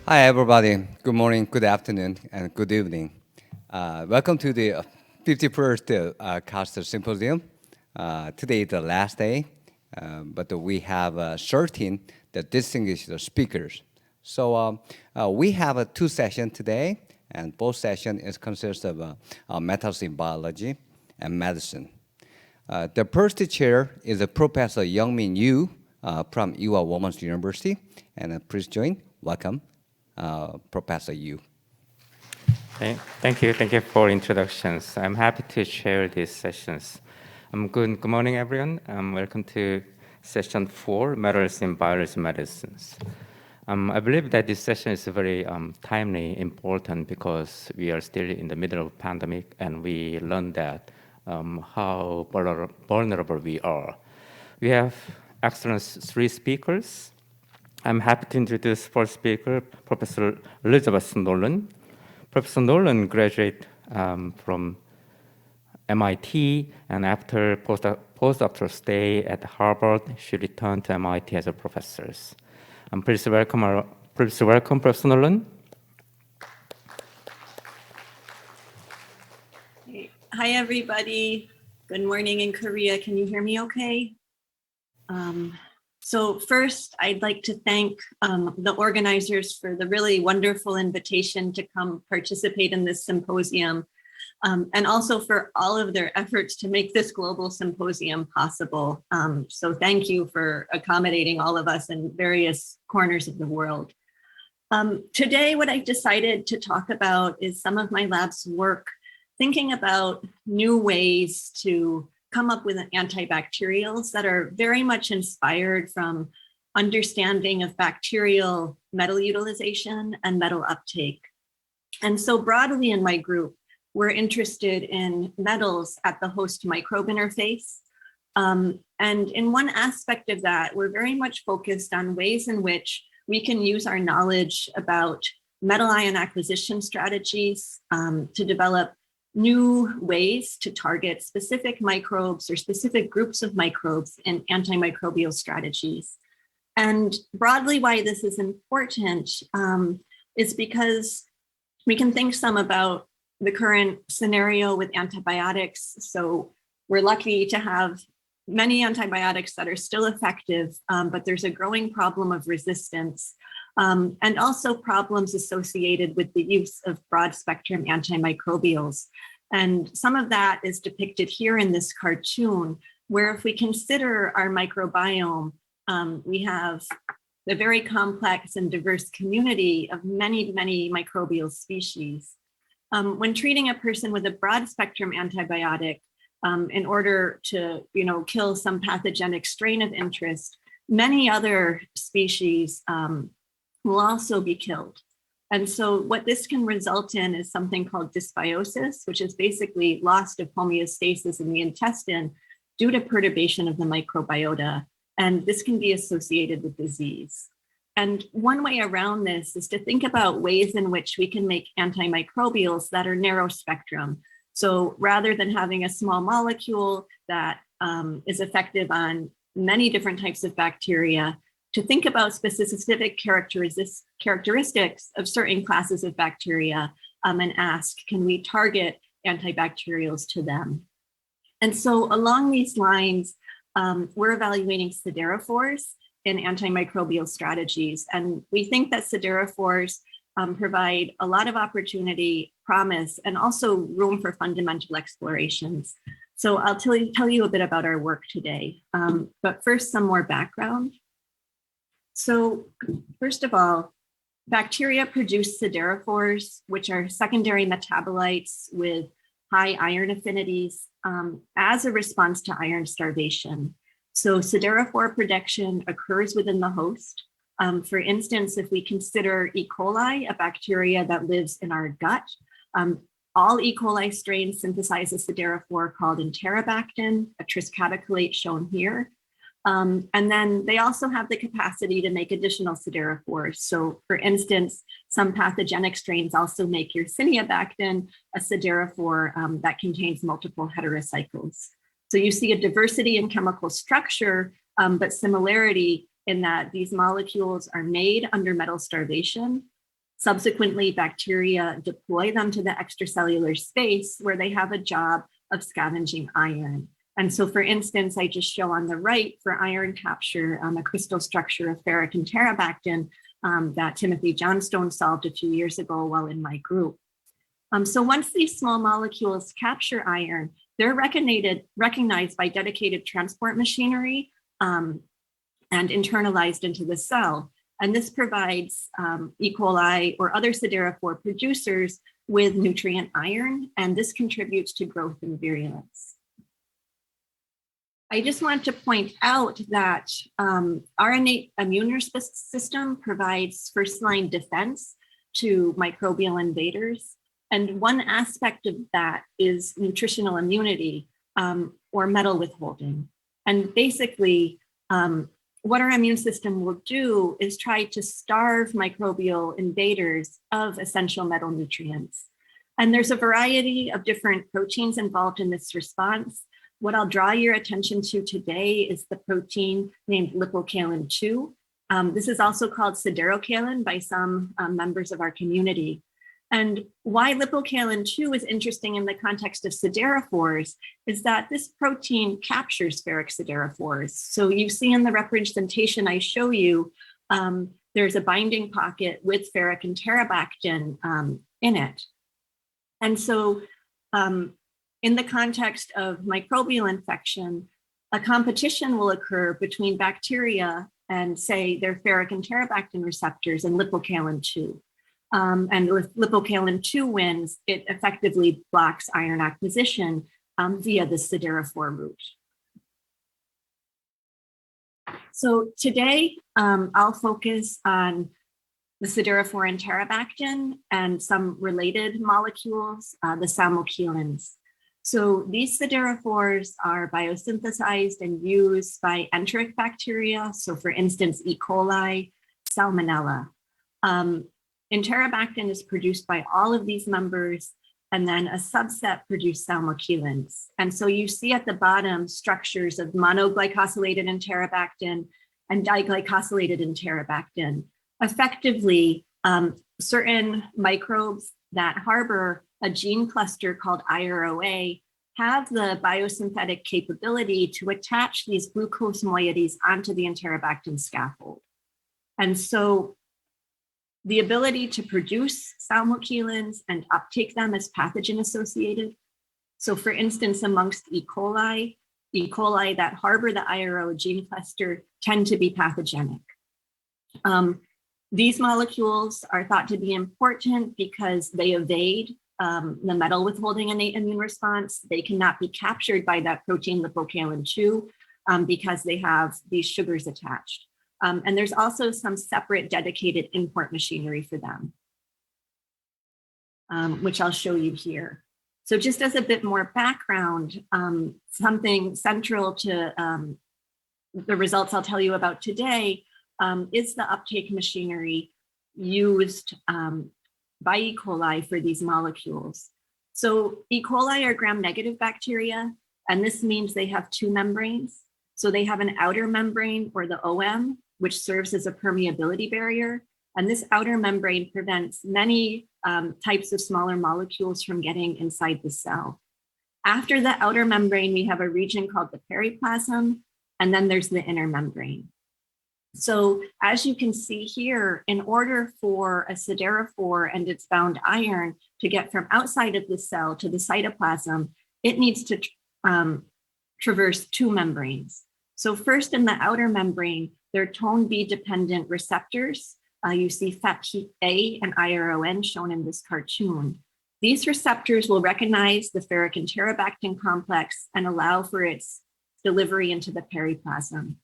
Hi, everybody. Good morning, good afternoon, and good evening. Welcome to the 51st KAST Symposium. Today is the last day, but we have 13 the distinguished speakers. So we have two sessions today, and both sessions consist of methods in biology and medicine. The first chair is Professor Youngmin Yu from Ewha Women's University, and please join. Welcome. Professor Yu. Thank you for introductions. I'm happy to share these sessions. Good morning, everyone. Welcome to session 4, Metals in Biology Medicines. I believe that this session is very timely, important, because we are still in the middle of pandemic, and we learned that how vulnerable we are. We have excellent 3 speakers. I'm happy to introduce first speaker, Professor Elizabeth Nolan. Professor Nolan graduated from MIT, and after postdoctoral stay at Harvard, she returned to MIT as a professor. Please welcome Professor Nolan. Hi, everybody. Good morning in Korea. Can you hear me okay? So first, I'd like to thank the organizers for the really wonderful invitation to come participate in this symposium, and also for all of their efforts to make this global symposium possible. So thank you for accommodating all of us in various corners of the world. Today, what I decided to talk about is some of my lab's work thinking about new ways to come up with antibacterials that are very much inspired from understanding of bacterial metal utilization and metal uptake. And so broadly in my group, we're interested in metals at the host microbe interface. And in one aspect of that, we're very much focused on ways in which we can use our knowledge about metal ion acquisition strategies to develop new ways to target specific microbes or specific groups of microbes in antimicrobial strategies. And broadly, why this is important is because we can think some about the current scenario with antibiotics. So we're lucky to have many antibiotics that are still effective, but there's a growing problem of resistance. And also problems associated with the use of broad spectrum antimicrobials. And some of that is depicted here in this cartoon, where if we consider our microbiome, we have a very complex and diverse community of many microbial species. When treating a person with a broad spectrum antibiotic, in order to kill some pathogenic strain of interest, many other species will also be killed. And so what this can result in is something called dysbiosis, which is basically loss of homeostasis in the intestine due to perturbation of the microbiota. And this can be associated with disease. And one way around this is to think about ways in which we can make antimicrobials that are narrow spectrum. So rather than having a small molecule that is effective on many different types of bacteria, to think about specific characteristics of certain classes of bacteria and ask, can we target antibacterials to them? And so along these lines, we're evaluating siderophores in antimicrobial strategies. And we think that siderophores provide a lot of opportunity, promise, and also room for fundamental explorations. So I'll tell you a bit about our work today. But first, some more background. So first of all, bacteria produce siderophores, which are secondary metabolites with high iron affinities as a response to iron starvation. So siderophore production occurs within the host. For instance, if we consider E. coli, a bacteria that lives in our gut, all E. coli strains synthesize a siderophore called enterobactin, a triscatacholate shown here. And then they also have the capacity to make additional siderophores. So for instance, some pathogenic strains also make Yersinia bactin, a siderophore that contains multiple heterocycles. So you see a diversity in chemical structure, but similarity in that these molecules are made under metal starvation. Subsequently, bacteria deploy them to the extracellular space where they have a job of scavenging iron. And so, for instance, I just show on the right for iron capture a crystal structure of ferric and terabactin that Timothy Johnstone solved a few years ago while in my group. So once these small molecules capture iron, they're recognized by dedicated transport machinery and internalized into the cell. And this provides E. coli or other siderophore producers with nutrient iron, and this contributes to growth and virulence. I just want to point out that our innate immune system provides first-line defense to microbial invaders. And one aspect of that is nutritional immunity or metal withholding. And basically, what our immune system will do is try to starve microbial invaders of essential metal nutrients. And there's a variety of different proteins involved in this response. What I'll draw your attention to today is the protein named lipocalin-2. This is also called siderocalin by some members of our community. And why lipocalin-2 is interesting in the context of siderophores is that this protein captures ferric siderophores. So you see in the representation I show you, there's a binding pocket with ferric and terabactin in it. And so in the context of microbial infection, a competition will occur between bacteria and, say, their ferric and terabactin receptors and lipocalin-2. And if lipocalin-2 wins, it effectively blocks iron acquisition via the siderophore route. So today, I'll focus on the siderophore and terabactin and some related molecules, the salmochelins. So these siderophores are biosynthesized and used by enteric bacteria. So for instance, E. coli, Salmonella. Enterobactin is produced by all of these members, and then a subset produce salmochelins. And so you see at the bottom structures of monoglycosylated enterobactin and diglycosylated enterobactin. Effectively, certain microbes that harbor a gene cluster called IROA have the biosynthetic capability to attach these glucose moieties onto the enterobactin scaffold. And so the ability to produce salmochelins and uptake them is pathogen associated. So for instance, amongst E. coli that harbor the IRO gene cluster tend to be pathogenic. These molecules are thought to be important because they evade the metal withholding innate immune response. They cannot be captured by that protein lipocalin-2 because they have these sugars attached. And there's also some separate dedicated import machinery for them, which I'll show you here. So just as a bit more background, something central to the results I'll tell you about today is the uptake machinery used by E. coli for these molecules. So E. coli are gram-negative bacteria, and this means they have two membranes. So they have an outer membrane, or the OM, which serves as a permeability barrier. And this outer membrane prevents many types of smaller molecules from getting inside the cell. After the outer membrane, we have a region called the periplasm, and then there's the inner membrane. So as you can see here, in order for a siderophore and its bound iron to get from outside of the cell to the cytoplasm, it needs to traverse two membranes. So first in the outer membrane, they're tone B dependent receptors. You see FEP-A and IRON shown in this cartoon. These receptors will recognize the ferric and terabactin complex and allow for its delivery into the periplasm.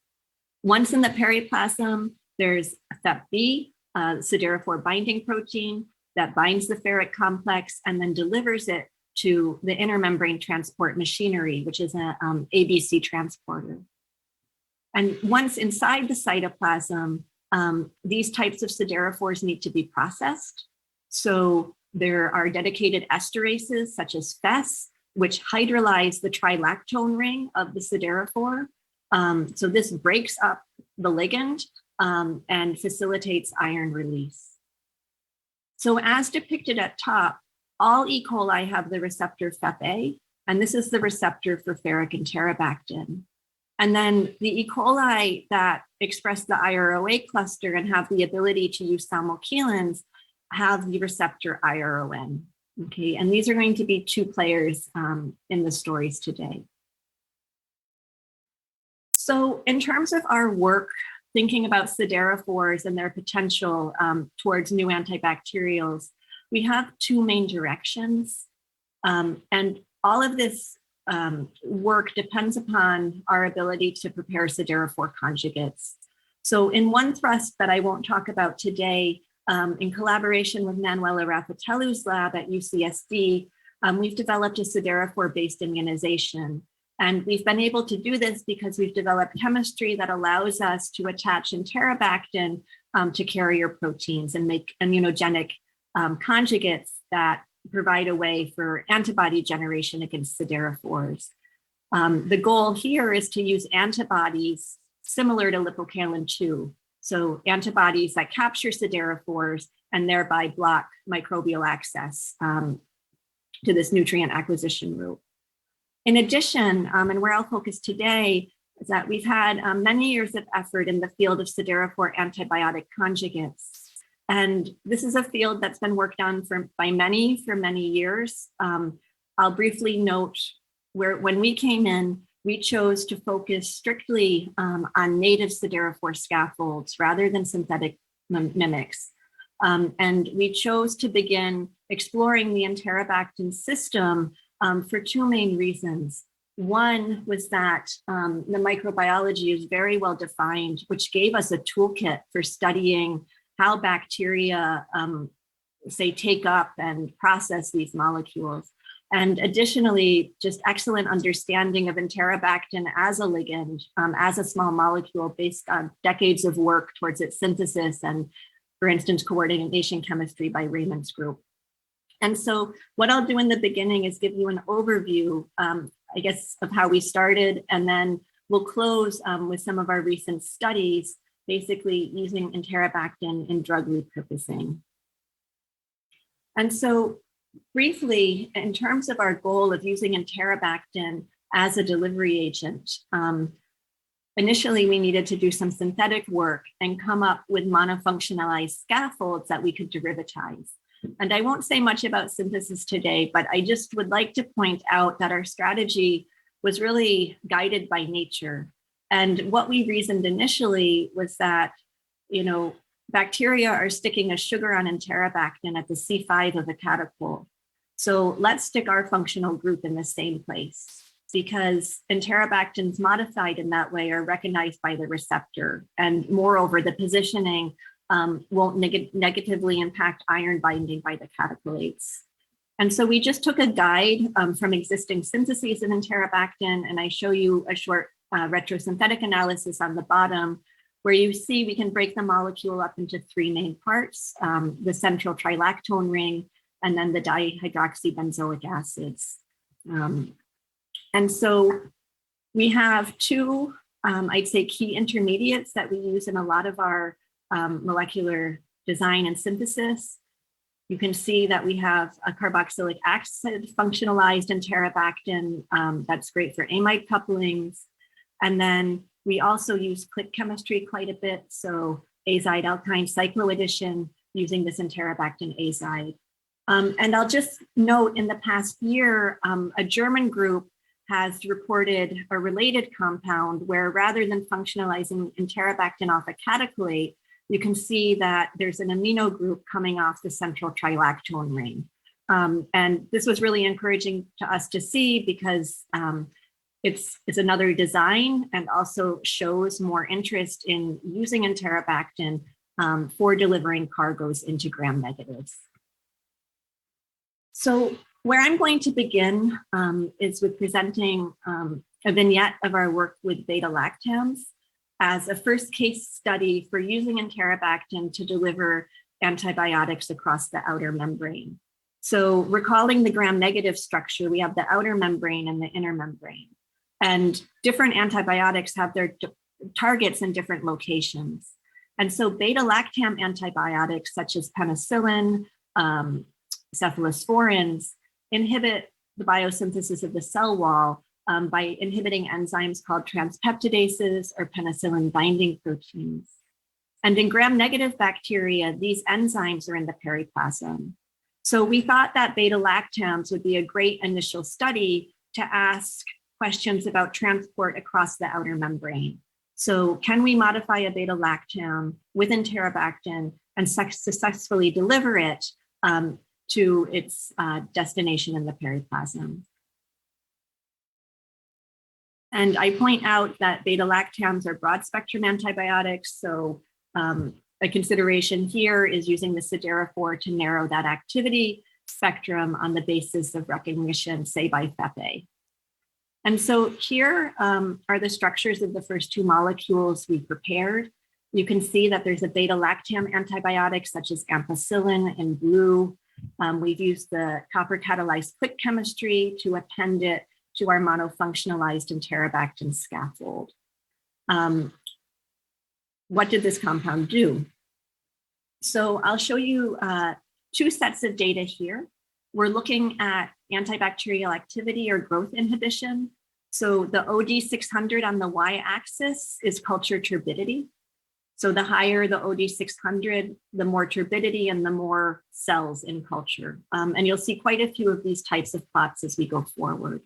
Once in the periplasm, there's FEP-B, siderophore binding protein that binds the ferric complex and then delivers it to the inner membrane transport machinery, which is an ABC transporter. And once inside the cytoplasm, these types of siderophores need to be processed. So there are dedicated esterases such as FES, which hydrolyze the trilactone ring of the siderophore. So this breaks up the ligand and facilitates iron release. So as depicted at top, all E. coli have the receptor FEP-A, and this is the receptor for ferric enterobactin. And then the E. coli that express the IROA cluster and have the ability to use salmochelins have the receptor IRON. Okay, and these are going to be two players in the stories today. So in terms of our work, thinking about siderophores and their potential towards new antibacterials, we have two main directions. And all of this work depends upon our ability to prepare siderophore conjugates. So in one thrust that I won't talk about today, in collaboration with Manuela Rafatellu's lab at UCSD, we've developed a siderophore-based immunization. And we've been able to do this because we've developed chemistry that allows us to attach enterobactin to carrier proteins and make immunogenic conjugates that provide a way for antibody generation against siderophores. The goal here is to use antibodies similar to lipocalin-2. So antibodies that capture siderophores and thereby block microbial access to this nutrient acquisition route. In addition, and where I'll focus today, is that we've had many years of effort in the field of siderophore antibiotic conjugates. And this is a field that's been worked on by many for many years. I'll briefly note when we came in, we chose to focus strictly on native siderophore scaffolds rather than synthetic mimics. And we chose to begin exploring the enterobactin system for two main reasons. One was that the microbiology is very well defined, which gave us a toolkit for studying how bacteria, say, take up and process these molecules. And additionally, just excellent understanding of enterobactin as a ligand, as a small molecule based on decades of work towards its synthesis and, for instance, coordination chemistry by Raymond's group. And so what I'll do in the beginning is give you an overview, I guess, of how we started, and then we'll close with some of our recent studies, basically using enterobactin in drug repurposing. And so briefly, in terms of our goal of using enterobactin as a delivery agent, initially we needed to do some synthetic work and come up with monofunctionalized scaffolds that we could derivatize. And I won't say much about synthesis today, but I just would like to point out that our strategy was really guided by nature. And what we reasoned initially was that, bacteria are sticking a sugar on enterobactin at the C5 of a catapult. So let's stick our functional group in the same place, because enterobactins modified in that way are recognized by the receptor. And moreover, the positioning won't negatively impact iron binding by the catapolates. And so we just took a guide from existing syntheses of enterobactin, and I show you a short retrosynthetic analysis on the bottom, where you see we can break the molecule up into three main parts, the central trilactone ring, and then the dihydroxybenzoic acids. And so we have two, I'd say, key intermediates that we use in a lot of our molecular design and synthesis. You can see that we have a carboxylic acid functionalized enterobactin that's great for amide couplings. And then we also use click chemistry quite a bit. So azide alkyne cycloaddition using this enterobactin azide. And I'll just note, in the past year, a German group has reported a related compound where, rather than functionalizing enterobactin off a catecholate, you can see that there's an amino group coming off the central trilactone ring. And this was really encouraging to us to see, because it's another design and also shows more interest in using enterobactin for delivering cargoes into gram negatives. So where I'm going to begin is with presenting a vignette of our work with beta-lactams as a first case study for using enterobactin to deliver antibiotics across the outer membrane. So recalling the gram-negative structure, we have the outer membrane and the inner membrane. And different antibiotics have their targets in different locations. And so beta-lactam antibiotics, such as penicillin, cephalosporins inhibit the biosynthesis of the cell wall by inhibiting enzymes called transpeptidases or penicillin binding proteins. And in gram-negative bacteria, these enzymes are in the periplasm. So we thought that beta-lactams would be a great initial study to ask questions about transport across the outer membrane. So can we modify a beta-lactam with enterobactin and successfully deliver it to its destination in the periplasm? And I point out that beta-lactams are broad-spectrum antibiotics. So a consideration here is using the siderophore to narrow that activity spectrum on the basis of recognition, say by FEP-A. And so here are the structures of the first two molecules we prepared. You can see that there's a beta-lactam antibiotic such as ampicillin in blue. We've used the copper catalyzed quick chemistry to append it to our monofunctionalized enterobactin scaffold. What did this compound do? So I'll show you two sets of data here. We're looking at antibacterial activity or growth inhibition. So the OD600 on the y-axis is culture turbidity. So the higher the OD600, the more turbidity and the more cells in culture. And you'll see quite a few of these types of plots as we go forward.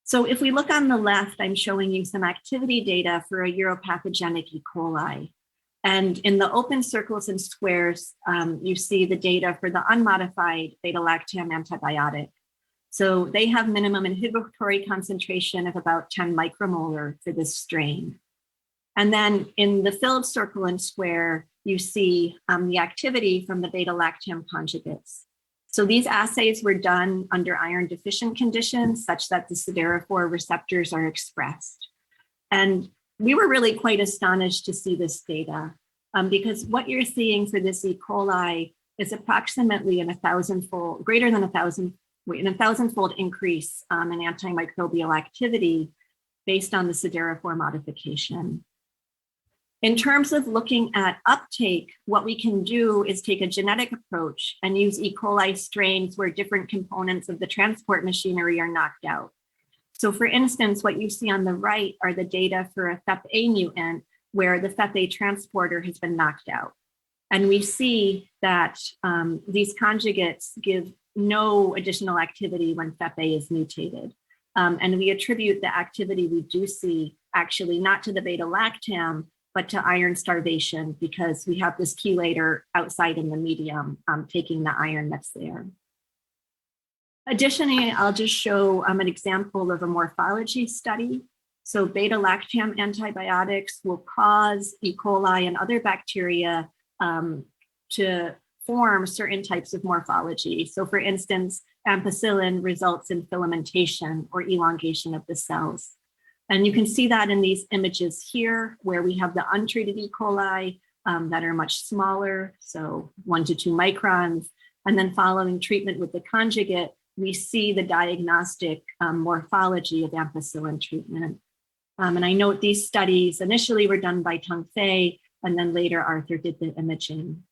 So if we look on the left, I'm showing you some activity data for a uropathogenic E. coli. And in the open circles and squares, you see the data for the unmodified beta-lactam antibiotic. So they have minimum inhibitory concentration of about 10 micromolar for this strain. And then in the filled circle and square, you see the activity from the beta-lactam conjugates. So these assays were done under iron deficient conditions such that the siderophore receptors are expressed. And we were really quite astonished to see this data because what you're seeing for this E. coli is approximately an 1,000-fold, greater than an 1,000-fold increase in antimicrobial activity based on the siderophore modification. In terms of looking at uptake, what we can do is take a genetic approach and use E. coli strains where different components of the transport machinery are knocked out. So for instance, what you see on the right are the data for a FEP-A mutant where the FEP-A transporter has been knocked out. And we see that these conjugates give no additional activity when FEP-A is mutated. And we attribute the activity we do see actually not to the beta-lactam, but to iron starvation because we have this chelator outside in the medium taking the iron that's there. Additionally, I'll just show an example of a morphology study. So beta-lactam antibiotics will cause E. coli and other bacteria to form certain types of morphology. So for instance, ampicillin results in filamentation or elongation of the cells. And you can see that in these images here, where we have the untreated E. coli that are much smaller, so 1 to 2 microns. And then following treatment with the conjugate, we see the diagnostic morphology of ampicillin treatment. And I note these studies initially were done by Tung Fei, and then later Arthur did the imaging.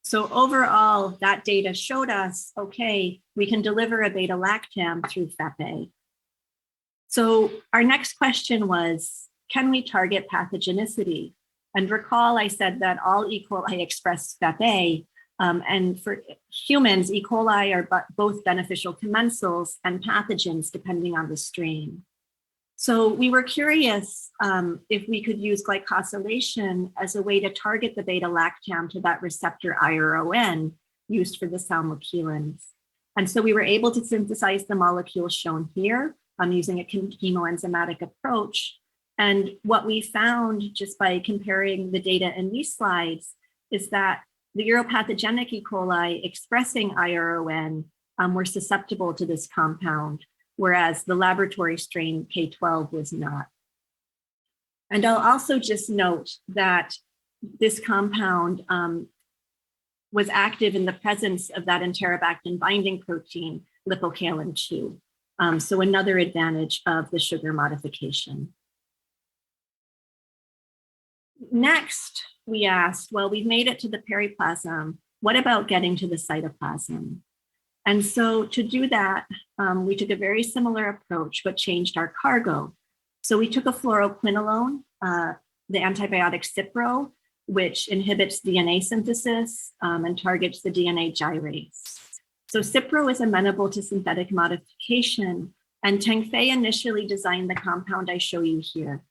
So overall, that data showed us, okay, we can deliver a beta-lactam through FEP-A. So our next question was, can we target pathogenicity? And recall I said that all E. coli express FEP-A, and for humans, E. coli are both beneficial commensals and pathogens depending on the strain. So we were curious if we could use glycosylation as a way to target the beta-lactam to that receptor IRON used for the salmochelins. And so we were able to synthesize the molecules shown here using a chemoenzymatic approach. And what we found just by comparing the data in these slides is that the uropathogenic E. coli expressing IRON were susceptible to this compound, whereas the laboratory strain K12 was not. And I'll also just note that this compound was active in the presence of that enterobactin binding protein, lipocalin-2. So another advantage of the sugar modification. Next, we asked, well, we've made it to the periplasm. what about getting to the cytoplasm? And so to do that, we took a very similar approach, but changed our cargo. So we took a fluoroquinolone, the antibiotic Cipro, which inhibits DNA synthesis and targets the DNA gyrase. So Cipro is amenable to synthetic modification, and Tengfei initially designed the compound I show you here.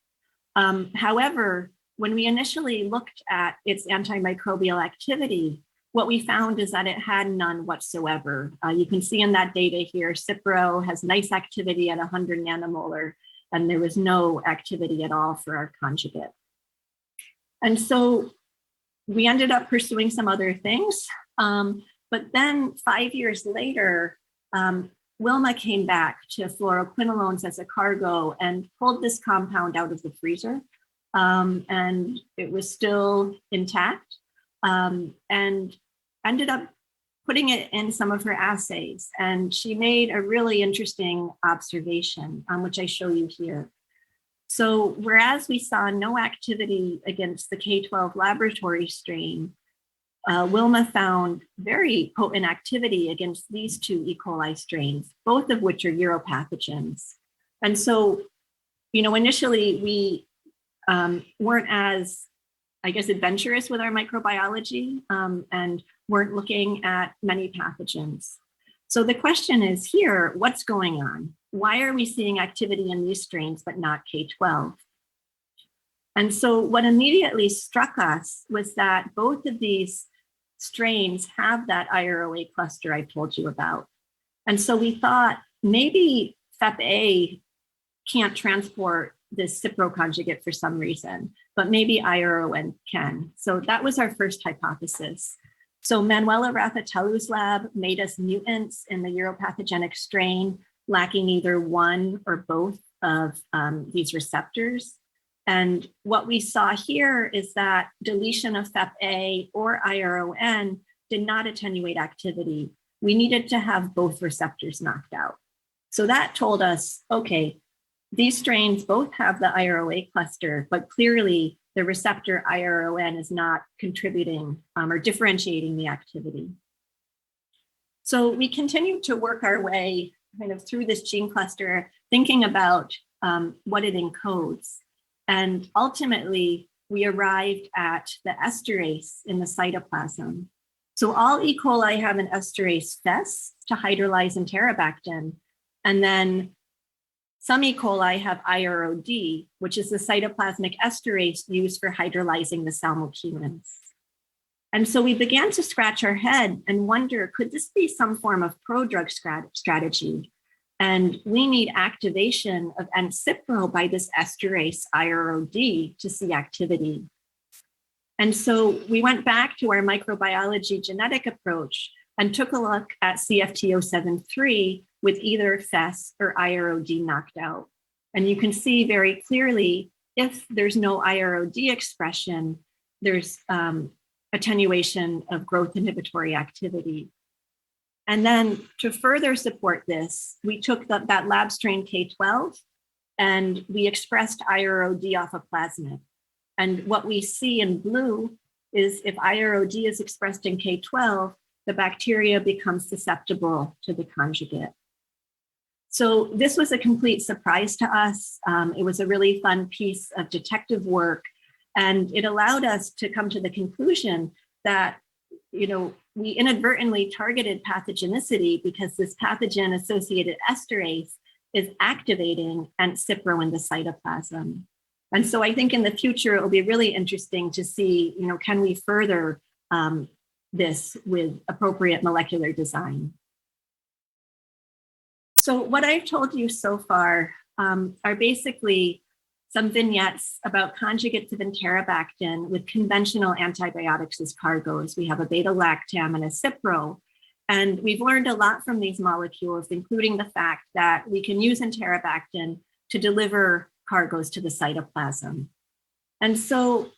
However, when we initially looked at its antimicrobial activity, what we found is that it had none whatsoever. You can see in that data here, Cipro has nice activity at 100 nanomolar, and there was no activity at all for our conjugate. And so we ended up pursuing some other things. But then 5 years later, Wilma came back to fluoroquinolones as a cargo and pulled this compound out of the freezer. And it was still intact, and ended up putting it in some of her assays. And she made a really interesting observation, which I show you here. So whereas we saw no activity against the K12 laboratory strain, Wilma found very potent activity against these two E. coli strains, both of which are uropathogens. And so, initially we weren't as, adventurous with our microbiology and weren't looking at many pathogens. So the question is here, what's going on? Why are we seeing activity in these strains, but not K12? And so what immediately struck us was that both of these strains have that IROA cluster I told you about. And so we thought maybe FEP-A can't transport this Cipro conjugate for some reason, but maybe IRON can. So that was our first hypothesis. So Manuela Rathatelu's lab made us mutants in the uropathogenic strain, lacking either one or both of these receptors. And what we saw here is that deletion of FEP-A or IRON did not attenuate activity. We needed to have both receptors knocked out. So that told us, okay, these strains both have the IROA cluster, but clearly the receptor IRON is not contributing or differentiating the activity. So we continued to work our way kind of through this gene cluster, thinking about what it encodes. And ultimately, we arrived at the esterase in the cytoplasm. So all E. coli have an esterase FES to hydrolyze enterobactin. And then some E. coli have IROD, which is the cytoplasmic esterase used for hydrolyzing the salmochemins. And so we began to scratch our head and wonder, could this be some form of prodrug strategy? And we need activation of N-Cipro by this esterase IROD to see activity. And so we went back to our microbiology genetic approach and took a look at CFT073 with either FES or IROD knocked out. And you can see very clearly, if there's no IROD expression, there's attenuation of growth inhibitory activity. And then to further support this, we took that lab strain K12 and we expressed IROD off a plasmid. And what we see in blue is if IROD is expressed in K12, the bacteria becomes susceptible to the conjugate. So this was a complete surprise to us. It was a really fun piece of detective work, and it allowed us to come to the conclusion that, we inadvertently targeted pathogenicity because this pathogen-associated esterase is activating N-Cipro in the cytoplasm. And so I think in the future, it will be really interesting to see, can we further this with appropriate molecular design? So what I've told you so far are basically some vignettes about conjugates of enterobactin with conventional antibiotics as cargoes. We have a beta-lactam and a Cipro. And we've learned a lot from these molecules, including the fact that we can use enterobactin to deliver cargoes to the cytoplasm. And so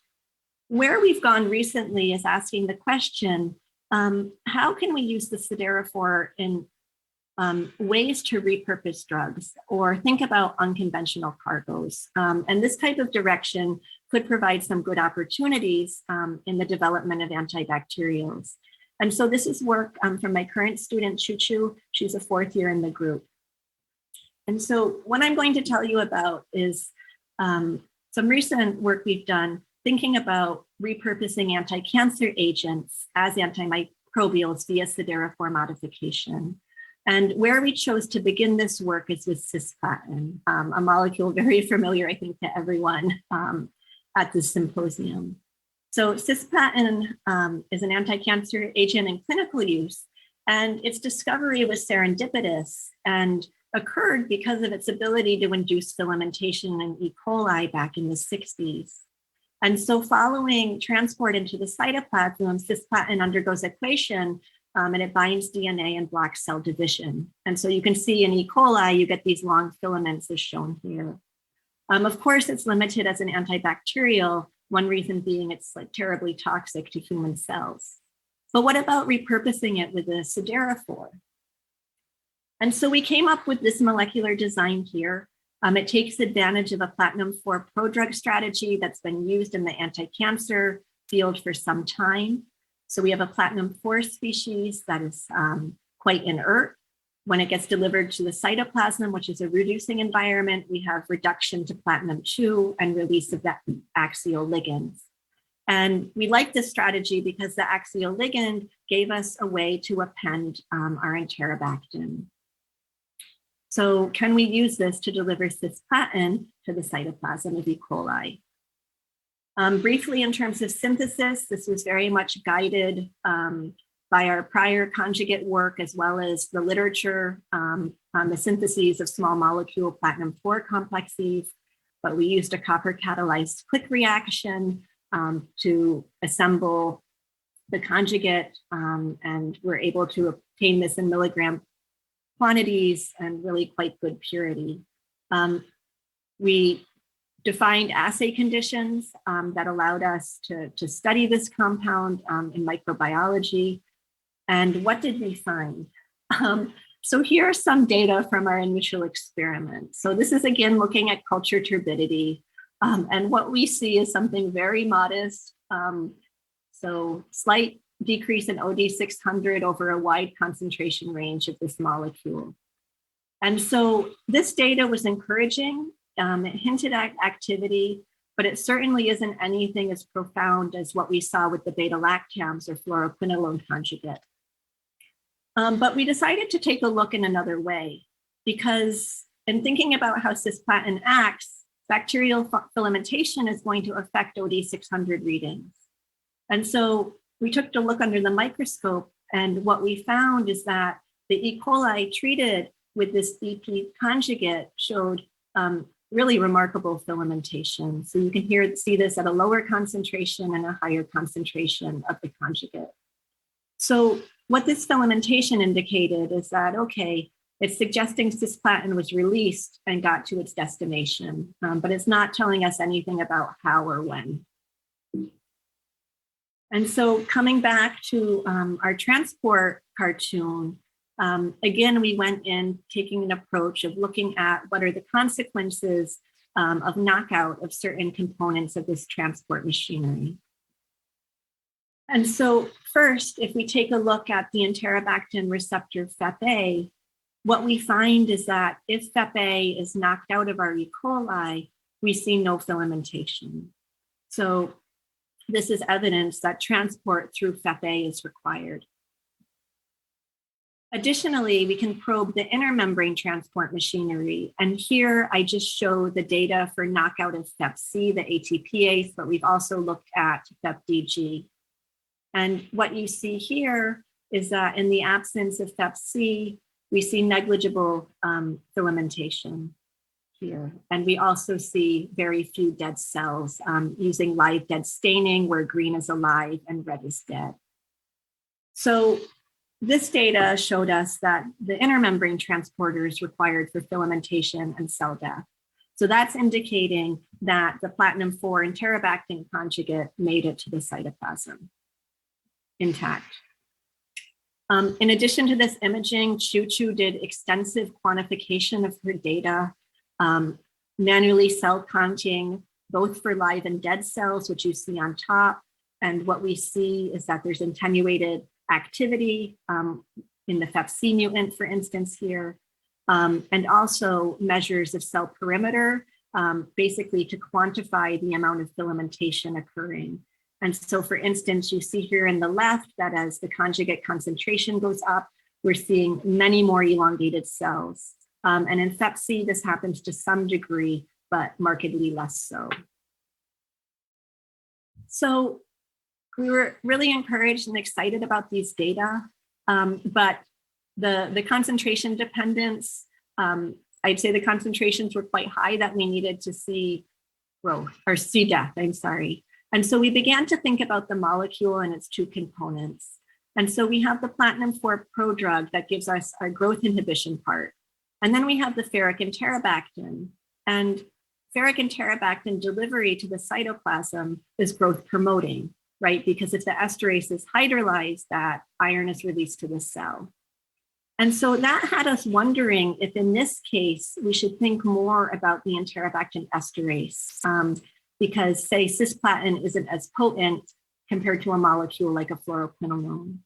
where we've gone recently is asking the question, how can we use the siderophore in ways to repurpose drugs or think about unconventional cargoes? And this type of direction could provide some good opportunities in the development of antibacterials. And so this is work from my current student, Chu. She's a 4th year in the group. And so what I'm going to tell you about is some recent work we've done thinking about repurposing anti-cancer agents as antimicrobials via siderophore modification. And where we chose to begin this work is with cisplatin, a molecule very familiar, I think, to everyone at this symposium. So cisplatin is an anti-cancer agent in clinical use, and its discovery was serendipitous and occurred because of its ability to induce filamentation in E. coli back in the 60s. And so following transport into the cytoplasm, cisplatin undergoes equation and it binds DNA and blocks cell division. And so you can see in E. coli, you get these long filaments as shown here. Of course, it's limited as an antibacterial, one reason being it's like terribly toxic to human cells. But what about repurposing it with a siderophore? And so we came up with this molecular design here. It takes advantage of a platinum-4 prodrug strategy that's been used in the anti-cancer field for some time. So we have a platinum-4 species that is quite inert. When it gets delivered to the cytoplasm, which is a reducing environment, we have reduction to platinum-2 and release of that axial ligands. And we like this strategy because the axial ligand gave us a way to append our enterobactin. So can we use this to deliver cisplatin to the cytoplasm of E. coli? Briefly, in terms of synthesis, this was very much guided by our prior conjugate work, as well as the literature on the syntheses of small molecule platinum-4 complexes. But we used a copper catalyzed quick reaction to assemble the conjugate, and we're able to obtain this in milligram quantities and really quite good purity. We defined assay conditions that allowed us to study this compound in microbiology. And what did we find? So here are some data from our initial experiment. So this is again looking at culture turbidity. And what we see is something very modest. So slight decrease in OD600 over a wide concentration range of this molecule. And so this data was encouraging. It hinted at activity, but it certainly isn't anything as profound as what we saw with the beta-lactams or fluoroquinolone conjugate. But we decided to take a look in another way, because in thinking about how cisplatin acts, bacterial filamentation is going to affect OD600 readings. And so we took a look under the microscope, and what we found is that the E. coli treated with this BP conjugate showed really remarkable filamentation. So you can see this at a lower concentration and a higher concentration of the conjugate. So what this filamentation indicated is that, okay, it's suggesting cisplatin was released and got to its destination, but it's not telling us anything about how or when. And so coming back to our transport cartoon, again, we went in taking an approach of looking at what are the consequences of knockout of certain components of this transport machinery. And so first, if we take a look at the enterobactin receptor FEP-A, what we find is that if FEP-A is knocked out of our E. coli, we see no filamentation. So this is evidence that transport through FEP-A is required. Additionally, we can probe the intermembrane transport machinery. And here I just show the data for knockout of FEP-C, the ATPase, but we've also looked at FEP-DG. And what you see here is that in the absence of FEP-C, we see negligible filamentation here. And we also see very few dead cells using live dead staining, where green is alive and red is dead. So this data showed us that the intermembrane transporter is required for filamentation and cell death. So that's indicating that the platinum-4 enterobactin conjugate made it to the cytoplasm intact. In addition to this imaging, Chu did extensive quantification of her data, manually cell counting, both for live and dead cells, which you see on top. And what we see is that there's attenuated activity in the FEPC mutant, for instance, here, and also measures of cell perimeter, basically to quantify the amount of filamentation occurring. And so, for instance, you see here in the left that as the conjugate concentration goes up, we're seeing many more elongated cells. And in FEPC, this happens to some degree, but markedly less so. So we were really encouraged and excited about these data, but the concentration dependence, I'd say the concentrations were quite high that we needed to see growth, or see death, I'm sorry. And so we began to think about the molecule and its two components. And so we have the platinum-4 prodrug that gives us our growth inhibition part. And then we have the ferric interrobactin. And ferric interrobactin delivery to the cytoplasm is growth promoting, right? Because if the esterase is hydrolyzed, that iron is released to the cell. And so that had us wondering if in this case, we should think more about the interrobactin esterase, because say cisplatin isn't as potent compared to a molecule like a fluoroquinolone.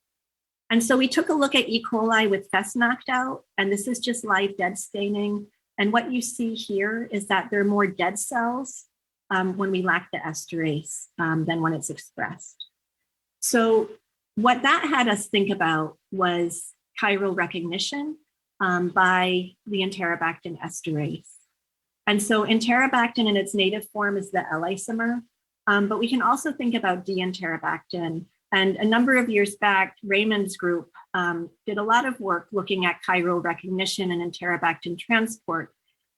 And so we took a look at E. coli with FES knocked out, and this is just live dead staining. And what you see here is that there are more dead cells when we lack the esterase than when it's expressed. So what that had us think about was chiral recognition by the interrobactin esterase. And so interrobactin in its native form is the L isomer, but we can also think about D-interrobactin. And a number of years back, Raymond's group did a lot of work looking at chiral recognition and interrobactin transport.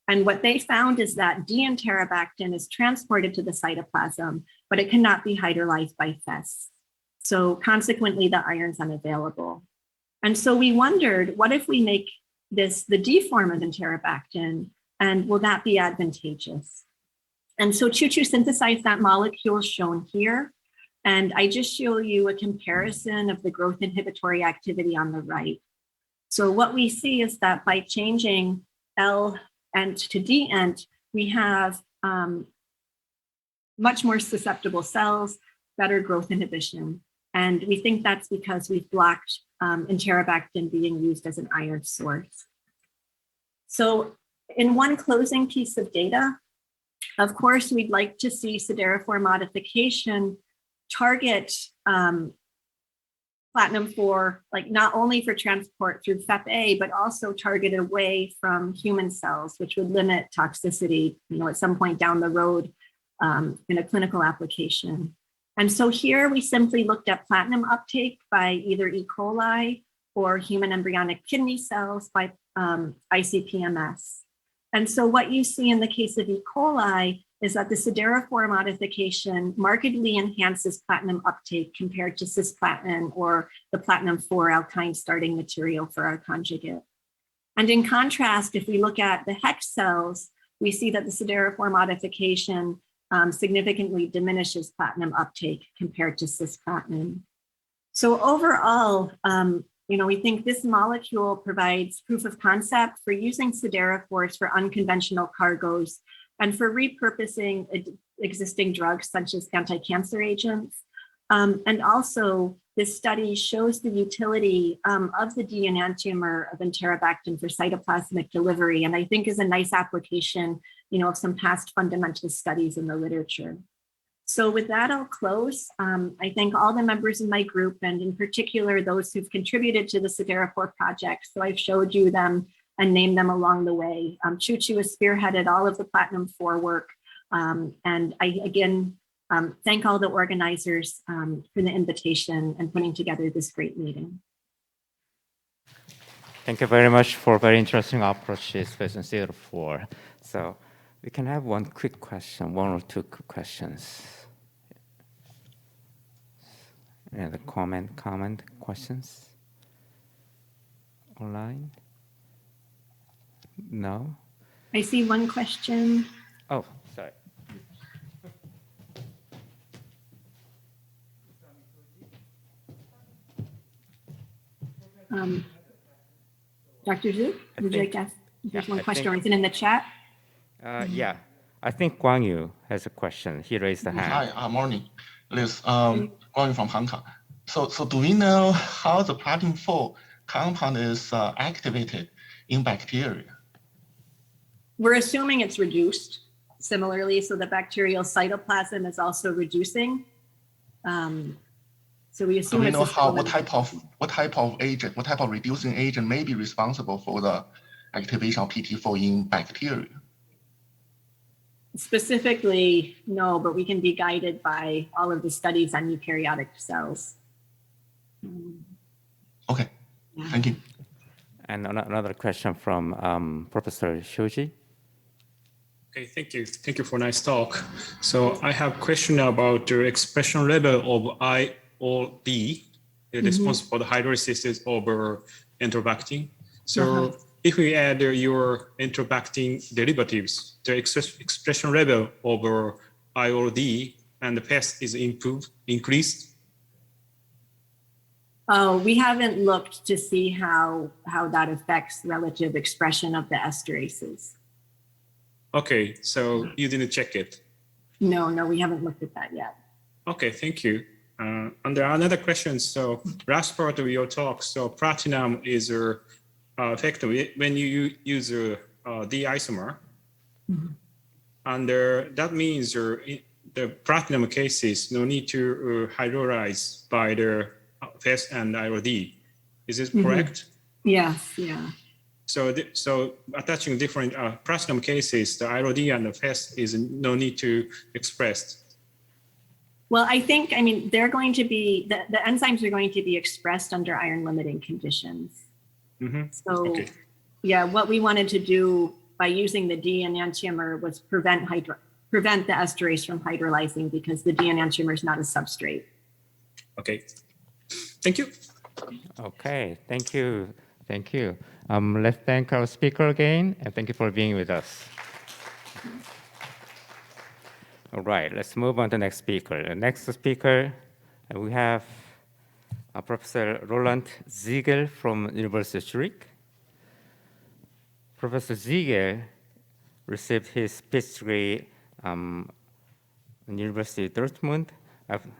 And what they found is that D-interrobactin is transported to the cytoplasm, but it cannot be hydrolyzed by FES. So consequently, the iron's unavailable. And so we wondered, what if we make this the D form of interrobactin, and will that be advantageous? And so Chu-Chu synthesized that molecule shown here. And I just show you a comparison of the growth inhibitory activity on the right. So what we see is that by changing L-ent to D-ent, we have much more susceptible cells, better growth inhibition. And we think that's because we've blocked interrobactin being used as an iron source. So in one closing piece of data, of course, we'd like to see siderophore modification target platinum-4, like not only for transport through FEP-A, but also target away from human cells, which would limit toxicity, at some point down the road in a clinical application. And so here we simply looked at platinum uptake by either E. coli or human embryonic kidney cells by ICP-MS. And so what you see in the case of E. coli is that the siderophore modification markedly enhances platinum uptake compared to cisplatin or the platinum-4 alkyne starting material for our conjugate. And in contrast, if we look at the HEX cells, we see that the siderophore modification significantly diminishes platinum uptake compared to cisplatin. So overall, we think this molecule provides proof of concept for using siderophores for unconventional cargoes and for repurposing existing drugs such as anti-cancer agents. And also, this study shows the utility of the D enantiomer of interrobactin for cytoplasmic delivery, and I think is a nice application, of some past fundamental studies in the literature. So with that, I'll close. I thank all the members in my group, and in particular, those who've contributed to the siderophore project. So I've showed you them and named them along the way. Chu-Chu has spearheaded all of the platinum-4 work. And I, again, thank all the organizers for the invitation and putting together this great meeting. Thank you very much for very interesting approaches with siderophore. So we can have one or two quick questions. Any other comment, questions? Online? No? I see one question. Oh, sorry. Dr. Zhu, would you like to ask? There's one question, or is it in the chat? Yeah, I think Guangyu has a question. He raised the hand. Hi, morning. Liz, Guangyu from Hong Kong. So do we know how the protein 4 compound is activated in bacteria? We're assuming it's reduced similarly, so the bacterial cytoplasm is also reducing. So we assume Do we it's know what type of agent, what type of reducing agent may be responsible for the activation of PT4 in bacteria? Specifically, no, but we can be guided by all of the studies on eukaryotic cells. Okay, thank you. And another question from Professor Shoji. Okay, thank you. Thank you for a nice talk. So I have a question about the expression level of IOD, responsible for the hydrolysis of enterobactin. So if we add your enterobactin derivatives, the expression level of IOD and the PES is increased. Oh, we haven't looked to see how that affects relative expression of the esterases. Okay, so you didn't check it? No, we haven't looked at that yet. Okay, thank you. And there are another questions. So last part of your talk, so platinum is effective when you use D isomer. And that means the platinum cases no need to hydrolyze by the PES and IOD. Is this correct? Yes, yeah. So attaching different platinum cases, the IOD and the PES is no need to express. Well, I mean, they're going to be, the enzymes are going to be expressed under iron limiting conditions. So yeah, what we wanted to do by using the D enantiomer was prevent the esterase from hydrolyzing because the D enantiomer is not a substrate. Okay, thank you. Okay, thank you. Thank you. Let's thank our speaker again, and thank you for being with us. All right, let's move on to the next speaker. The next speaker, we have Professor Roland Sigel from University of Zurich. Professor Sigel received his PhD in University of Dortmund,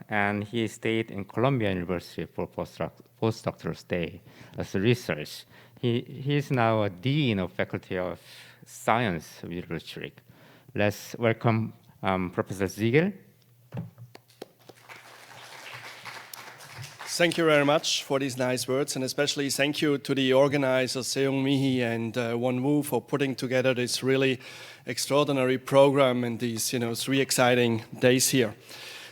and he stayed in Columbia University for postdoctoral stay as a research. He is now a dean of Faculty of Science of University of Zurich. Let's welcome Professor Sigel. Thank you very much for these nice words, and especially thank you to the organizers, Seung Mihi and Won Woo, for putting together this really extraordinary program and these 3 exciting days here.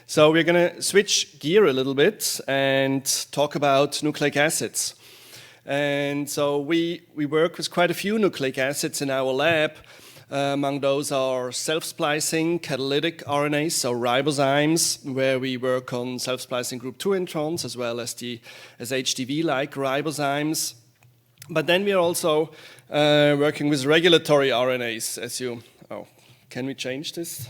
So we're going to switch gear a little bit and talk about nucleic acids. And so we work with quite a few nucleic acids in our lab. Among those are self-splicing catalytic RNAs, so ribozymes, where we work on self-splicing group 2 introns, as well as HDV-like ribozymes. But then we are also working with regulatory RNAs, can we change this?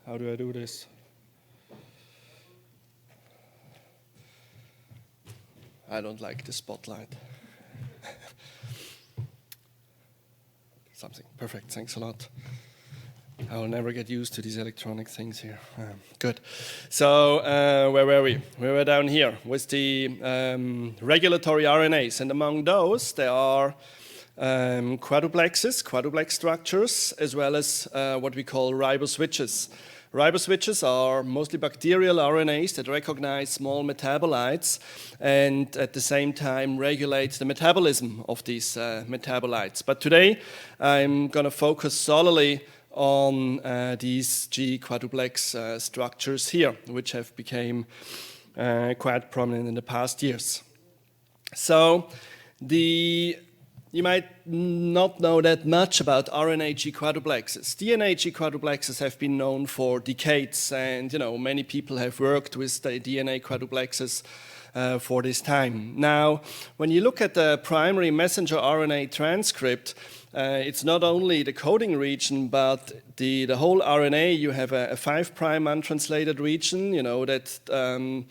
How do I do this? I don't like the spotlight. Something. Perfect. Thanks a lot. I will never get used to these electronic things here. Good. So where were we? We were down here with the regulatory RNAs. And among those, there are quadruplex structures, as well as what we call riboswitches. Riboswitches are mostly bacterial RNAs that recognize small metabolites and at the same time regulate the metabolism of these metabolites. But today I'm going to focus solely on these G quadruplex structures here, which have become quite prominent in the past years. So you might not know that much about RNA G quadruplexes. DNA G quadruplexes have been known for decades, and many people have worked with the DNA quadruplexes for this time. Now, when you look at the primary messenger RNA transcript, it's not only the coding region, but the whole RNA. You have a 5' untranslated region, that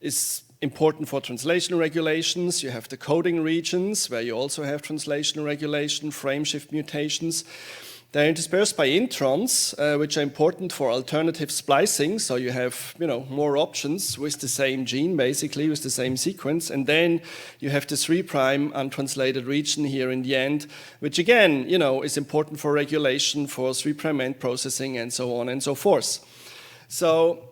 is important for translation regulations. You have the coding regions where you also have translation regulation, frame shift mutations. They're interspersed by introns, which are important for alternative splicing. So you have, more options with the same gene, basically, with the same sequence. And then you have the 3' untranslated region here in the end, which again, is important for regulation, for 3' end processing, and so on and so forth. So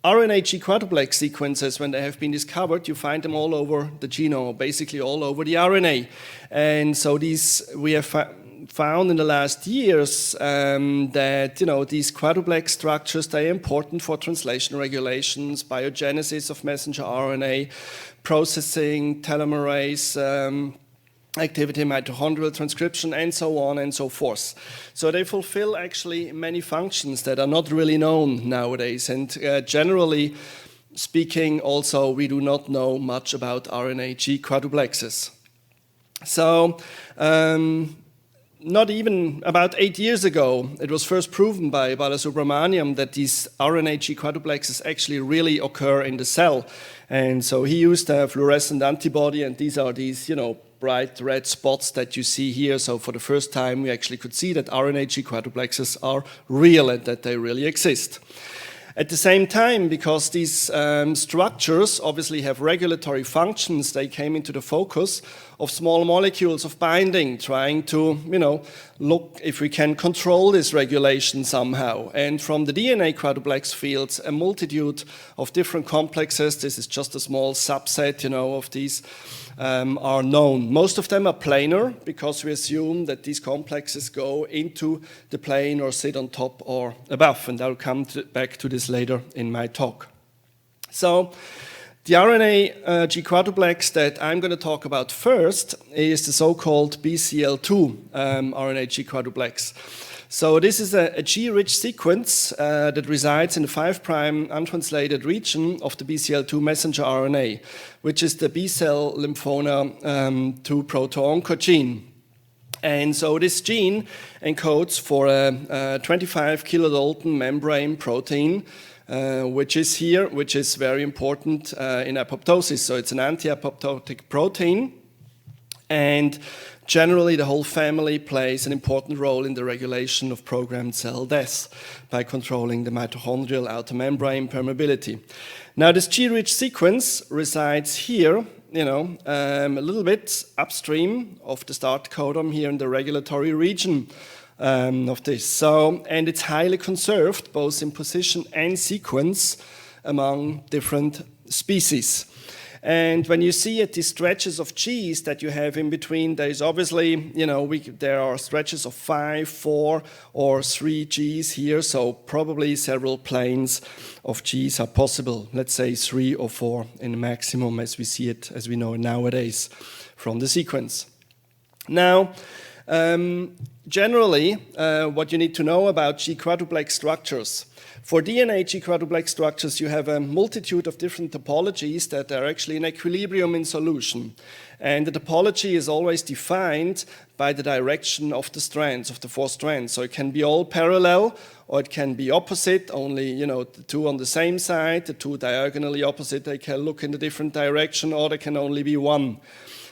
RNA G-quadruplex sequences, when they have been discovered, you find them all over the genome, basically all over the RNA. And so these we have found in the last years that these quadruplex structures, they are important for translation regulations, biogenesis of messenger RNA, processing, telomerase, activity, mitochondrial transcription, and so on and so forth. So they fulfill actually many functions that are not really known nowadays. And generally speaking, also, we do not know much about RNA G-quadruplexes. So not even about 8 years ago, it was first proven by Balasubramaniam that these RNA G-quadruplexes actually really occur in the cell. And so he used a fluorescent antibody, and these are these, bright red spots that you see here. So for the first time, we actually could see that RNA G-quadruplexes are real and that they really exist. At the same time, because these structures obviously have regulatory functions, they came into the focus of small molecules of binding, trying to, look if we can control this regulation somehow. And from the DNA quadruplex fields, a multitude of different complexes, this is just a small subset, of these, are known. Most of them are planar because we assume that these complexes go into the plane or sit on top or above, and I'll come back to this later in my talk. So the RNA G-quadruplex that I'm going to talk about first is the so-called BCL2 RNA G-quadruplex. So this is a G-rich sequence that resides in the 5' untranslated region of the BCL2 messenger RNA, which is the B-cell lymphoma 2 proto-oncogene. And so this gene encodes for a 25 kilodalton membrane protein, which is here, which is very important in apoptosis. So it's an anti-apoptotic protein. And generally, the whole family plays an important role in the regulation of programmed cell death by controlling the mitochondrial outer membrane permeability. Now, this G-rich sequence resides here, a little bit upstream of the start codon here in the regulatory region of this. So, and it's highly conserved, both in position and sequence, among different species. And when you see at these stretches of Gs that you have in between, there's obviously, there are stretches of 5, 4, or 3 Gs here, so probably several planes of Gs are possible. Let's say 3 or 4 in the maximum as we see it, as we know nowadays from the sequence. Now, generally, what you need to know about G-quadruplex structures. For DNA G-quadruplex structures, you have a multitude of different topologies that are actually in equilibrium in solution. And the topology is always defined by the direction of the strands, of the 4 strands. So it can be all parallel, or it can be opposite, only, the 2 on the same side, the 2 diagonally opposite, they can look in a different direction, or there can only be 1.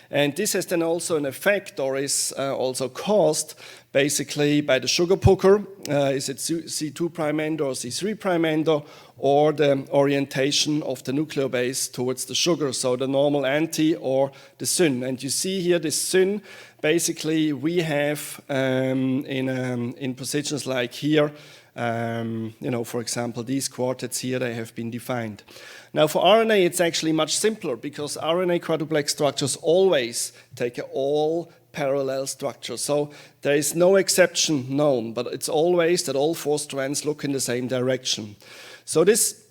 And this has then also an effect, or is also caused basically by the sugar pucker, is it C2' end or C3' end, or the orientation of the nucleobase towards the sugar, so the normal anti or the syn. And you see here this syn, basically we have in positions like here, for example, these quartets here, they have been defined. Now for RNA, it's actually much simpler because RNA quadruplex structures always take all parallel structure. So there is no exception known, but it's always that all 4 strands look in the same direction. So this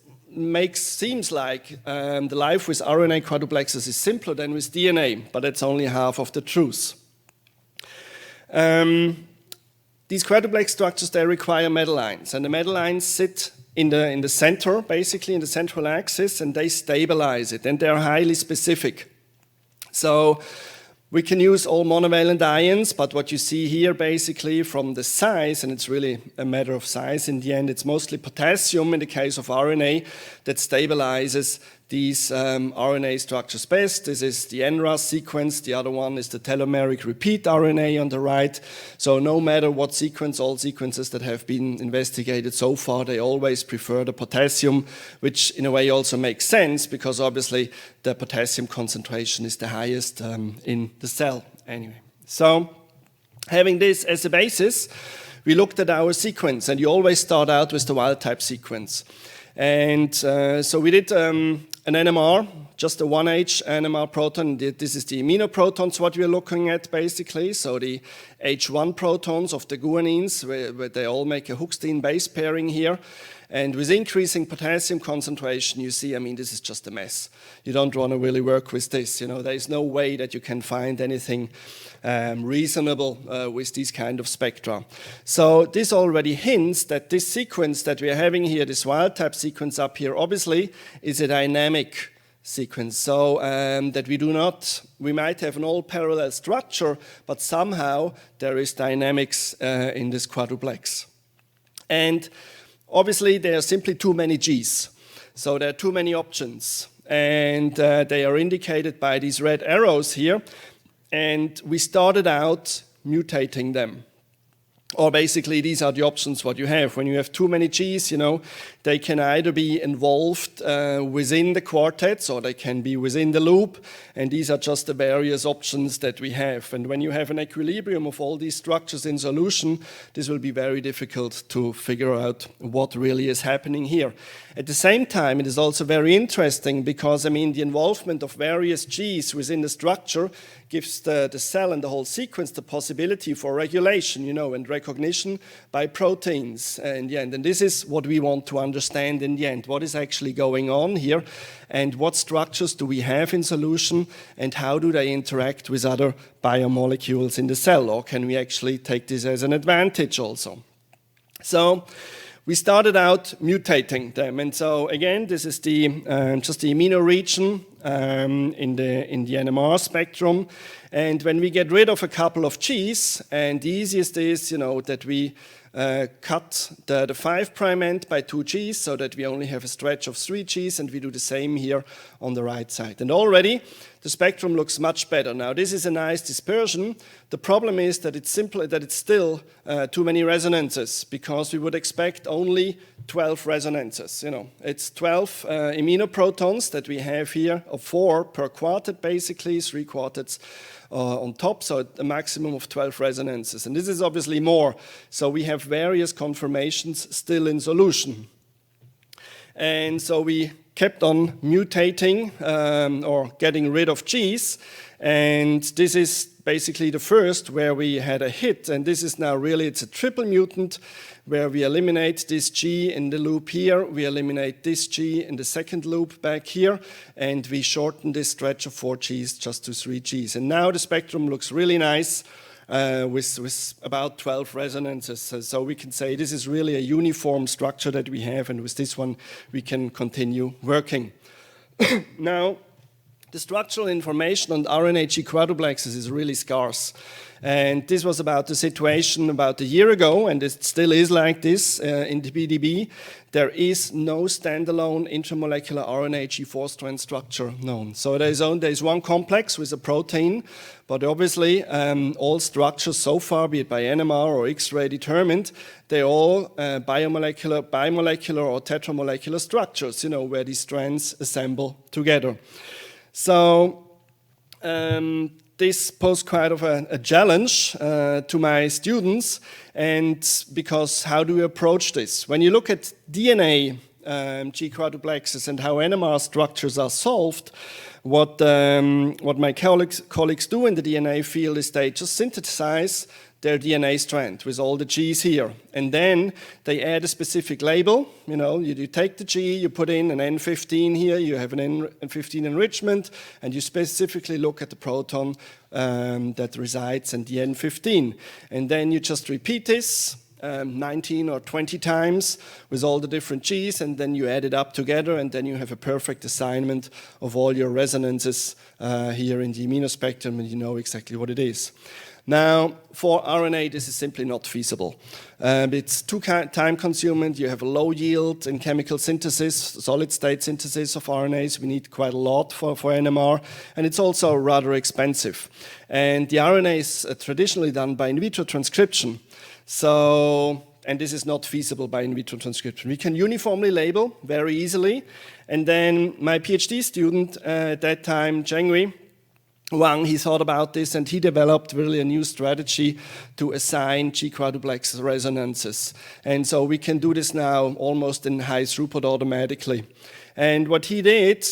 seems like the life with RNA quadruplexes is simpler than with DNA, but it's only half of the truth. These quadruplex structures, they require metal lines, and the metal lines sit in the center, basically in the central axis, and they stabilize it, and they're highly specific. So we can use all monovalent ions, but what you see here basically from the size, and it's really a matter of size in the end, it's mostly potassium in the case of RNA that stabilizes these RNA structures best. This is the NRAS sequence. The other one is the telomeric repeat RNA on the right. So no matter what sequence, all sequences that have been investigated so far, they always prefer the potassium, which in a way also makes sense because obviously the potassium concentration is the highest in the cell anyway. So having this as a basis, we looked at our sequence, and you always start out with the wild type sequence. And so we did an NMR, just a 1H NMR proton. This is the aminoprotons, what we're looking at basically. So the H1 protons of the guanines, where they all make a Hookstein base pairing here. And with increasing potassium concentration, you see, I mean, this is just a mess. You don't want to really work with this. You know, there's no way that you can find anything reasonable with these kind of spectra. So this already hints that this sequence that we're having here, this wild type sequence up here, obviously is a dynamic sequence. So that we might have an all parallel structure, but somehow there is dynamics in this quadruplex. And obviously, there are simply too many Gs. So there are too many options. And they are indicated by these red arrows here. And we started out mutating them. Or basically, these are the options what you have. When you have too many Gs, you know, they can either be involved within the quartets or they can be within the loop. And these are just the various options that we have. And when you have an equilibrium of all these structures in solution, this will be very difficult to figure out what really is happening here. At the same time, it is also very interesting because, I mean, the involvement of various Gs within the structure gives the cell and the whole sequence the possibility for regulation, you know, and recognition by proteins in the end. And this is what we want to understand in the end. What is actually going on here and what structures do we have in solution and how do they interact with other biomolecules in the cell? Or can we actually take this as an advantage also? So we started out mutating them. And so again, this is the just the amino region in the NMR spectrum. And when we get rid of a couple of Gs, and the easiest is, you know, that we cut the 5' end by 2 Gs so that we only have a stretch of 3 Gs, and we do the same here on the right side. And already the spectrum looks much better. Now this is a nice dispersion. The problem is that it's still too many resonances because we would expect only 12 resonances. You know, it's 12 aminoprotons that we have here, of 4 per quartet basically, 3 quartets on top, so a maximum of 12 resonances. And this is obviously more. So we have various conformations still in solution. And so we kept on mutating or getting rid of Gs. And this is basically the first where we had a hit. And this is now really, it's a triple mutant where we eliminate this G in the loop here, we eliminate this G in the second loop back here, and we shorten this stretch of 4 Gs just to 3 Gs. And now the spectrum looks really nice with about 12 resonances. So we can say this is really a uniform structure that we have, and with this one we can continue working. Now, the structural information on RNA-G quadruplexes is really scarce. And this was about the situation about a year ago, and it still is like this in the PDB. There is no standalone intramolecular RNA-G 4-strand structure known. So there's one complex with a protein, but obviously all structures so far, be it by NMR or X-ray determined, they're all bimolecular or tetramolecular structures, you know, where these strands assemble together. So this posed quite of a challenge to my students, and because how do we approach this? When you look at DNA G quadruplexes and how NMR structures are solved, what my colleagues do in the DNA field is they just synthesize their DNA strand with all the Gs here. And then they add a specific label. You know, you take the G, you put in an N15 here, you have an N15 enrichment, and you specifically look at the proton that resides in the N15. And then you just repeat this 19 or 20 times with all the different Gs, and then you add it up together, and then you have a perfect assignment of all your resonances here in the immunospectrum, and you know exactly what it is. Now, for RNA, this is simply not feasible. It's too time-consuming. You have a low yield in chemical synthesis, solid-state synthesis of RNAs. We need quite a lot for NMR, and it's also rather expensive. And the RNA is traditionally done by in vitro transcription. And this is not feasible by in vitro transcription. We can uniformly label very easily. And then my PhD student at that time, Zhang Wang, he thought about this and he developed really a new strategy to assign G-quadruplex resonances. And so we can do this now almost in high throughput automatically. And what he did,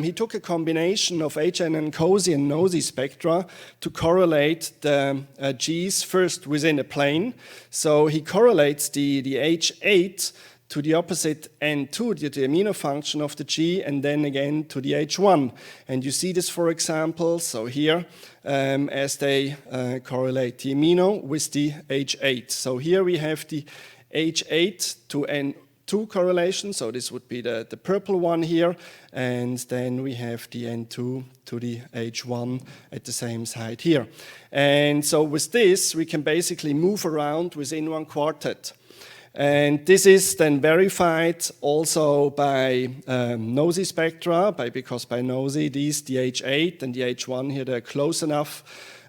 he took a combination of HN and COSY and NOSY spectra to correlate the Gs first within a plane. So he correlates the H8 to the opposite N2, the amino function of the G, and then again to the H1. And you see this, for example, so here, as they correlate the amino with the H8. So here we have the H8 to N2 correlation, so this would be the purple one here, and then we have the N2 to the H1 at the same side here. And so with this, we can basically move around within one quartet. And this is then verified also by NOSY spectra, because by NOSY, the H8 and the H1 here, they're close enough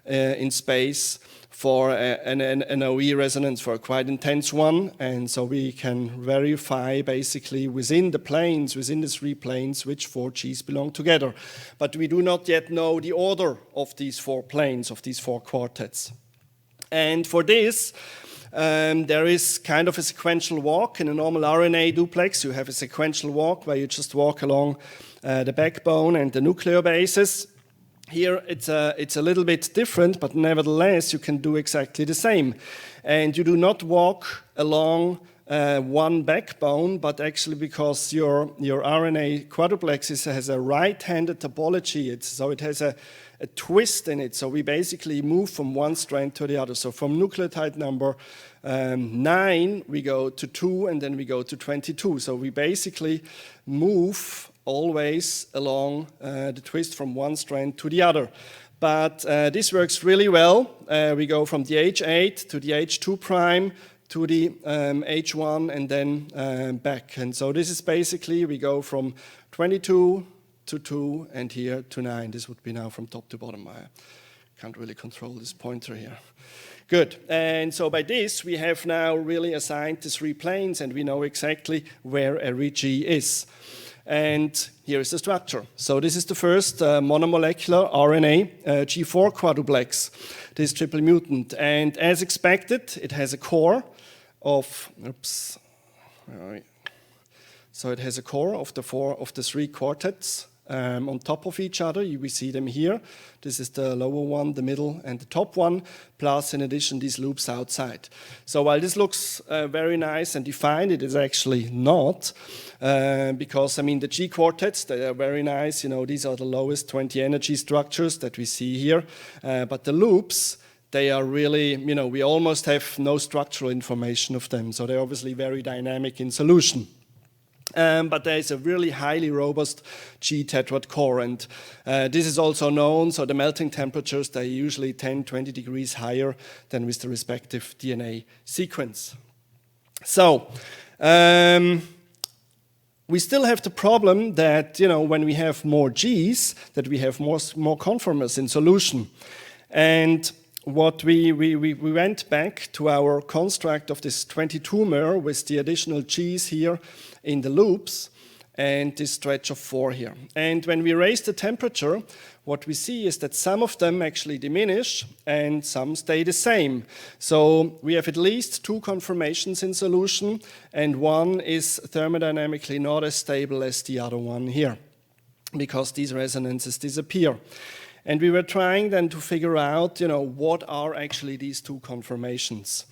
in space for an OE resonance, for a quite intense one. And so we can verify basically within the planes, within the 3 planes, which 4 Gs belong together. But we do not yet know the order of these 4 planes, of these 4 quartets. And for this, there is kind of a sequential walk. In a normal RNA duplex, you have a sequential walk where you just walk along the backbone and the nucleobases. Here it's a little bit different, but nevertheless you can do exactly the same. And you do not walk along one backbone, but actually because your RNA quadruplex has a right-handed topology, so it has a twist in it. So we basically move from one strand to the other. So from nucleotide number 9, we go to 2, and then we go to 22. So we basically move always along the twist from one strand to the other. But this works really well. We go from the H8 to the H2 prime to the H1 and then back. And so this is basically, we go from 22 to 2 and here to 9. This would be now from top to bottom. I can't really control this pointer here. Good. And so by this, we have now really assigned the 3 planes and we know exactly where every G is. And here is the structure. So this is the first monomolecular RNA G4 quadruplex, this triple mutant. And as expected, it has a core of, so it has a core of the 3 quartets on top of each other. We see them here. This is the lower one, the middle, and the top one, plus in addition these loops outside. So while this looks very nice and defined, it is actually not, because I mean the G quartets, they are very nice. You know, these are the lowest 20 energy structures that we see here, but the loops, they are really, you know, we almost have no structural information of them. So they're obviously very dynamic in solution. But there is a really highly robust G tetrad core, and this is also known, so the melting temperatures, they're usually 10, 20 degrees higher than with the respective DNA sequence. So, we still have the problem that, you know, when we have more Gs, that we have more conformers in solution. And what we went back to our construct of this 22-mer with the additional Gs here in the loops and this stretch of 4 here. And when we raise the temperature, what we see is that some of them actually diminish and some stay the same. So we have at least 2 conformations in solution, and one is thermodynamically not as stable as the other one here, because these resonances disappear. And we were trying then to figure out, you know, what are actually these 2 conformations.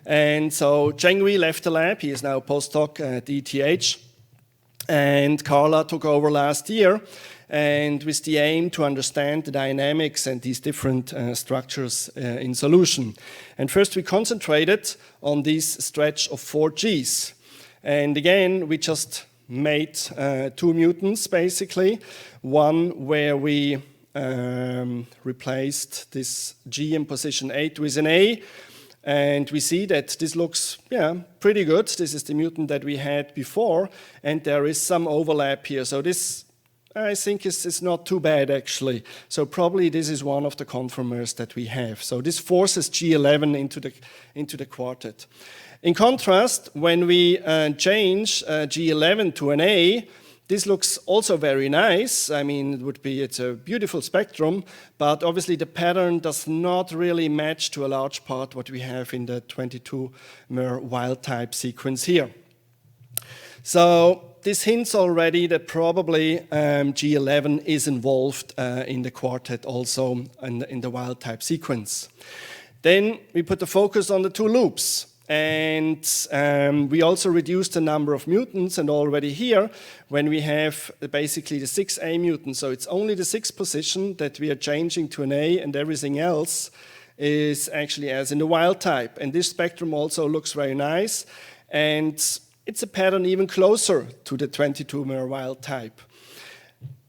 And so Zhang left the lab. He is now a postdoc at ETH. And Carla took over last year, and with the aim to understand the dynamics and these different structures in solution. And first we concentrated on this stretch of 4 Gs. And again, we just made 2 mutants, basically. One where we replaced this G in position 8 with an A. And we see that this looks, pretty good. This is the mutant that we had before, and there is some overlap here. So this, I think, is not too bad, actually. So probably this is one of the conformers that we have. So this forces G11 into the quartet. In contrast, when we change G11 to an A, this looks also very nice. I mean, it's a beautiful spectrum, but obviously the pattern does not really match to a large part what we have in the 22-mer wild type sequence here. So this hints already that probably G11 is involved in the quartet also in the wild type sequence. Then we put the focus on the 2 loops. And we also reduced the number of mutants, and already here, when we have basically the 6A mutant, so it's only the 6th position that we are changing to an A, and everything else is actually as in the wild type. And this spectrum also looks very nice, and it's a pattern even closer to the 22-mer wild type.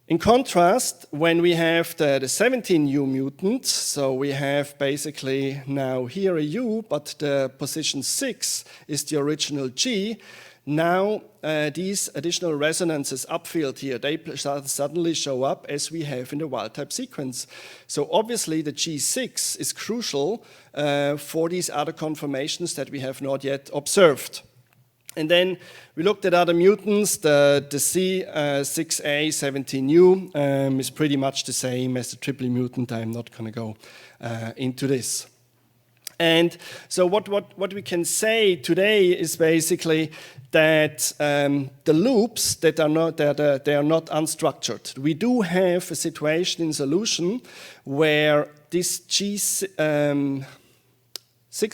In contrast, when we have the 17U mutant, so we have basically now here a U, but the position 6 is the original G. Now these additional resonances upfield here, they suddenly show up as we have in the wild type sequence. So obviously the G6 is crucial for these other conformations that we have not yet observed. And then we looked at other mutants. The C6A 17U is pretty much the same as the triple mutant. I'm not going to go into this. And so what we can say today is basically that the loops that are not they are not unstructured. We do have a situation in solution where this G6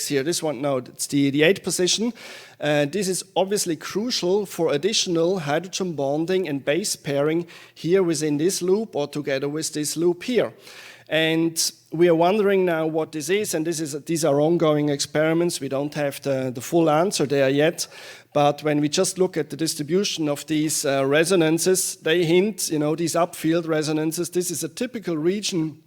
here, this one, no, it's the 8th position. This is obviously crucial for additional hydrogen bonding and base pairing here within this loop or together with this loop here. And we are wondering now what this is, and these are ongoing experiments. We don't have the full answer there yet. But when we just look at the distribution of these resonances, they hint, these upfield resonances, this is a typical region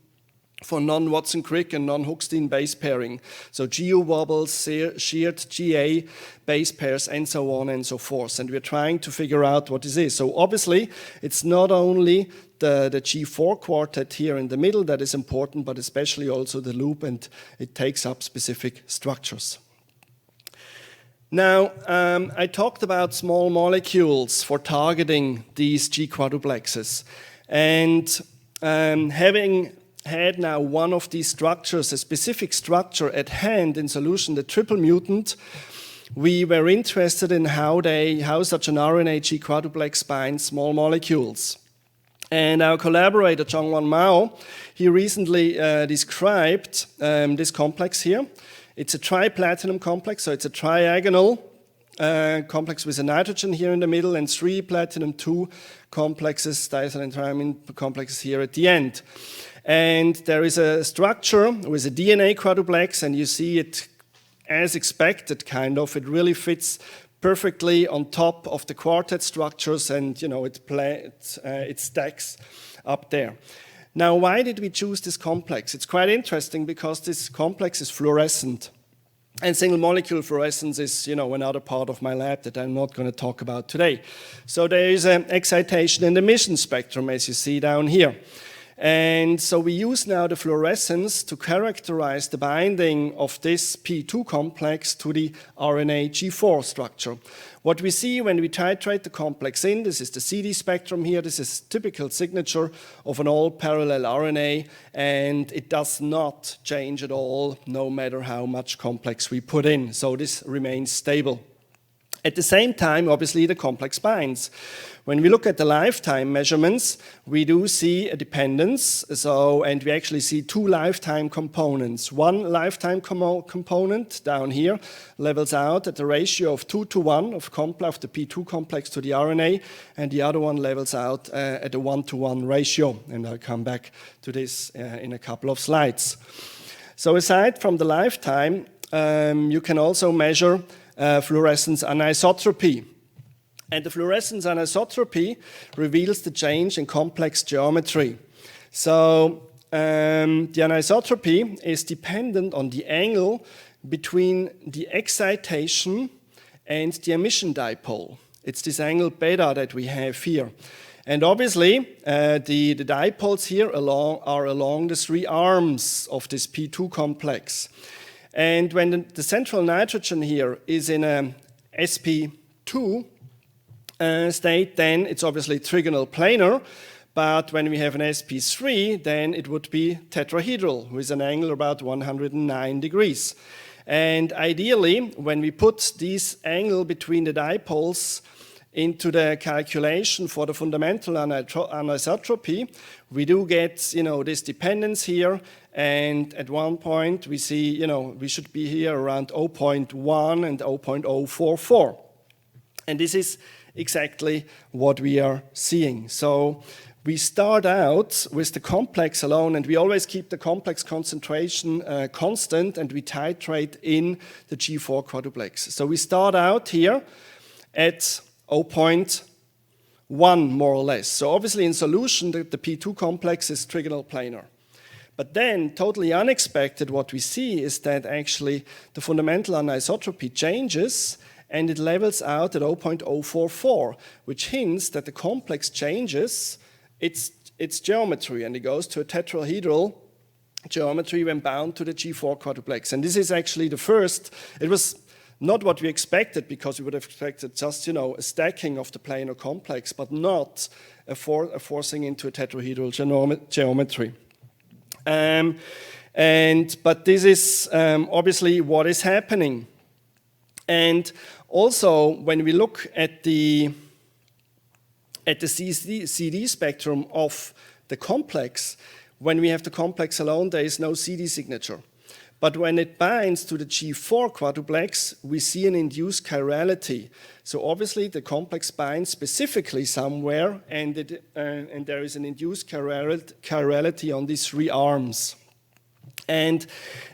for non-Watson-Crick and non-Hookstein base pairing. So GU wobbles, sheared GA base pairs, and so on and so forth. And we're trying to figure out what this is. So obviously, it's not only the G4 quartet here in the middle that is important, but especially also the loop, and it takes up specific structures. Now, I talked about small molecules for targeting these G quadruplexes. And having had now one of these structures, a specific structure at hand in solution, the triple mutant, we were interested in how such an RNA G quadruplex binds small molecules. And our collaborator, Zhang Mao, he recently described this complex here. It's a tri-platinum complex, so it's a triagonal complex with a nitrogen here in the middle and 3 platinum-2 complexes, diethylene triamine complexes here at the end. And there is a structure with a DNA quadruplex, and you see it as expected, kind of. It really fits perfectly on top of the quartet structures, and it stacks up there. Now, why did we choose this complex? It's quite interesting because this complex is fluorescent. And single molecule fluorescence is, another part of my lab that I'm not going to talk about today. So there is an excitation and emission spectrum, as you see down here. And so we use now the fluorescence to characterize the binding of this P2 complex to the RNA G4 structure. What we see when we titrate the complex in, this is the CD spectrum here, this is typical signature of an all-parallel RNA, and it does not change at all, no matter how much complex we put in. So this remains stable. At the same time, obviously, the complex binds. When we look at the lifetime measurements, we do see a dependence. And we actually see 2 lifetime components. One lifetime component down here levels out at the ratio of 2:1 of the P2 complex to the RNA, and the other one levels out at a 1:1 ratio. And I'll come back to this in a couple of slides. So aside from the lifetime, you can also measure fluorescence anisotropy. And the fluorescence anisotropy reveals the change in complex geometry. So the anisotropy is dependent on the angle between the excitation and the emission dipole. It's this angle beta that we have here. And obviously, the dipoles here are along the three arms of this P2 complex. And when the central nitrogen here is in a sp2 state, then it's obviously trigonal planar. But when we have an sp3, then it would be tetrahedral with an angle about 109 degrees. And ideally, when we put this angle between the dipoles into the calculation for the fundamental anisotropy, we do get, this dependence here. And at one point, we see, we should be here around 0.1 and 0.044. And this is exactly what we are seeing. So we start out with the complex alone, and we always keep the complex concentration constant, and we titrate in the G4 quadruplex. So we start out here at 0.1 more or less. So obviously in solution, the P2 complex is trigonal planar. But then, totally unexpected, what we see is that actually the fundamental anisotropy changes and it levels out at 0.044, which hints that the complex changes its geometry, and it goes to a tetrahedral geometry when bound to the G4 quadruplex. And this is actually the first. It was not what we expected, because we would have expected just, a stacking of the planar complex, but not a forcing into a tetrahedral geometry. But this is obviously what is happening. And also, when we look at the CD spectrum of the complex, when we have the complex alone, there is no CD signature. But when it binds to the G4 quadruplex, we see an induced chirality. So obviously the complex binds specifically somewhere, and there is an induced chirality on these three arms. And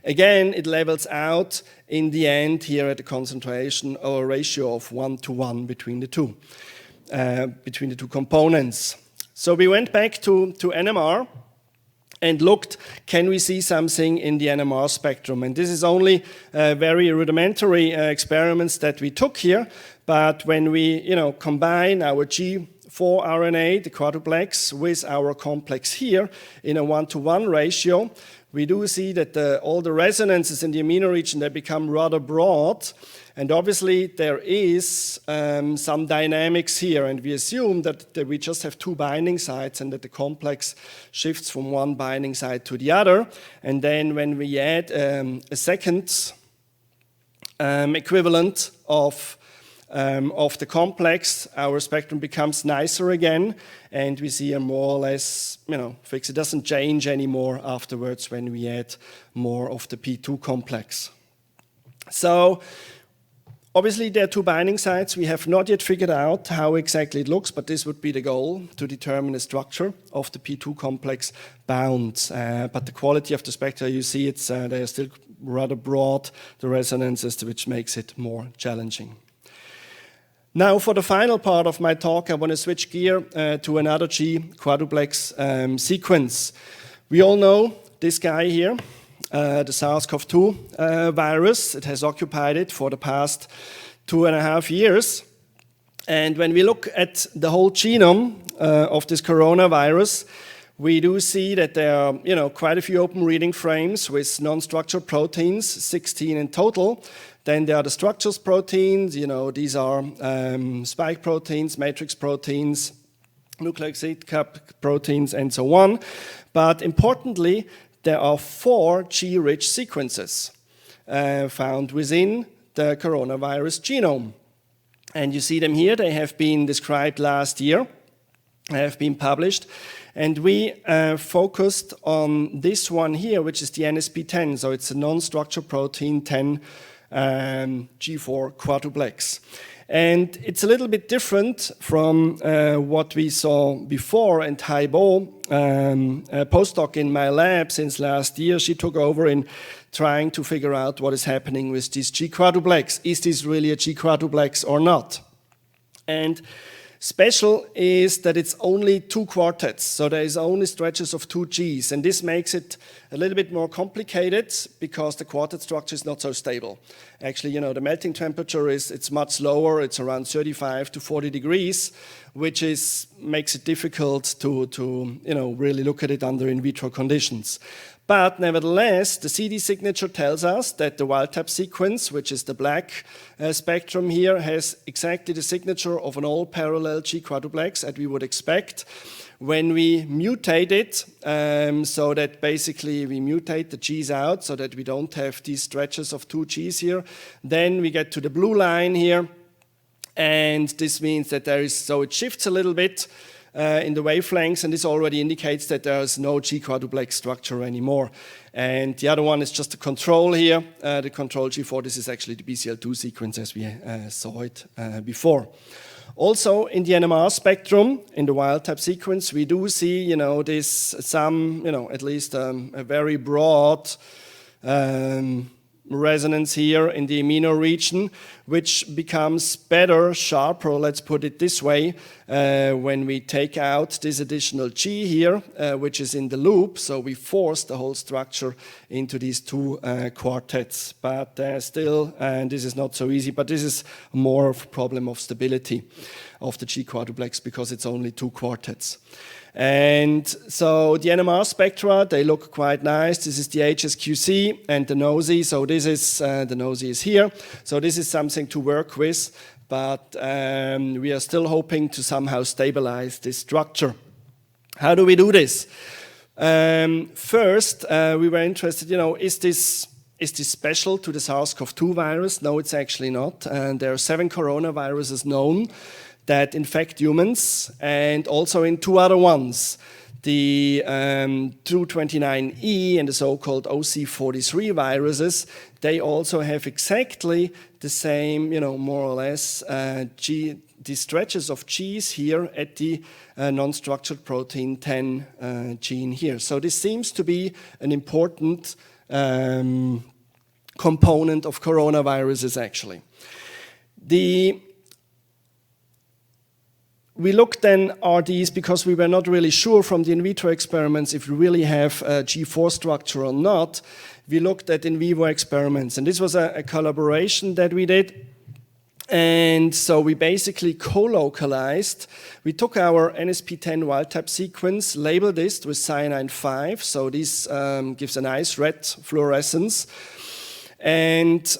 again, it levels out in the end here at a concentration or a ratio of 1:1 between the two components. So we went back to NMR and looked, can we see something in the NMR spectrum? And this is only very rudimentary experiments that we took here. But when we combine our G4 RNA, the quadruplex, with our complex here in a 1:1 ratio, we do see that all the resonances in the amino region, they become rather broad. And obviously there is some dynamics here, and we assume that we just have two binding sites and that the complex shifts from one binding site to the other. And then when we add a second equivalent of the complex, our spectrum becomes nicer again, and we see a more or less, fix. It doesn't change anymore afterwards when we add more of the P2 complex. So obviously, there are two binding sites. We have not yet figured out how exactly it looks, but this would be the goal, to determine the structure of the P2 complex bound. But the quality of the spectra, you see, they are still rather broad, the resonances, which makes it more challenging. Now, for the final part of my talk, I want to switch gear to another G quadruplex sequence. We all know this guy here, the SARS-CoV-2 virus. It has occupied it for the past 2.5 years. And when we look at the whole genome of this coronavirus, we do see that there are quite a few open reading frames with non-structured proteins, 16 in total. Then there are the structures proteins, these are spike proteins, matrix proteins, nucleic cap proteins, and so on. But importantly, there are 4 G-rich sequences found within the coronavirus genome. And you see them here. They have been described last year, have been published. And we focused on this one here, which is the NSP10. So it's a non-structured protein 10 G4 quadruplex. And it's a little bit different from what we saw before. And Haibo, a postdoc in my lab since last year, she took over in trying to figure out what is happening with this G quadruplex. Is this really a G quadruplex or not? And Special is that it's only 2 quartets, so there is only stretches of 2 Gs, and this makes it a little bit more complicated because the quartet structure is not so stable. Actually, you know, the melting temperature it's much lower, it's around 35 to 40 degrees, which makes it difficult to you know, really look at it under in vitro conditions. But nevertheless, the CD signature tells us that the wild-type sequence, which is the black spectrum here, has exactly the signature of an all-parallel G quadruplex, as we would expect. When we mutate it, so that basically we mutate the Gs out so that we don't have these stretches of 2 Gs here, then we get to the blue line here, and this means that so it shifts a little bit in the wavelengths, and this already indicates that there is no G quadruplex structure anymore. And the other one is just the control here, the control G4. This is actually the BCL2 sequence as we saw it before. Also, in the NMR spectrum, in the wild-type sequence, we do see, you know, at least a very broad resonance here in the amino region, which becomes better, sharper, let's put it this way, when we take out this additional G here, which is in the loop. So we force the whole structure into these 2 quartets. But still, and this is not so easy, but this is more of a problem of stability of the G quadruplex because it's only 2 quartets. And so the NMR spectra, they look quite nice. This is the HSQC and the NOSI. So this is, the NOSI is here. So this is something to work with, but we are still hoping to somehow stabilize this structure. How do we do this? First, we were interested, you know, is this special to the SARS-CoV-2 virus? No, it's actually not. And there are 7 coronaviruses known that infect humans, and also in 2 other ones, the 229E and the so-called OC43 viruses. They also have exactly the same, you know, more or less, the stretches of Gs here at the non-structured protein 10 gene here. So this seems to be an important component of coronaviruses, actually. We looked then at these because we were not really sure from the in vitro experiments if we really have a G4 structure or not. We looked at in vivo experiments, and this was a collaboration that we did. And so we basically co-localized. We took our NSP10 wild-type sequence, labeled this with cyanine 5, so this gives a nice red fluorescence, and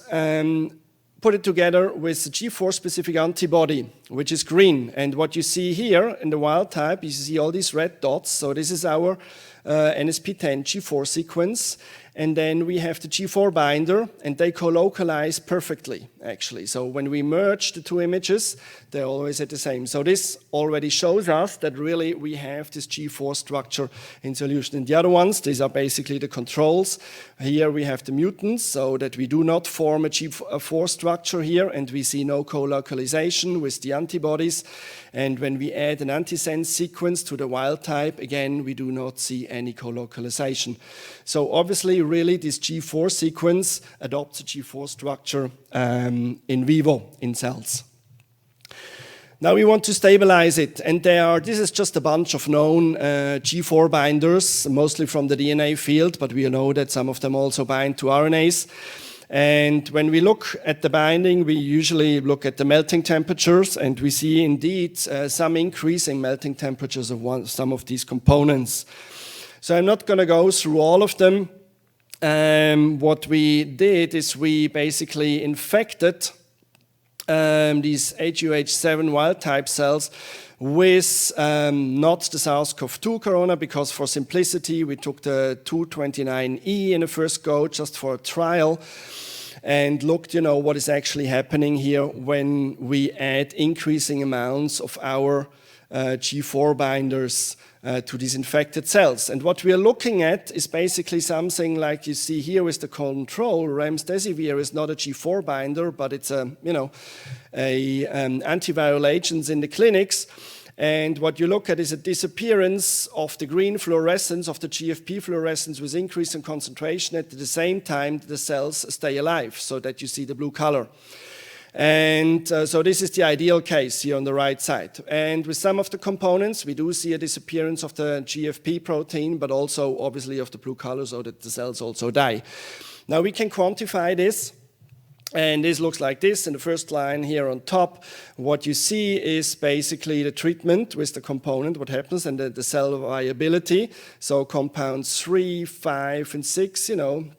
put it together with the G4-specific antibody, which is green. And what you see here in the wild type, you see all these red dots. So this is our NSP10 G4 sequence. And then we have the G4 binder, and they co-localize perfectly, actually. So when we merge the 2 images, they're always at the same. So this already shows us that really we have this G4 structure in solution. And the other ones, these are basically the controls. Here we have the mutants, so that we do not form a G4 structure here, and we see no co-localization with the antibodies. And when we add an antisense sequence to the wild type, again, we do not see any co-localization. So obviously, really, this G4 sequence adopts a G4 structure in vivo, in cells. Now we want to stabilize it, and this is just a bunch of known G4 binders, mostly from the DNA field, but we know that some of them also bind to RNAs. And when we look at the binding, we usually look at the melting temperatures, and we see indeed some increase in melting temperatures of some of these components. So I'm not going to go through all of them. What we did is we basically infected these HUH7 wild-type cells with not the SARS-CoV-2 corona, because for simplicity, we took the 229E in the first go just for a trial and looked, what is actually happening here when we add increasing amounts of our G4 binders to these infected cells. And what we are looking at is basically something like you see here with the control. Remdesivir is not a G4 binder, but it's antiviral agents in the clinics. And what you look at is a disappearance of the green fluorescence, of the GFP fluorescence with increase in concentration. At the same time, the cells stay alive, so that you see the blue color. And so this is the ideal case here on the right side. And with some of the components, we do see a disappearance of the GFP protein, but also obviously of the blue color so that the cells also die. Now we can quantify this. And this looks like this in the first line here on top. What you see is basically the treatment with the component, what happens, and the cell viability. So compounds 3, 5, and 6,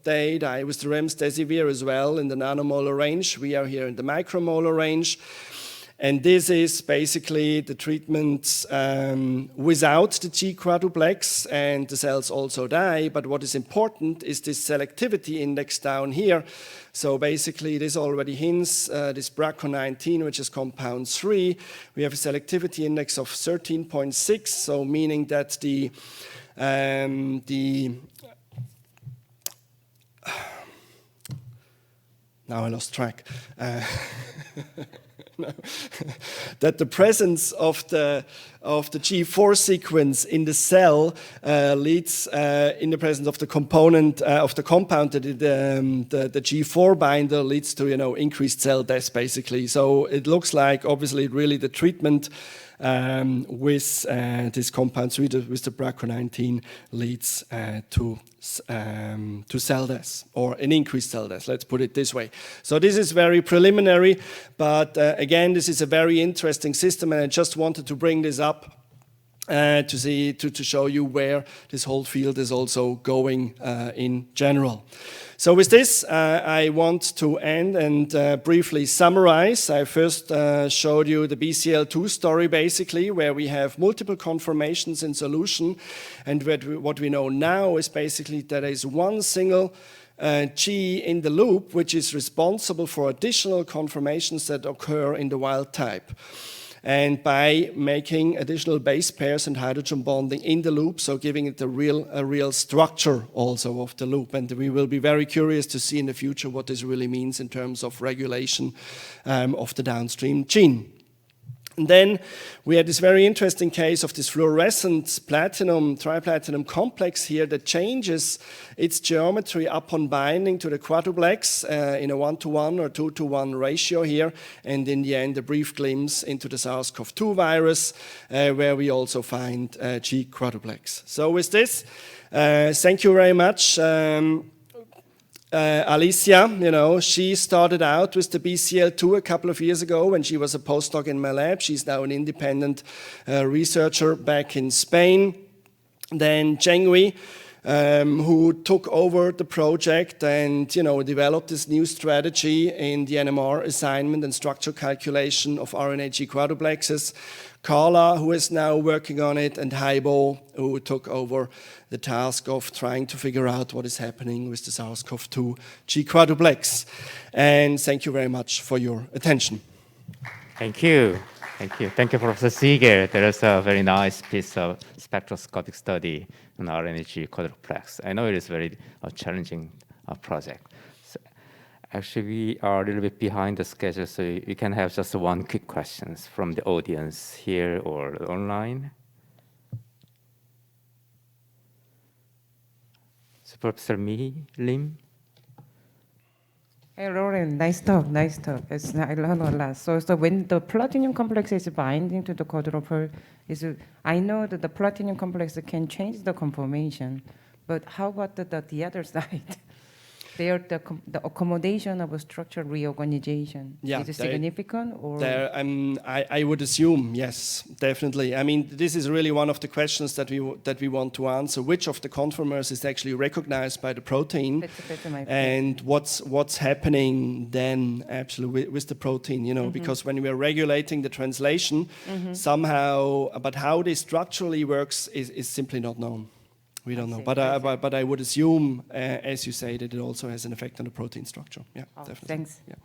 they die with the remdesivir as well in the nanomolar range. We are here in the micromolar range. And this is basically the treatment without the G quadruplex, and the cells also die. But what is important is this selectivity index down here. So basically, this already hints this BRCA19, which is compound 3. We have a selectivity index of 13.6, so meaning that now I lost track. No. That the presence of the G4 sequence in the cell leads in the presence of the component of the compound that the G4 binder leads to increased cell death basically. So it looks like obviously really the treatment with this compound 3 with the BRCA19 leads to cell death, or an increased cell death, let's put it this way. So this is very preliminary, but again, this is a very interesting system, and I just wanted to bring this up to show you where this whole field is also going in general. So with this, I want to end and briefly summarize. I first showed you the BCL2 story, basically, where we have multiple conformations in solution. And what we know now is basically that there is one single G in the loop, which is responsible for additional conformations that occur in the wild type. And by making additional base pairs and hydrogen bonding in the loop, so giving it a real structure also of the loop. And we will be very curious to see in the future what this really means in terms of regulation of the downstream gene. And then we had this very interesting case of this fluorescent platinum, triplatinum complex here that changes its geometry upon binding to the quadruplex in a 1-to-1 or 2-to-1 ratio here. And in the end, a brief glimpse into the SARS-CoV-2 virus, where we also find G quadruplex. So with this, thank you very much. Alicia, she started out with the BCL2 a couple of years ago when she was a postdoc in my lab. She's now an independent researcher back in Spain. Then Zhang, who took over the project and developed this new strategy in the NMR assignment and structure calculation of RNA-G quadruplexes. Carla, who is now working on it, and Haibo, who took over the task of trying to figure out what is happening with the SARS-CoV-2 G quadruplex. And thank you very much for your attention. Thank you. Thank you. Thank you, Professor Sigel. There is a very nice piece of spectroscopic study on RNA-G quadruplex. I know it is very challenging project. So actually, we are a little bit behind the schedule, so you can have just one quick questions from the audience here or online. So Professor Lim. Hey, Roland, nice talk. I learned a lot. So when the platinum complex is binding to the quadruple, I know that the platinum complex can change the conformation, but how about the other side? The accommodation of a structural reorganization, is it significant? Or? I would assume, yes, definitely. I mean, this is really one of the questions that we want to answer. Which of the conformers is actually recognized by the protein? That's my and what's happening then actually with the protein, because when we are regulating the translation, somehow, but how this structurally works is simply not known. We don't know, but I would assume, as you say, that it also has an effect on the protein structure. Yeah, definitely. Thanks. Yeah.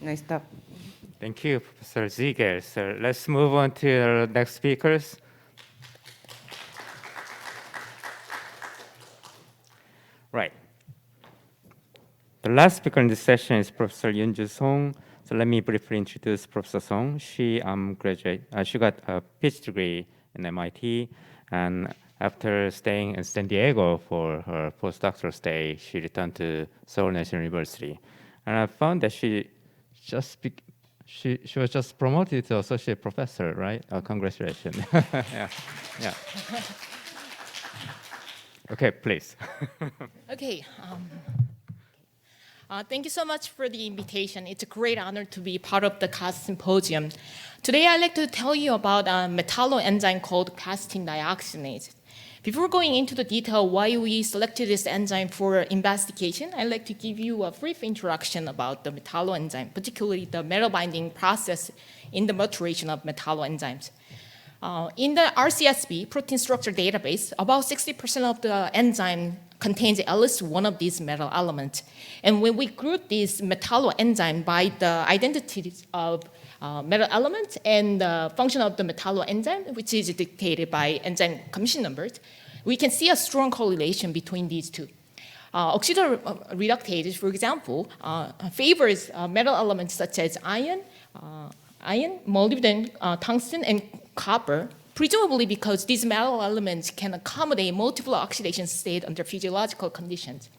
Nice talk. Thank you, Professor Sigel. So let's move on to our next speakers. Right. The last speaker in this session is Professor Jun-Long. So let me briefly introduce Professor Song. She she got a PhD degree in MIT, and after staying in San Diego for her postdoctoral stay, she returned to Seoul National University. And I found that she just She was just promoted to associate professor, right? Congratulations. Yeah, yeah. Okay, please. Okay. Thank you so much for the invitation. It's a great honor to be part of the KAST Symposium. Today, I'd like to tell you about a metalloenzyme called castin dioxygenase. Before going into the detail why we selected this enzyme for investigation, I'd like to give you a brief introduction about the metalloenzyme, particularly the metal binding process in the maturation of metalloenzymes. In the RCSB, protein structure database, about 60% of the enzyme contains at least one of these metal elements. And when we group these metalloenzyme by the identities of metal elements and the function of the metalloenzyme, which is dictated by enzyme commission numbers, we can see a strong correlation between these two. Oxidoreductase, for example, favors metal elements such as iron, molybdenum, tungsten, and copper, presumably because these metal elements can accommodate multiple oxidation states under physiological conditions.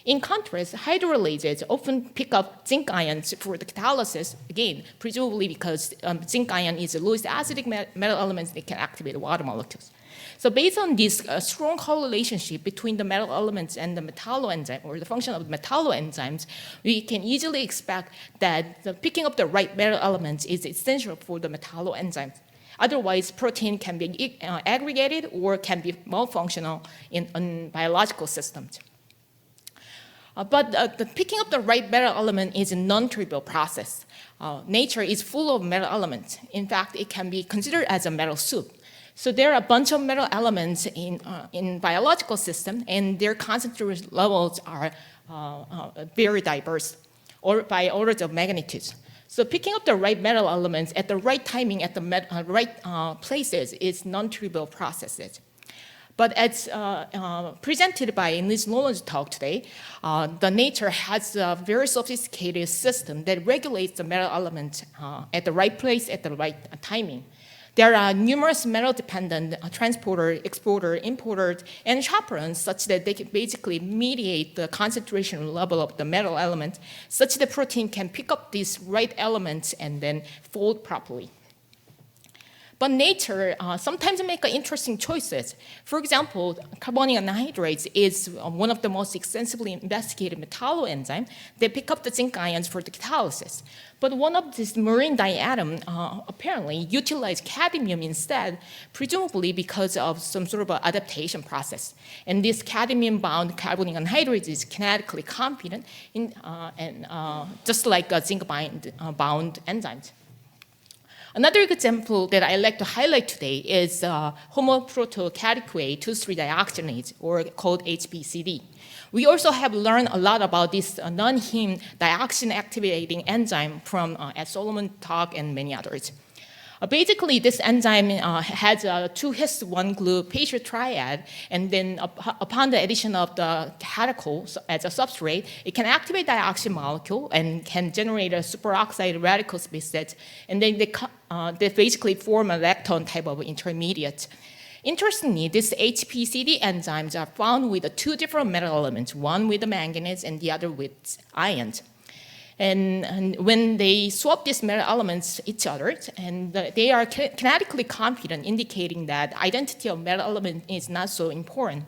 In contrast, hydrolysases often pick up zinc ions for the catalysis, again, presumably because zinc ion is the lowest acidic metal element that can activate water molecules. So based on this strong correlationship between the metal elements and the metalloenzyme, or the function of the metalloenzymes, we can easily expect that picking up the right metal elements is essential for the metalloenzymes. Otherwise, protein can be aggregated or can be malfunctional in biological systems. But the picking up the right metal element is a non-trivial process. Nature is full of metal elements. In fact, it can be considered as a metal soup. So there are a bunch of metal elements in biological system, and their concentration levels are very diverse, or by orders of magnitudes. So picking up the right metal elements at the right timing at the right places is non-trivial processes. But as presented by in this Nolan's talk today, the nature has a very sophisticated system that regulates the metal elements at the right place at the right timing. There are numerous metal-dependent transporter, exporter, importer, and chaperones such that they can basically mediate the concentration level of the metal element such that protein can pick up these right elements and then fold properly. But nature sometimes makes interesting choices. For example, carbonic anhydrase is one of the most extensively investigated metalloenzymes. They pick up the zinc ions for the catalysis. But one of these marine diatom apparently utilized cadmium instead, presumably because of some sort of adaptation process. And this cadmium-bound carbonic anhydrase is kinetically competent, just like zinc-bound enzymes. Another example that I'd like to highlight today is homoprotocatechol 2,3-dioxygenase, or called HPCD. We also have learned a lot about this non-heme dioxin activating enzyme from at Solomon talk and many others. Basically, this enzyme has a 2-his-1 glue triad, and then upon the addition of the catechol as a substrate, it can activate dioxin molecule and can generate a superoxide radical space set, and then they basically form a lactone type of intermediate. Interestingly, these HPCD enzymes are found with 2 different metal elements, one with the manganese and the other with ions. And when they swap these metal elements each other, and they are kinetically competent, indicating that identity of metal element is not so important.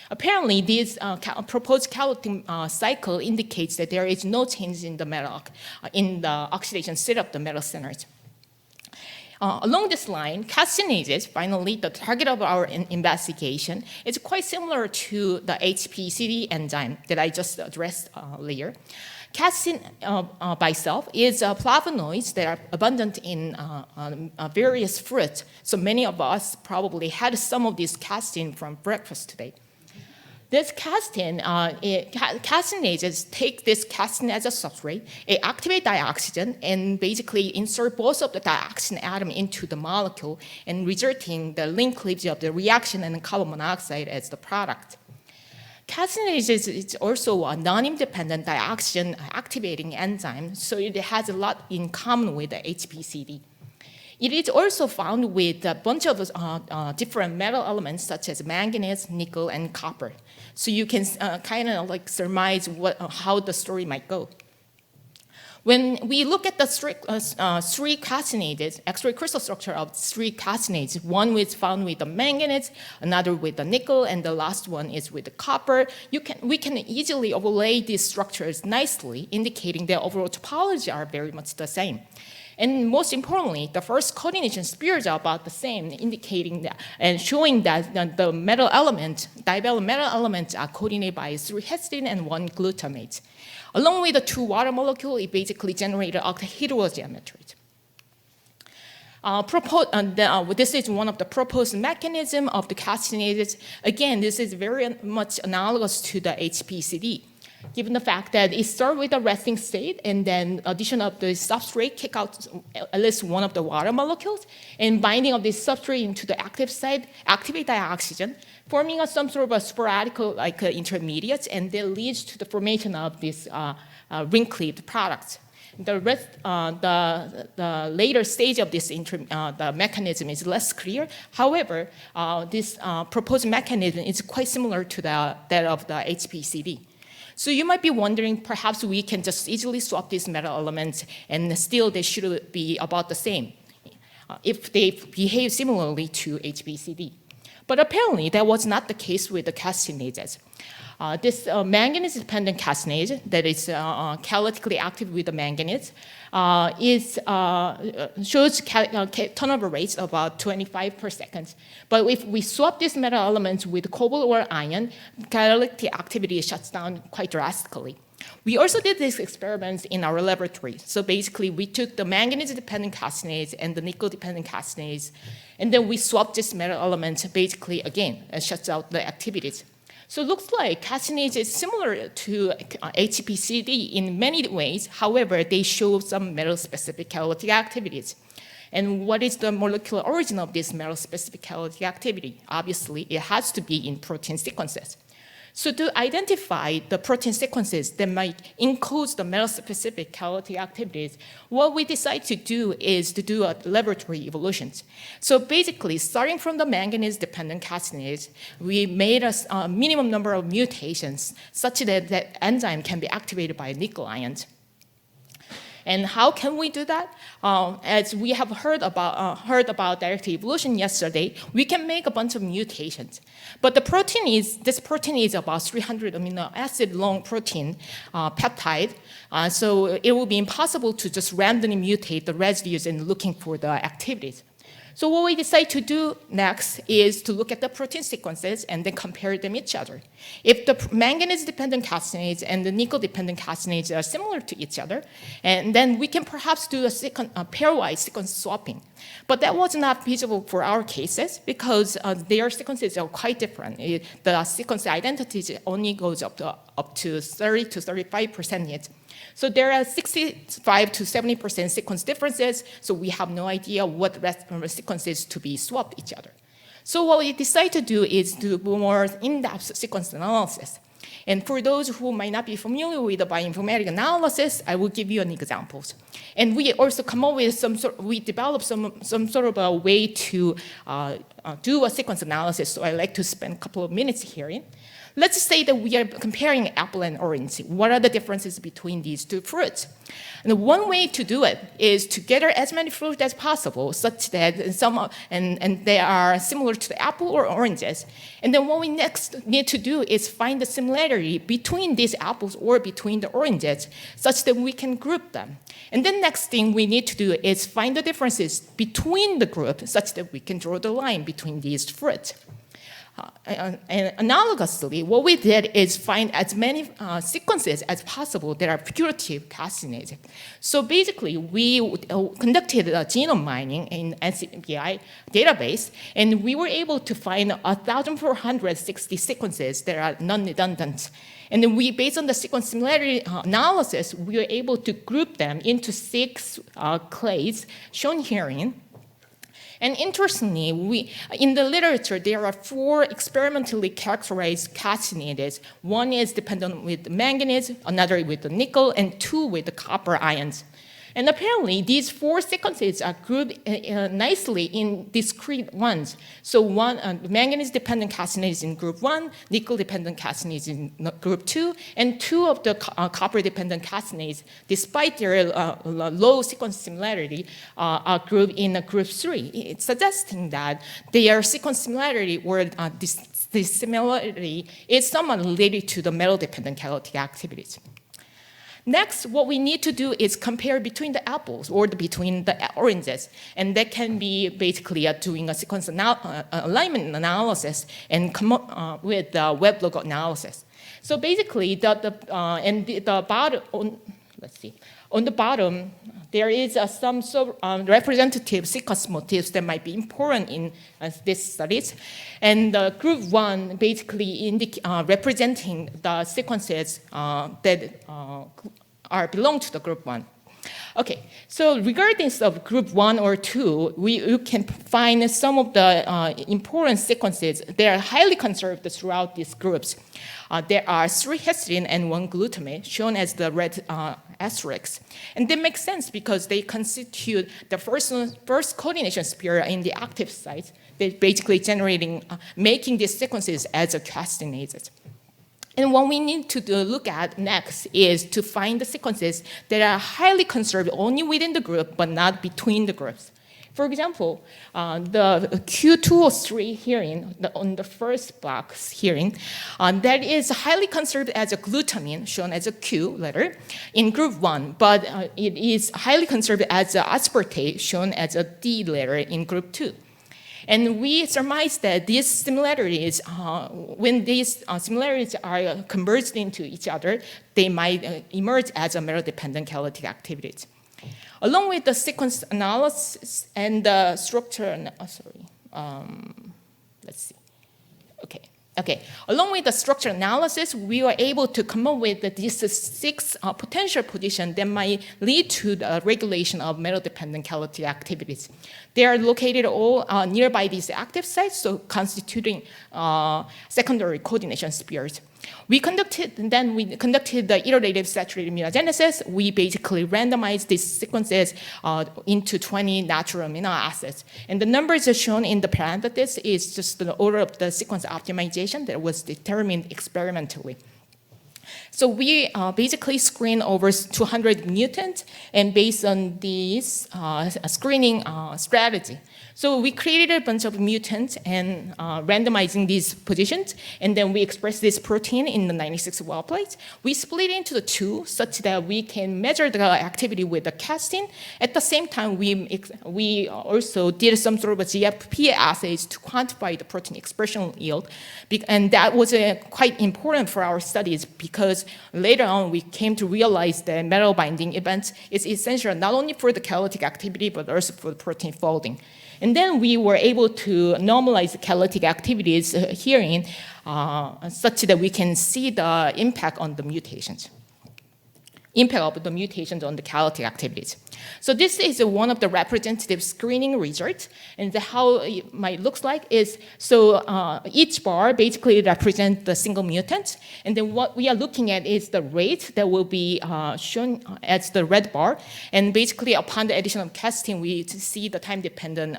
Apparently, this proposed catalytic cycle indicates that there is no change in the metal, in the oxidation state of the metal centers. Along this line, castinases, finally, the target of our investigation, is quite similar to the HPCD enzyme that I just addressed earlier. Castin by itself is flavonoids that are abundant in various fruits. So many of us probably had some of this castin from breakfast today. This castinases take this castin as a substrate, it activates dioxygen, and basically insert both of the dioxin atom into the molecule, and resulting the link cleavage of the reaction and carbon monoxide as the product. Castinase is also a non-independent dioxygen activating enzyme, so it has a lot in common with the HPCD. It is also found with a bunch of different metal elements such as manganese, nickel, and copper. So you can kind of like surmise how the story might go. When we look at the three calcinated X-ray crystal structure of three calcinates, one is found with the manganese, another with the nickel, and the last one is with the copper, we can easily overlay these structures nicely, indicating their overall topology are very much the same. And most importantly, the first coordination spheres are about the same, indicating that and showing that the metal element, divalent metal elements are coordinated by 3 histidine and 1 glutamate. Along with the 2 water molecules, it basically generated octahedral geometries. This is one of the proposed mechanism of the calcinated. Again, this is very much analogous to the HPCD. Given the fact that it starts with a resting state and then addition of the substrate kick out at least one of the water molecules and binding of this substrate into the active site activate the oxygen, forming some sort of a sporadic intermediates, and that leads to the formation of this ring-cleaved products. The later stage of this the mechanism is less clear. However, this proposed mechanism is quite similar to that of the HPCD. So you might be wondering, perhaps we can just easily swap these metal elements and still they should be about the same if they behave similarly to HPCD. But apparently that was not the case with the castinases. This manganese-dependent castenase that is catalytically active with the manganese shows turnover rates about 25 per second. But if we swap these metal elements with cobalt or iron, catalytic activity shuts down quite drastically. We also did these experiments in our laboratory. So basically, we took the manganese-dependent castenase and the nickel-dependent castenase, and then we swapped this metal element basically again and shuts out the activities. So it looks like castenase is similar to HPCD in many ways. However, they show some metal-specific catalytic activities. And what is the molecular origin of this metal-specific catalytic activity? Obviously, it has to be in protein sequences. So to identify the protein sequences that might include the metal-specific catalytic activities, what we decide to do is to do a laboratory evolutions. So basically, starting from the manganese-dependent castenase, we made a minimum number of mutations such that that enzyme can be activated by nickel ions. And how can we do that? As we have heard about direct evolution yesterday, we can make a bunch of mutations. But this protein is about 300 amino acid long protein peptide. So it will be impossible to just randomly mutate the residues and looking for the activities. So what we decide to do next is to look at the protein sequences and then compare them each other. If the manganese-dependent castenase and the nickel-dependent castenase are similar to each other, and then we can perhaps do a pairwise sequence swapping. But that was not feasible for our cases because their sequences are quite different. The sequence identity only goes up to 30 to 35% yet. So there are 65 to 70% sequence differences, so we have no idea what sequences to be swapped each other. So what we decide to do is do more in-depth sequence analysis. And for those who might not be familiar with the bioinformatic analysis, I will give you an examples. And we also come up with we developed some sort of a way to do a sequence analysis, so I like to spend a couple of minutes here. Let's say that we are comparing apple and orange. What are the differences between these two fruits? And one way to do it is to gather as many fruits as possible, such that and they are similar to the apple or oranges. And then what we next need to do is find the similarity between these apples or between the oranges, such that we can group them. And then next thing we need to do is find the differences between the group, such that we can draw the line between these fruits. And analogously, what we did is find as many sequences as possible that are putative castinases. So basically, we conducted a genome mining in NCBI database, and we were able to find 1,460 sequences that are non-redundant. And then based on the sequence similarity analysis, we were able to group them into 6 clades shown herein. And interestingly, in the literature, there are 4 experimentally characterized castinases. One is dependent with manganese, another with the nickel, and 2 with the copper ions. And apparently, these 4 sequences are grouped nicely in discrete ones. So one manganese-dependent casinase in group 1, nickel-dependent casinase in group 2, and 2 of the copper-dependent casinase, despite their low sequence similarity, are grouped in group 3. It's suggesting that their sequence similarity or this similarity is somewhat related to the metal-dependent catalytic activities. Next, what we need to do is compare between the apples or between the oranges. And that can be basically doing a sequence alignment analysis and come up with the web logo analysis. So basically, the bottom, let's see, on the bottom, there is some sort of representative sequence motifs that might be important in these studies. And group 1 basically representing the sequences that belong to the group 1. Okay, so regardless of group 1 or 2, you can find some of the important sequences that are highly conserved throughout these groups. There are 3 histidine and 1 glutamate, shown as the red asterisks. And that makes sense because they constitute the first coordination sphere in the active site. They're basically making these sequences as castinases. And what we need to look at next is to find the sequences that are highly conserved only within the group, but not between the groups. For example, the Q203 hearing, on the first box hearing, that is highly conserved as a glutamine, shown as a Q letter, in group 1, but it is highly conserved as an aspartate, shown as a D letter in group 2. And we surmise that these similarities, when these similarities are converged into each other, they might emerge as a metal-dependent catalytic activities. Along with the sequence analysis and the structure, let's see. Okay. Along with the structure analysis, we were able to come up with these 6 potential positions that might lead to the regulation of metal-dependent catalytic activities. They are located all nearby these active sites, so constituting secondary coordination spheres. We conducted the iterative saturated mutagenesis. We basically randomized these sequences into 20 natural amino acids. And the numbers are shown in the parentheses is just the order of the sequence optimization that was determined experimentally. So we basically screen over 200 mutants, and based on this screening strategy. So we created a bunch of mutants and randomizing these positions, and then we express this protein in the 96 wild plates. We split it into the 2 such that we can measure the activity with the casting. At the same time, we also did some sort of a GFP assays to quantify the protein expression yield, and that was quite important for our studies because later on we came to realize that metal binding events is essential not only for the catalytic activity but also for the protein folding. And then we were able to normalize the catalytic activities herein such that we can see the impact on the mutations. Impact of the mutations on the catalytic activities. So this is one of the representative screening results, and how it might look like is, so each bar basically represents the single mutant, and then what we are looking at is the rate that will be shown as the red bar, and basically upon the addition of casting, we see the time-dependent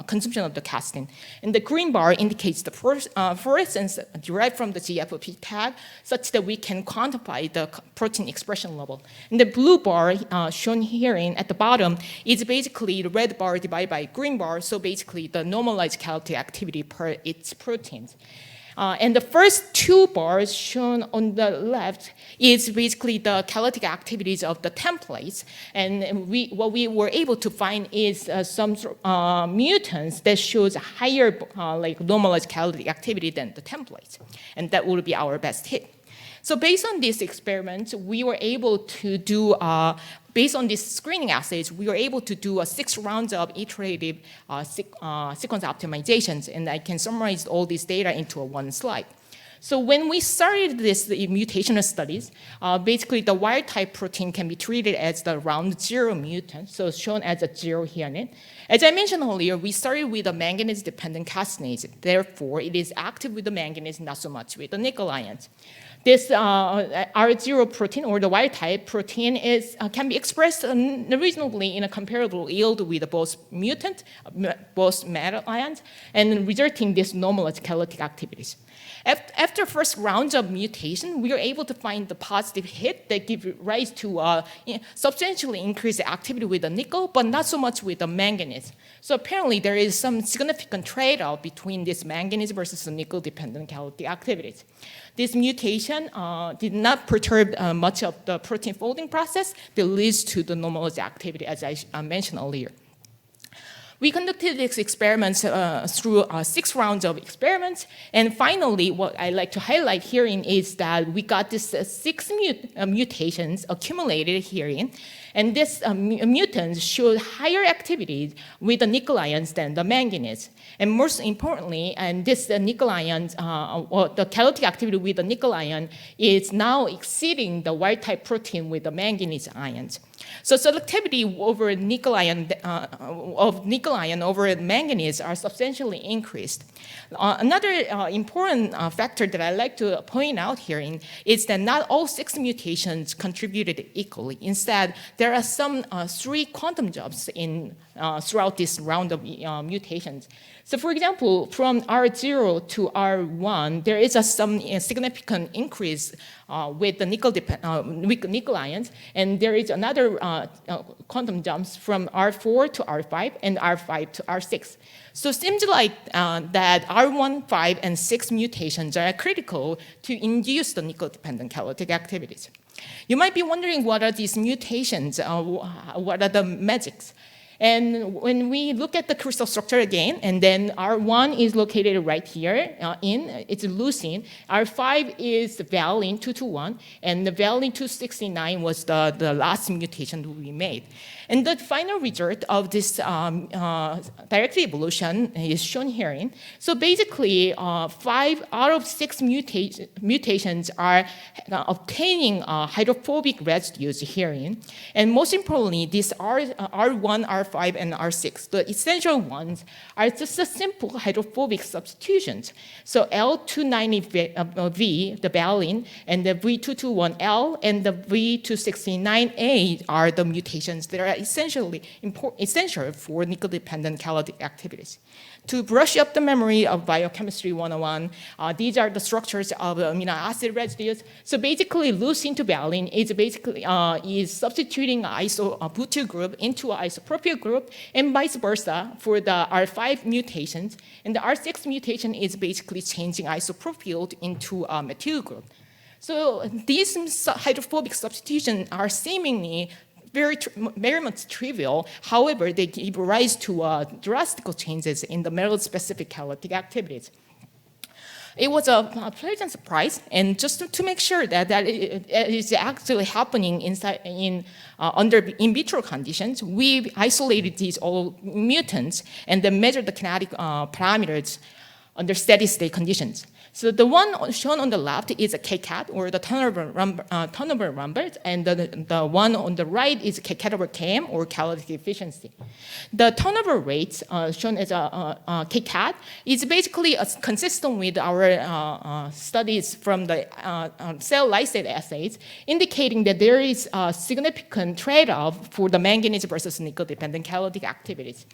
consumption of the casting. And the green bar indicates the fluorescence derived from the GFP tag, such that we can quantify the protein expression level. And the blue bar shown here at the bottom is basically the red bar divided by green bar, so basically the normalized catalytic activity per its proteins. And the first 2 bars shown on the left is basically the catalytic activities of the templates. And what we were able to find is some mutants that shows higher normalized catalytic activity than the templates. And that would be our best hit. So based on this experiment, we were able to do, based on these screening assays, we were able to do 6 rounds of iterative sequence optimizations, and I can summarize all this data into one slide. So when we started the mutational studies, basically the wild type protein can be treated as the round 0 mutant, so shown as a 0 here. As I mentioned earlier, we started with a manganese-dependent casinase. Therefore, it is active with the manganese, not so much with the nickel ions. This R0 protein, or the wild type protein, can be expressed reasonably in a comparable yield with both mutant, both metal ions, and resulting this normalized catalytic activities. After first rounds of mutation, we are able to find the positive hit that give rise to substantially increased activity with the nickel, but not so much with the manganese. So apparently there is some significant trade-off between this manganese versus the nickel-dependent catalytic activities. This mutation did not perturb much of the protein folding process that leads to the normalized activity, as I mentioned earlier. We conducted these experiments through 6 rounds of experiments, and finally, what I like to highlight herein is that we got this 6 mutations accumulated herein, and these mutants showed higher activity with the nickel ions than the manganese. And most importantly, and this nickel ions, or the catalytic activity with the nickel ion is now exceeding the wild type protein with the manganese ions. So selectivity over nickel ion over manganese are substantially increased. Another important factor that I like to point out here is that not all 6 mutations contributed equally. Instead, there are some 3 quantum jumps throughout this round of mutations. So for example, from R0 to R1, there is some significant increase with the nickel ions, and there is another quantum jumps from R4 to R5 and R5 to R6. So it seems like that R1, 5, and 6 mutations are critical to induce the nickel-dependent catalytic activities. You might be wondering, what are these mutations? What are the magics? And when we look at the crystal structure again, and then R1 is located right here, it's leucine. R5 is valine 221, and the valine 269 was the last mutation we made. And the final result of this direct evolution is shown here. So basically, 5 out of 6 mutations are obtaining hydrophobic residues herein. And most importantly, these R1, R5, and R6, the essential ones, are just a simple hydrophobic substitutions. So L290V, the valine, and the V221L, and the V269A are the mutations that are essential for nickel-dependent catalytic activities. To brush up the memory of biochemistry 101, these are the structures of amino acid residues. So basically, leucine to valine is substituting isobutyl group into an isopropyl group, and vice versa for the R5 mutations. And the R6 mutation is basically changing isopropyl into a methyl group. So these hydrophobic substitutions are seemingly very much trivial. However, they give rise to drastic changes in the metal-specific catalytic activities. It was a pleasant surprise, and just to make sure that it is actually happening under in vitro conditions, we isolated these all mutants and then measured the kinetic parameters under steady-state conditions. So the one shown on the left is a KAST, or the turnover numbers, and the one on the right is KAST over Km, or catalytic efficiency. The turnover rates shown as a KAST is basically consistent with our studies from the cell lysate assays, indicating that there is a significant trade-off for the manganese versus nickel-dependent catalytic activities.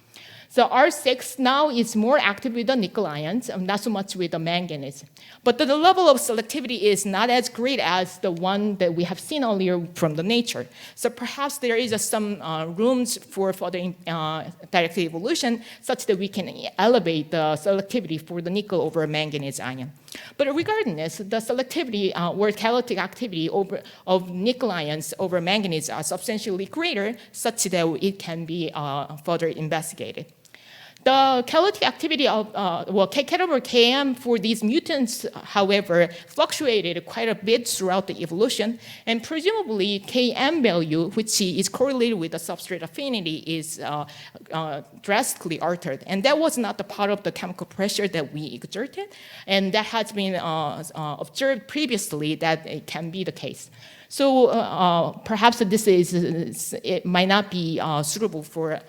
So R6 now is more active with the nickel ions, not so much with the manganese. But the level of selectivity is not as great as the one that we have seen earlier from the nature. So perhaps there is some rooms for further direct evolution such that we can elevate the selectivity for the nickel over manganese ion. But regardless, the selectivity or catalytic activity of nickel ions over manganese are substantially greater, such that it can be further investigated. The catalytic activity of KAT over Km for these mutants, however, fluctuated quite a bit throughout the evolution, and presumably Km value, which is correlated with the substrate affinity, is drastically altered. And that was not the part of the chemical pressure that we exerted, and that has been observed previously that it can be the case. So perhaps it might not be suitable for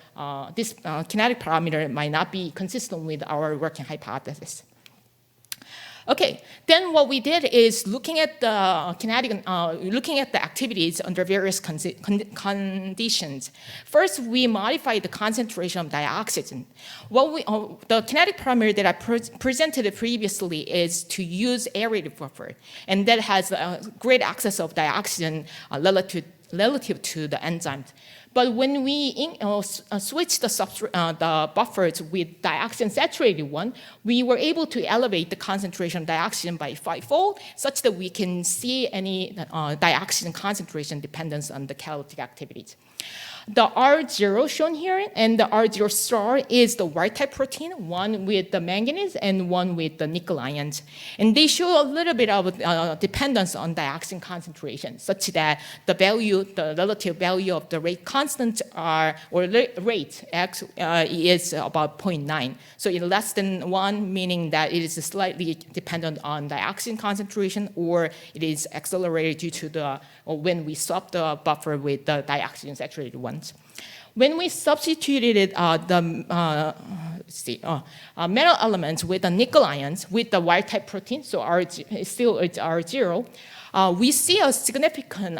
this kinetic parameter might not be consistent with our working hypothesis. Okay, then what we did is looking at the looking at the activities under various conditions. First, we modified the concentration of dioxygen. The kinetic parameter that I presented previously is to use aerated buffer, and that has great access of dioxygen relative to the enzymes. But when we switch the buffers with dioxygen saturated one, we were able to elevate the concentration of dioxygen by 5-fold, such that we can see any dioxygen concentration dependence on the catalytic activities. The R0 shown here and the R0 star is the wild-type protein, one with the manganese and one with the nickel ions. And they show a little bit of dependence on dioxin concentration, such that the relative value of the rate constant rate X is about 0.9. So it's less than 1, meaning that it is slightly dependent on dioxin concentration, or it is accelerated due to when we swap the buffer with the dioxygen saturated ones. When we substituted the metal elements with the nickel ions with the wild-type protein, so still it's R0, we see a significant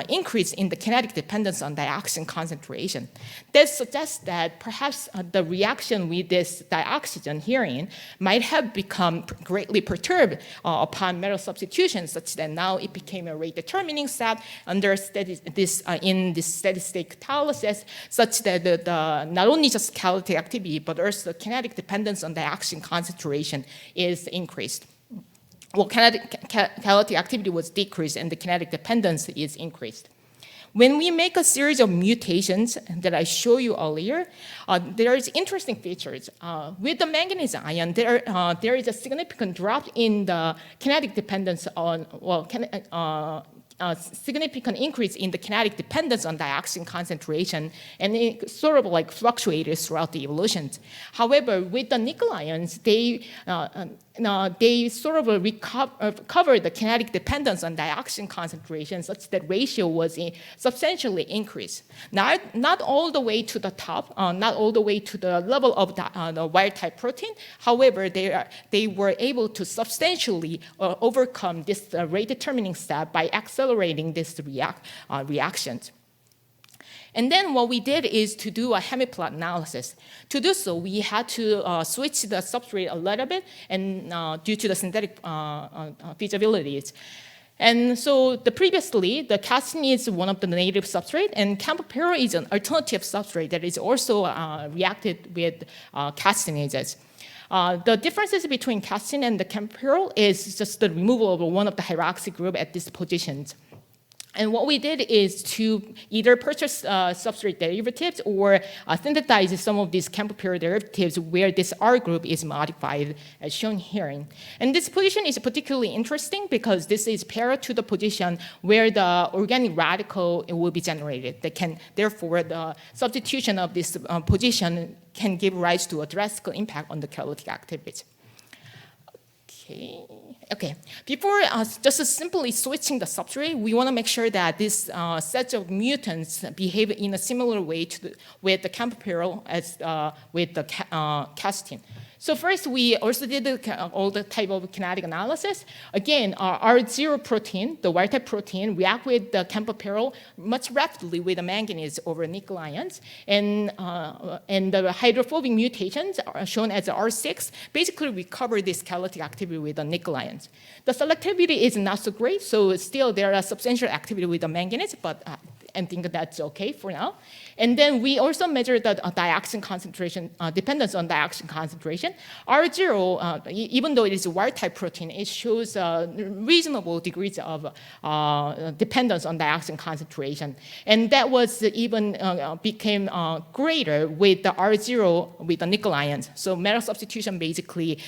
increase in the kinetic dependence on dioxin concentration. That suggests that perhaps the reaction with this dioxygen herein might have become greatly perturbed upon metal substitution, such that now it became a rate-determining step under in this steady-state catalysis, such that not only just catalytic activity, but also kinetic dependence on dioxin concentration is increased. Well, catalytic activity was decreased and the kinetic dependence is increased. When we make a series of mutations that I showed you earlier, there is interesting features. With the manganese ion, there is a significant drop in the kinetic dependence on, significant increase in the kinetic dependence on dioxin concentration, and it sort of like fluctuated throughout the evolution. However, with the nickel ions, they sort of recover the kinetic dependence on dioxin concentration, such that ratio was substantially increased. Not all the way to the top, not all the way to the level of the wild-type protein. However, they were able to substantially overcome this rate-determining step by accelerating this reactions. And then what we did is to do a hemiplot analysis. To do so, we had to switch the substrate a little bit, and due to the synthetic feasibilities. And so previously, the casting is one of the native substrate, and camphophora is an alternative substrate that is also reacted with castinases. The differences between casting and the camphophora is just the removal of one of the hydroxy group at these positions. And what we did is to either purchase substrate derivatives or synthesize some of these camphophora derivatives where this R group is modified, as shown here. And this position is particularly interesting because this is paired to the position where the organic radical will be generated. Therefore, the substitution of this position can give rise to a drastic impact on the catalytic activities. Okay. Before just simply switching the substrate, we want to make sure that this set of mutants behave in a similar way with the camphophora as with the casting. So first, we also did all the type of kinetic analysis. Again, our R0 protein, the wild-type protein, react with the camphophora much rapidly with the manganese over nickel ions. And the hydrophobic mutations are shown as R6 basically recover this catalytic activity with the nickel ions. The selectivity is not so great, so still there are substantial activity with the manganese, but I think that's okay for now. And then we also measure the dioxin concentration, dependence on dioxin concentration. R0, even though it is a wild-type protein, it shows reasonable degrees of dependence on dioxin concentration. And that was even became greater with the R0 with the nickel ions. So metal substitution basically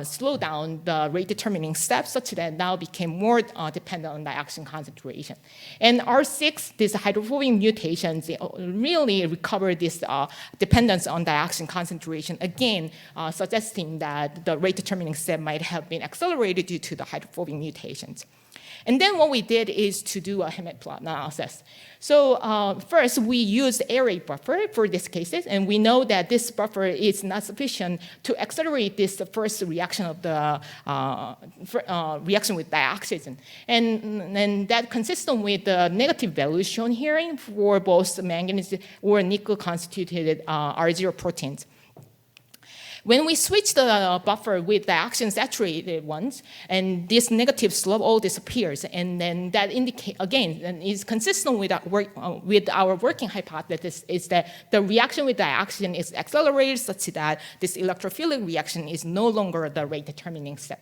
slowed down the rate-determining steps such that now became more dependent on dioxin concentration. And R6, these hydrophobic mutations, really recover this dependence on dioxin concentration, again, suggesting that the rate-determining step might have been accelerated due to the hydrophobic mutations. And then what we did is to do a hemiplot analysis. So first, we used array buffer for these cases, and we know that this buffer is not sufficient to accelerate this first reaction of the reaction with dioxygen. And that consistent with the negative values shown here for both manganese or nickel-constituted R0 proteins. When we switch the buffer with the oxygen-saturated ones, and this negative slope all disappears, and then that indicate again and is consistent with our working hypothesis is that the reaction with dioxygen is accelerated such that this electrophilic reaction is no longer the rate-determining step.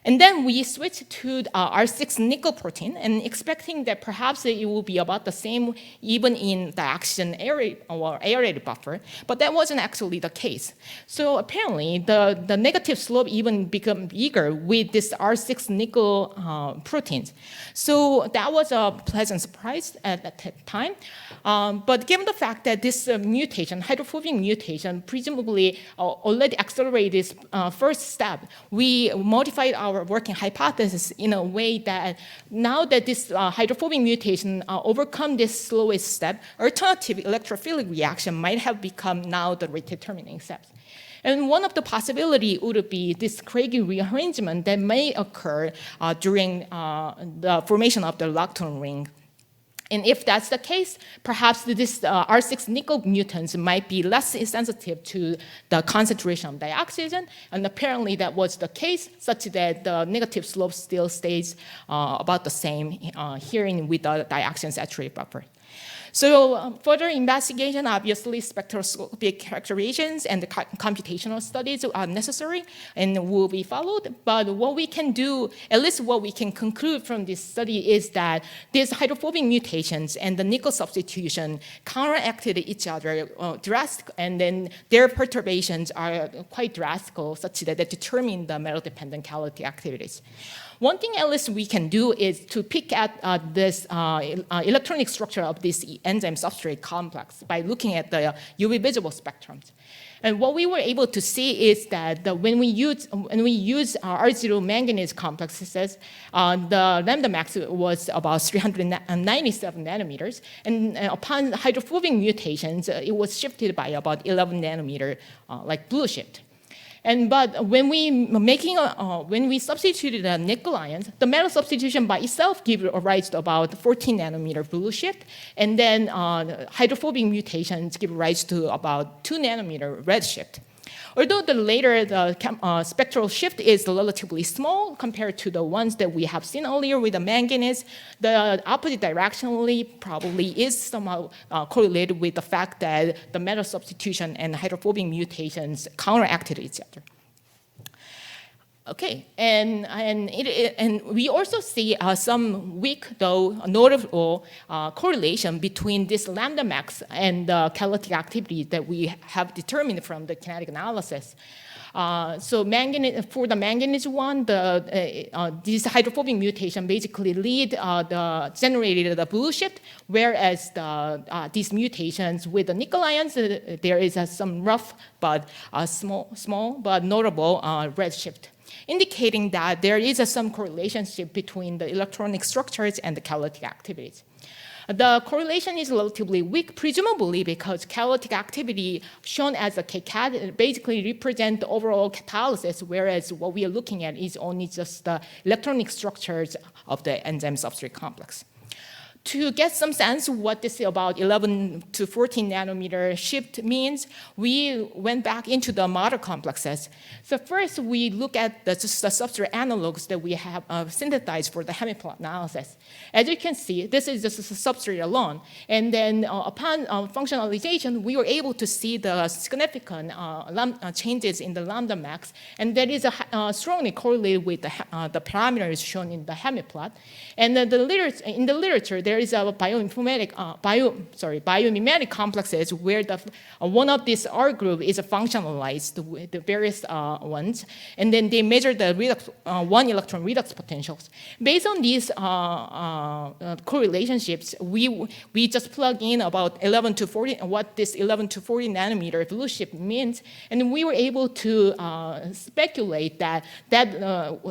And then we switched to R6 nickel protein and expecting that perhaps it will be about the same even in the oxygen aerated buffer, but that wasn't actually the case. So apparently the negative slope even became bigger with this R6 nickel proteins. So that was a pleasant surprise at that time. But given the fact that this mutation, hydrophobic mutation, presumably already accelerated this first step, we modified our working hypothesis in a way that now that this hydrophobic mutation overcome this slowest step, alternative electrophilic reaction might have become now the rate determining steps. And one of the possibilities would be this Craigie rearrangement that may occur during the formation of the lactone ring. And if that's the case, perhaps this R6 nickel mutants might be less sensitive to the concentration of dioxygen, and apparently that was the case, such that the negative slope still stays about the same here with the dioxygen-saturated buffer. So further investigation, obviously spectroscopic characterizations and the computational studies are necessary and will be followed. But what we can do, at least what we can conclude from this study is that these hydrophobic mutations and the nickel substitution counteracted each other drastic, and then their perturbations are quite drastic such that they determine the metal-dependent caloric activities. One thing at least we can do is to pick at this electronic structure of this enzyme substrate complex by looking at the UV visible spectrums. And what we were able to see is that when we use R0 manganese complexes, the lambda max was about 397 nanometers, and upon hydrophobic mutations, it was shifted by about 11 nanometer, like blue shift. But when we substituted the nickel ions, the metal substitution by itself gives rise to about 14 nanometer blue shift, and then hydrophobic mutations give rise to about 2 nanometer red shift. Although the later spectral shift is relatively small compared to the ones that we have seen earlier with the manganese, the opposite directionally probably is somehow correlated with the fact that the metal substitution and hydrophobic mutations counteracted each other. Okay, and we also see some weak, though notable correlation between this lambda max and the catalytic activity that we have determined from the kinetic analysis. So for the manganese one, this hydrophobic mutation basically generated the blue shift, whereas these mutations with the nickel ions, there is some rough but small but notable red shift, indicating that there is some correlation between the electronic structures and the catalytic activities. The correlation is relatively weak, presumably because catalytic activity shown as a KCAT basically represents the overall catalysis, whereas what we are looking at is only just the electronic structures of the enzyme substrate complex. To get some sense of what this about 11 to 14 nanometer shift means, we went back into the model complexes. So first, we look at the substrate analogs that we have synthesized for the hemiplot analysis. As you can see, this is just a substrate alone. And then upon functionalization, we were able to see the significant changes in the lambda max, and that is strongly correlated with the parameters shown in the hemiplot. And in the literature, there there is a biomimetic complexes where one of these R group is functionalized with the various ones, and then they measure the one electron redox potentials. Based on these correlationships, we just plug in about 11 to 40, what this 11 to 40 nanometer evolution means, and we were able to speculate that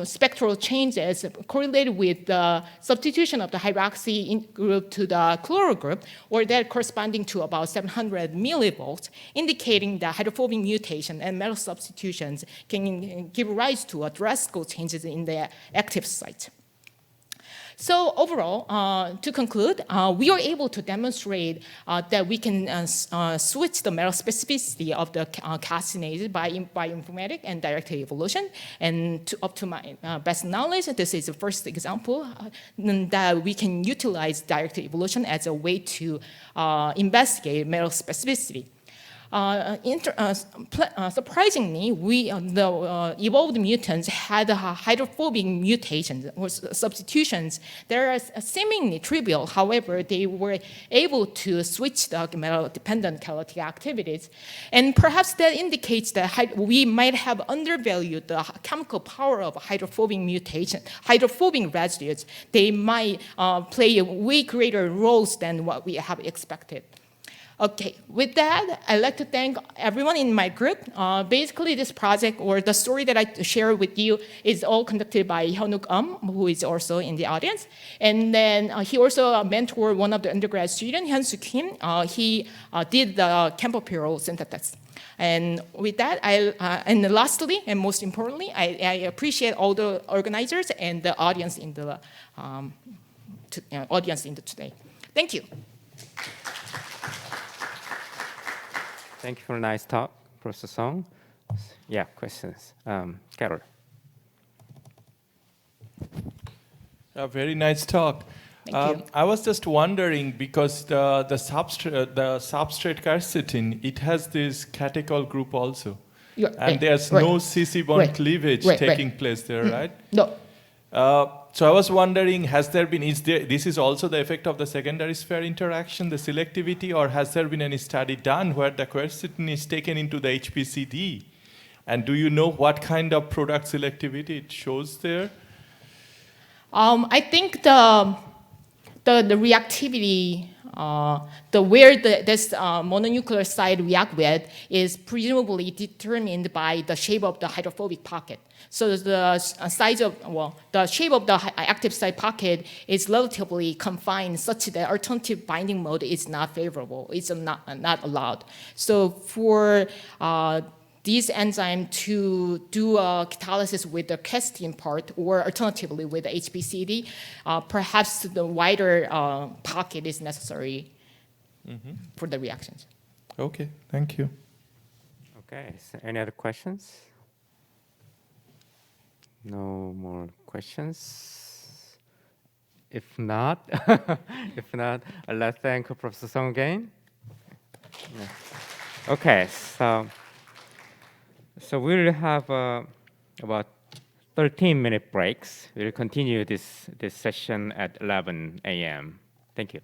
spectral changes correlated with the substitution of the hydroxy group to the chloro group, or that corresponding to about 700 millivolts, indicating that hydrophobic mutation and metal substitutions can give rise to drastic changes in the active site. So overall, to conclude, we are able to demonstrate that we can switch the metal specificity of the castinases by bioinformatic and directed evolution. And up to my best knowledge, this is the first example that we can utilize directed evolution as a way to investigate metal specificity. Surprisingly, the evolved mutants had hydrophobic mutations or substitutions that are seemingly trivial. However, they were able to switch the metal-dependent catalytic activities. And perhaps that indicates that we might have undervalued the chemical power of hydrophobic residues. They might play way greater roles than what we have expected. Okay, with that, I'd like to thank everyone in my group. Basically, this project or the story that I share with you is all conducted by Hyunuk who is also in the audience. And then he also mentored one of the undergrad students, Hyun-Soo Kim. He did the Campopyrrole synthesis. And with that, and lastly, and most importantly, I appreciate all the organizers and the audience in the today. Thank you. Thank you for a nice talk, Professor Song. Yeah, questions. Carol. A very nice talk. Thank you. I was just wondering, because the substrate quercetin, it has this catechol group also. Yeah, and there's no CC bond cleavage taking place there, right? No. So I was wondering, has there been, this is also the effect of the secondary sphere interaction, the selectivity, or has there been any study done where the quercetin is taken into the HPCD? And do you know what kind of product selectivity it shows there? I think the reactivity, where this mononuclear side react with is presumably determined by the shape of the hydrophobic pocket. So the size of, the shape of the active site pocket is relatively confined such that alternative binding mode is not favorable. It's not allowed. So for these enzymes to do catalysis with the KAST part, or alternatively with the HPCD, perhaps the wider pocket is necessary for the reactions. Okay, thank you. Okay, so any other questions? No more questions? If not, let's thank Professor Song again. Yeah. Okay, so we'll have about 13-minute breaks. We'll continue this session at 11 a.m. Thank you.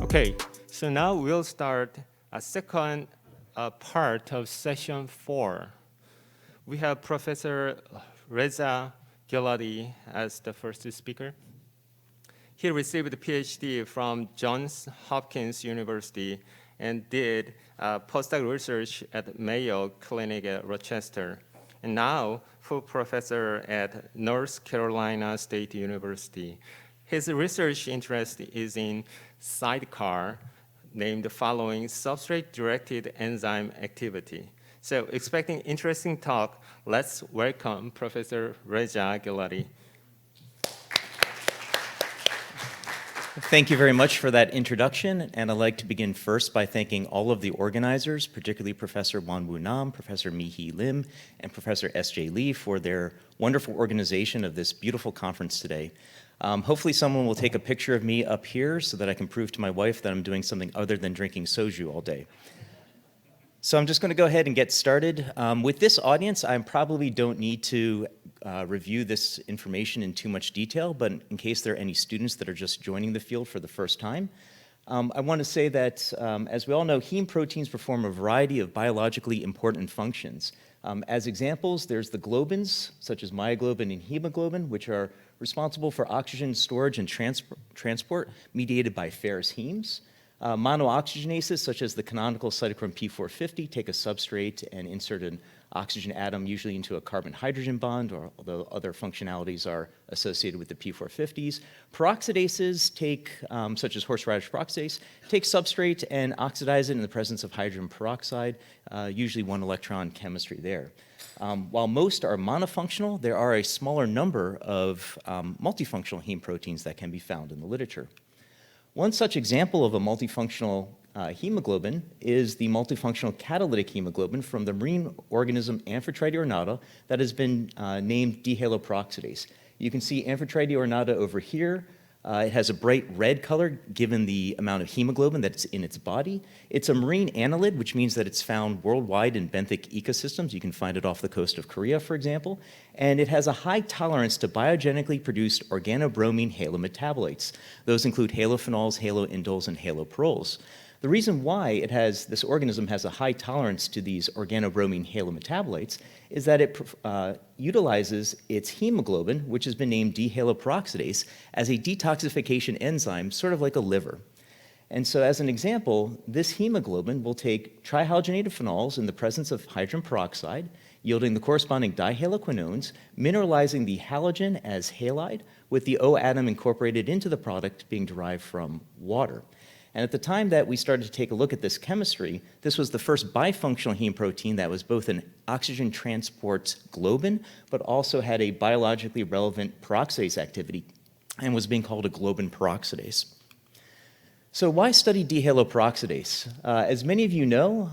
Okay, so now we'll start a second part of session 4. We have Professor Reza Ghiladi as the first speaker. He received a PhD from Johns Hopkins University and did postdoc research at Mayo Clinic at Rochester, and now full professor at North Carolina State University. His research interest is in sidecar, named following substrate-directed enzyme activity. So expecting interesting talk, let's welcome Professor Reza Ghiladi. Thank you very much for that introduction, and I'd like to begin first by thanking all of the organizers, particularly Professor Wanwoo Nam, Professor Mi-hee Lim, and Professor S.J. Lee for their wonderful organization of this beautiful conference today. Hopefully someone will take a picture of me up here so that I can prove to my wife that I'm doing something other than drinking soju all day. So I'm just going to go ahead and get started. With this audience, I probably don't need to review this information in too much detail, but in case there are any students that are just joining the field for the first time, I want to say that, as we all know, heme proteins perform a variety of biologically important functions. As examples, there's the globins, such as myoglobin and hemoglobin, which are responsible for oxygen storage and transport mediated by Ferrous hemes. Monooxygenases, such as the canonical cytochrome P450, take a substrate and insert an oxygen atom, usually into a carbon-hydrogen bond, or although other functionalities are associated with the P450s. Peroxidases take, such as horseradish peroxidase, take substrate and oxidize it in the presence of hydrogen peroxide, usually one electron chemistry there. While most are monofunctional, there are a smaller number of multifunctional heme proteins that can be found in the literature. One such example of a multifunctional hemoglobin is the multifunctional catalytic hemoglobin from the marine organism Amphitrite ornata that has been named D-haloperoxidase. You can see Amphitrite ornata over here. It has a bright red color given the amount of hemoglobin that's in its body. It's a marine annelid, which means that it's found worldwide in benthic ecosystems. You can find it off the coast of Korea, for example. And it has a high tolerance to biogenically produced organobromine halometabolites. Those include halophenols, haloindoles, and haloperols. The reason why this organism has a high tolerance to these organobromine halometabolites is that it utilizes its hemoglobin, which has been named D-haloperoxidase, as a detoxification enzyme, sort of like a liver. And so as an example, this hemoglobin will take trihalogenated phenols in the presence of hydrogen peroxide, yielding the corresponding dihaloquinones, mineralizing the halogen as halide, with the O atom incorporated into the product being derived from water. And at the time that we started to take a look at this chemistry, this was the first bifunctional heme protein that was both an oxygen transport globin, but also had a biologically relevant peroxidase activity and was being called a globin peroxidase. So why study D-haloperoxidase? As many of you know,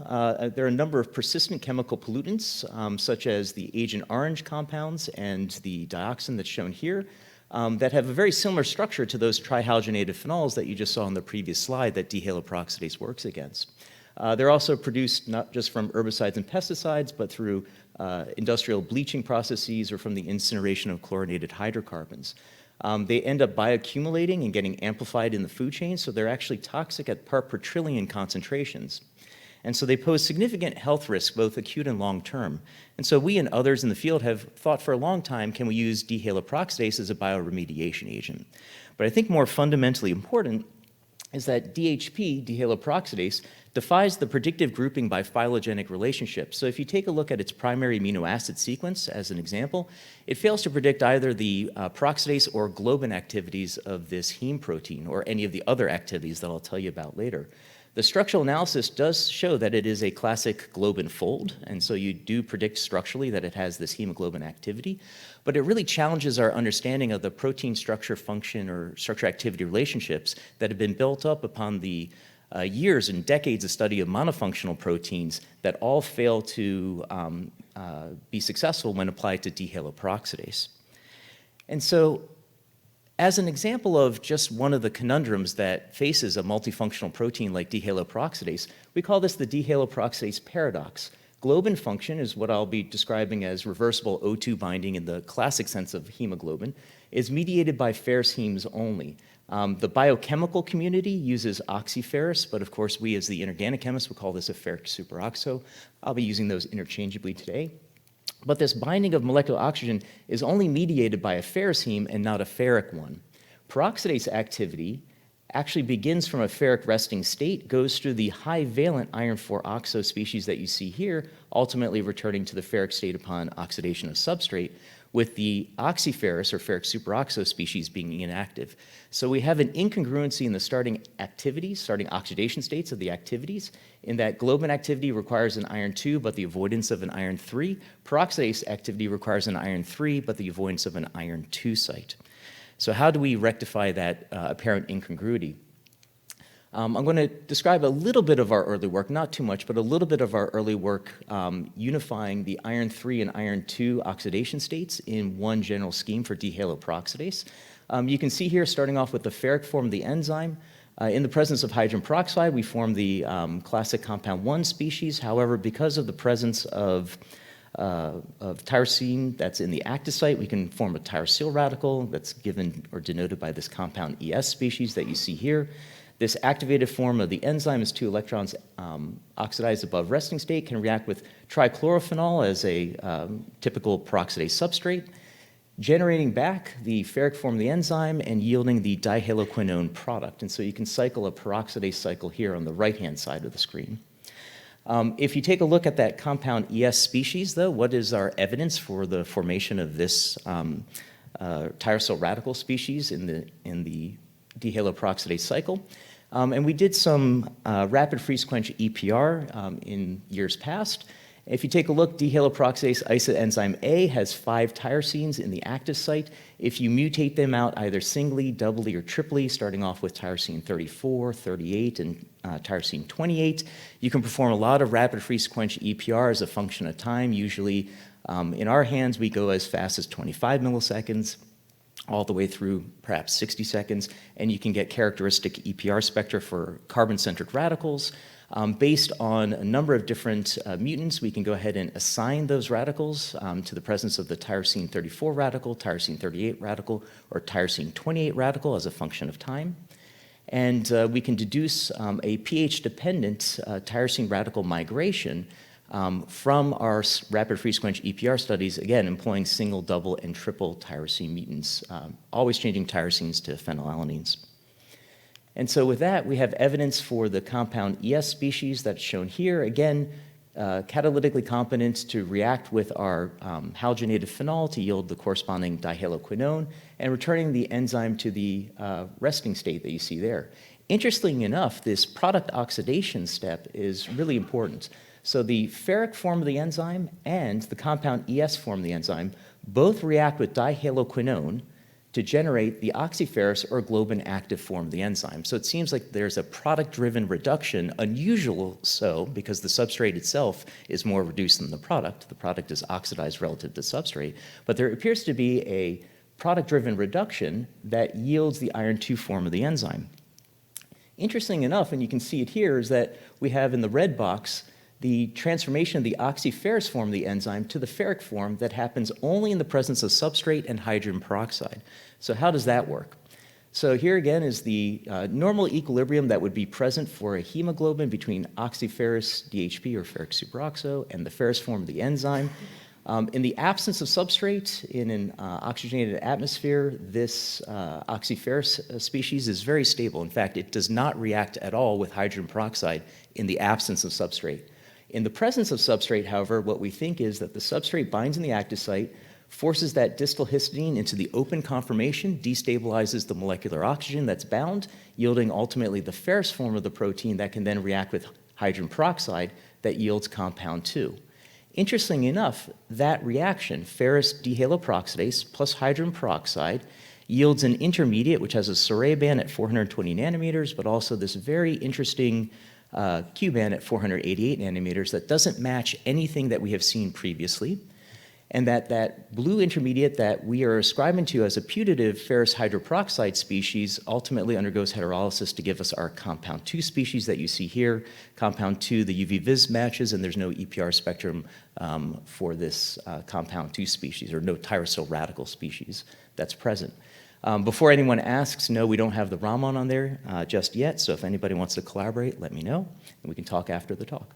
there are a number of persistent chemical pollutants, such as the Agent Orange compounds and the dioxin that's shown here, that have a very similar structure to those trihalogenated phenols that you just saw on the previous slide that D-haloperoxidase works against. They're also produced not just from herbicides and pesticides, but through industrial bleaching processes or from the incineration of chlorinated hydrocarbons. They end up bioaccumulating and getting amplified in the food chain, so they're actually toxic at part per trillion concentrations. And so they pose significant health risks, both acute and long-term. And so we and others in the field have thought for a long time, can we use D-haloperoxidase as a bioremediation agent? But I think more fundamentally important is that DHP, D-haloperoxidase, defies the predictive grouping by phylogenetic relationships. So if you take a look at its primary amino acid sequence as an example, it fails to predict either the peroxidase or globin activities of this heme protein or any of the other activities that I'll tell you about later. The structural analysis does show that it is a classic globin fold, and so you do predict structurally that it has this hemoglobin activity, but it really challenges our understanding of the protein structure function or structure activity relationships that have been built up upon the years and decades of study of monofunctional proteins that all fail to be successful when applied to D-haloperoxidase. And so, as an example of just one of the conundrums that faces a multifunctional protein like D-haloperoxidase, we call this the D-haloperoxidase paradox. Globin function is what I'll be describing as reversible O2 binding in the classic sense of hemoglobin, is mediated by Ferrous hemes only. The biochemical community uses oxyferrous, but of course we as the inorganic chemists would call this a ferric superoxo. I'll be using those interchangeably today. But this binding of molecular oxygen is only mediated by a ferrous heme and not a ferric one. Peroxidase activity actually begins from a ferric resting state, goes through the high valent iron 4 oxo species that you see here, ultimately returning to the ferric state upon oxidation of substrate, with the oxyferrous or ferric superoxo species being inactive. So we have an incongruency in the starting activities, starting oxidation states of the activities, in that globin activity requires an iron 2, but the avoidance of an iron 3. Peroxidase activity requires an iron 3, but the avoidance of an iron 2 site. So how do we rectify that apparent incongruity? I'm going to describe a little bit of our early work, not too much, but a little bit of our early work unifying the iron 3 and iron 2 oxidation states in one general scheme for dehaloperoxidase. You can see here, starting off with the ferric form of the enzyme, in the presence of hydrogen peroxide, we form the classic compound 1 species. However, because of the presence of tyrosine that's in the active site, we can form a tyrosyl radical that's given or denoted by this compound ES species that you see here. This activated form of the enzyme is 2 electrons oxidized above resting state, can react with trichlorophenol as a typical peroxidase substrate, generating back the ferric form of the enzyme and yielding the dihaloquinone product. And so you can cycle a peroxidase cycle here on the right-hand side of the screen. If you take a look at that compound ES species, though, what is our evidence for the formation of this tyrosyl radical species in the dehaloperoxidase cycle? And we did some rapid freeze-quench EPR in years past. If you take a look, dehaloperoxidase isoenzyme A has 5 tyrosines in the active site. If you mutate them out either singly, doubly, or triply, starting off with tyrosine 34, 38, and tyrosine 28, you can perform a lot of rapid freeze-quench EPR as a function of time. Usually, in our hands, we go as fast as 25 milliseconds, all the way through perhaps 60 seconds, and you can get characteristic EPR spectra for carbon-centered radicals. Based on a number of different mutants, we can go ahead and assign those radicals to the presence of the tyrosine 34 radical, tyrosine 38 radical, or tyrosine 28 radical as a function of time. And we can deduce a pH-dependent tyrosine radical migration from our rapid freeze-quench EPR studies, again, employing single, double, and triple tyrosine mutants, always changing tyrosines to phenylalanines. And so with that, we have evidence for the compound ES species that's shown here. Again, catalytically competent to react with our halogenated phenol to yield the corresponding dihaloquinone and returning the enzyme to the resting state that you see there. Interestingly enough, this product oxidation step is really important. So the ferric form of the enzyme and the compound ES form of the enzyme both react with dihaloquinone to generate the oxyferrous or globin active form of the enzyme. So it seems like there's a product-driven reduction, unusual so, because the substrate itself is more reduced than the product. The product is oxidized relative to substrate, but there appears to be a product-driven reduction that yields the iron 2 form of the enzyme. Interesting enough, and you can see it here, is that we have in the red box the transformation of the oxyferrous form of the enzyme to the ferric form that happens only in the presence of substrate and hydrogen peroxide. So how does that work? So here again is the normal equilibrium that would be present for a hemoglobin between oxyferrous DHP or ferric superoxo and the ferrous form of the enzyme. In the absence of substrate in an oxygenated atmosphere, this oxyferrous species is very stable. In fact, it does not react at all with hydrogen peroxide in the absence of substrate. In the presence of substrate, however, what we think is that the substrate binds in the active site, forces that distal histidine into the open conformation, destabilizes the molecular oxygen that's bound, yielding ultimately the ferrous form of the protein that can then react with hydrogen peroxide that yields compound 2. Interestingly enough, that reaction, ferrous dehaloperoxidase plus hydrogen peroxide, yields an intermediate which has a Sorey band at 420 nanometers, but also this very interesting Q band at 488 nanometers that doesn't match anything that we have seen previously, and that blue intermediate that we are ascribing to as a putative ferrous hydroperoxide species ultimately undergoes heterolysis to give us our compound 2 species that you see here. Compound 2, the UV-Vis matches, and there's no EPR spectrum for this compound 2 species, or no tyrosyl radical species that's present. Before anyone asks, no, we don't have the Raman on there just yet, so if anybody wants to collaborate, let me know, and we can talk after the talk.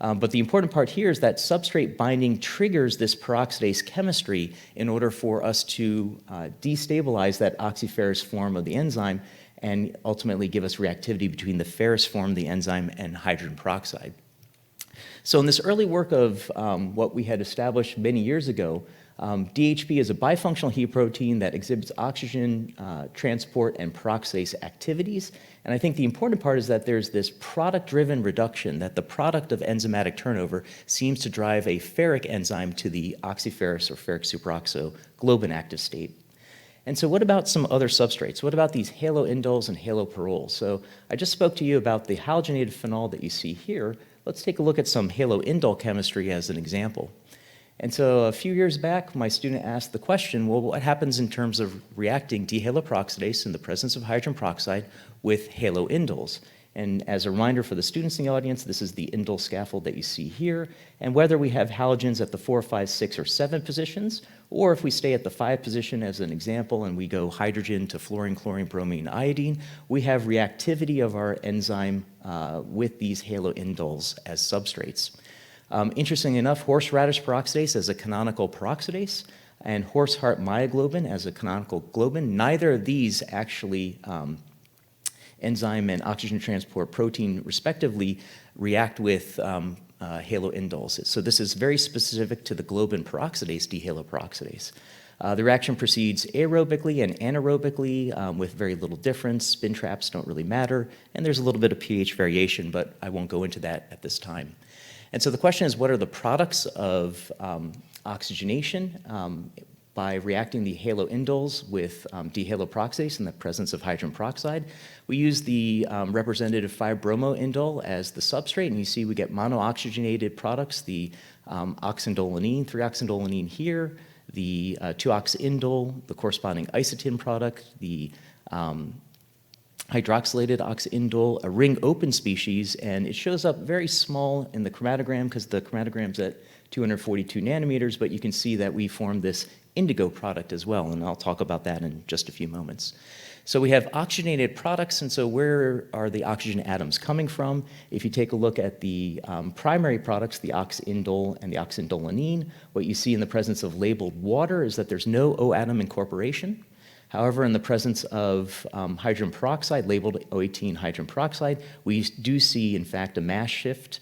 But the important part here is that substrate binding triggers this peroxidase chemistry in order for us to destabilize that oxyferrous form of the enzyme and ultimately give us reactivity between the ferrous form of the enzyme and hydrogen peroxide. So in this early work of what we had established many years ago, DHP is a bifunctional heme protein that exhibits oxygen transport and peroxidase activities. And I think the important part is that there's this product-driven reduction, that the product of enzymatic turnover seems to drive a ferric enzyme to the oxyferrous or ferric superoxo globin active state. And so what about some other substrates? What about these haloindols and haloperols? So I just spoke to you about the halogenated phenol that you see here. Let's take a look at some haloindol chemistry as an example. And so a few years back, my student asked the question, well, what happens in terms of reacting dihaloperoxidase in the presence of hydrogen peroxide with haloindols? And as a reminder for the students in the audience, this is the indole scaffold that you see here. And whether we have halogens at the 4, 5, 6, or 7 positions, or if we stay at the 5 position as an example and we go hydrogen to fluorine, chlorine, bromine, iodine, we have reactivity of our enzyme with these haloindols as substrates. Interestingly enough, horseradish peroxidase as a canonical peroxidase and horseheart myoglobin as a canonical globin, neither of these actually enzyme and oxygen transport protein respectively react with haloindols. So this is very specific to the globin peroxidase, dihaloperoxidase. The reaction proceeds aerobically and anaerobically with very little difference. Spin traps don't really matter, and there's a little bit of pH variation, but I won't go into that at this time. And so the question is, what are the products of oxygenation by reacting the haloindols with dihaloperoxidase in the presence of hydrogen peroxide? We use the representative 5-bromoindole as the substrate, and you see we get monooxygenated products, the oxindolinene, 3-oxindolinene here, the 2-oxindole, the corresponding isotin product, the hydroxylated oxindole, a ring open species, and it shows up very small in the chromatogram because the chromatogram's at 242 nanometers, but you can see that we formed this indigo product as well, and I'll talk about that in just a few moments. So we have oxygenated products, and so where are the oxygen atoms coming from? If you take a look at the primary products, the oxindole and the oxindolinene, what you see in the presence of labeled water is that there's no O atom incorporation. However, in the presence of hydrogen peroxide, labeled O18 hydrogen peroxide, we do see, in fact, a mass shift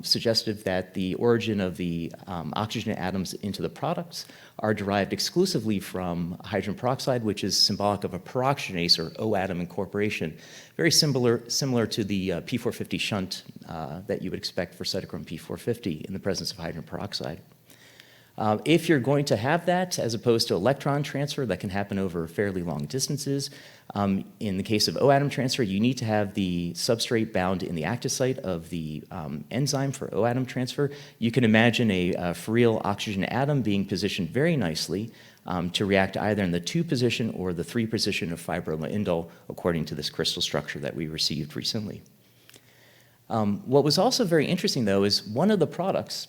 suggestive that the origin of the oxygen atoms into the products are derived exclusively from hydrogen peroxide, which is symbolic of a peroxygenase or O atom incorporation, very similar to the P450 shunt that you would expect for cytochrome P450 in the presence of hydrogen peroxide. If you're going to have that, as opposed to electron transfer that can happen over fairly long distances, in the case of O-atom transfer, you need to have the substrate bound in the active site of the enzyme for O-atom transfer. You can imagine a ferryl oxygen atom being positioned very nicely to react either in the 2 position or the 3 position of 5-bromoindole, according to this crystal structure that we received recently. What was also very interesting, though, is one of the products,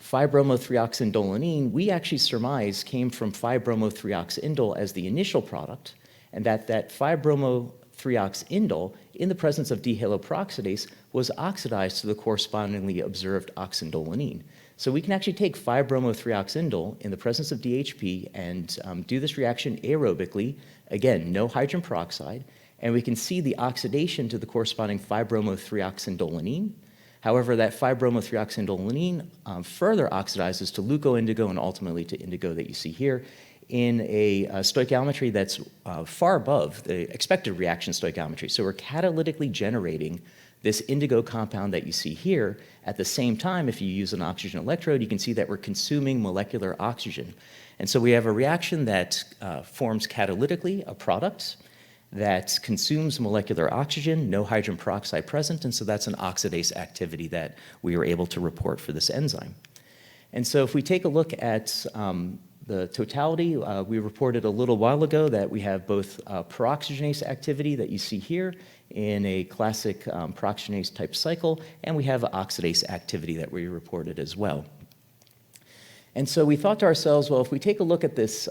5-bromo-3-oxindolinene, we actually surmise came from 5-bromo-3-oxindole as the initial product, and that 5-bromo-3-oxindole, in the presence of dihaloperoxidase, was oxidized to the correspondingly observed oxindolinene. So we can actually take 5-bromo-3-oxindole in the presence of DHP and do this reaction aerobically, again, no hydrogen peroxide, and we can see the oxidation to the corresponding 5-bromo-3-oxindolinene. However, that 5-bromo-3-oxindolinene further oxidizes to leucoindigo and ultimately to indigo that you see here in a stoichiometry that's far above the expected reaction stoichiometry. So we're catalytically generating this indigo compound that you see here. At the same time, if you use an oxygen electrode, you can see that we're consuming molecular oxygen. And so we have a reaction that forms catalytically a product that consumes molecular oxygen, no hydrogen peroxide present, and so that's an oxidase activity that we were able to report for this enzyme. And so if we take a look at the totality, we reported a little while ago that we have both peroxygenase activity that you see here in a classic peroxygenase type cycle, and we have oxidase activity that we reported as well. And so we thought to ourselves, well, if we take a look at this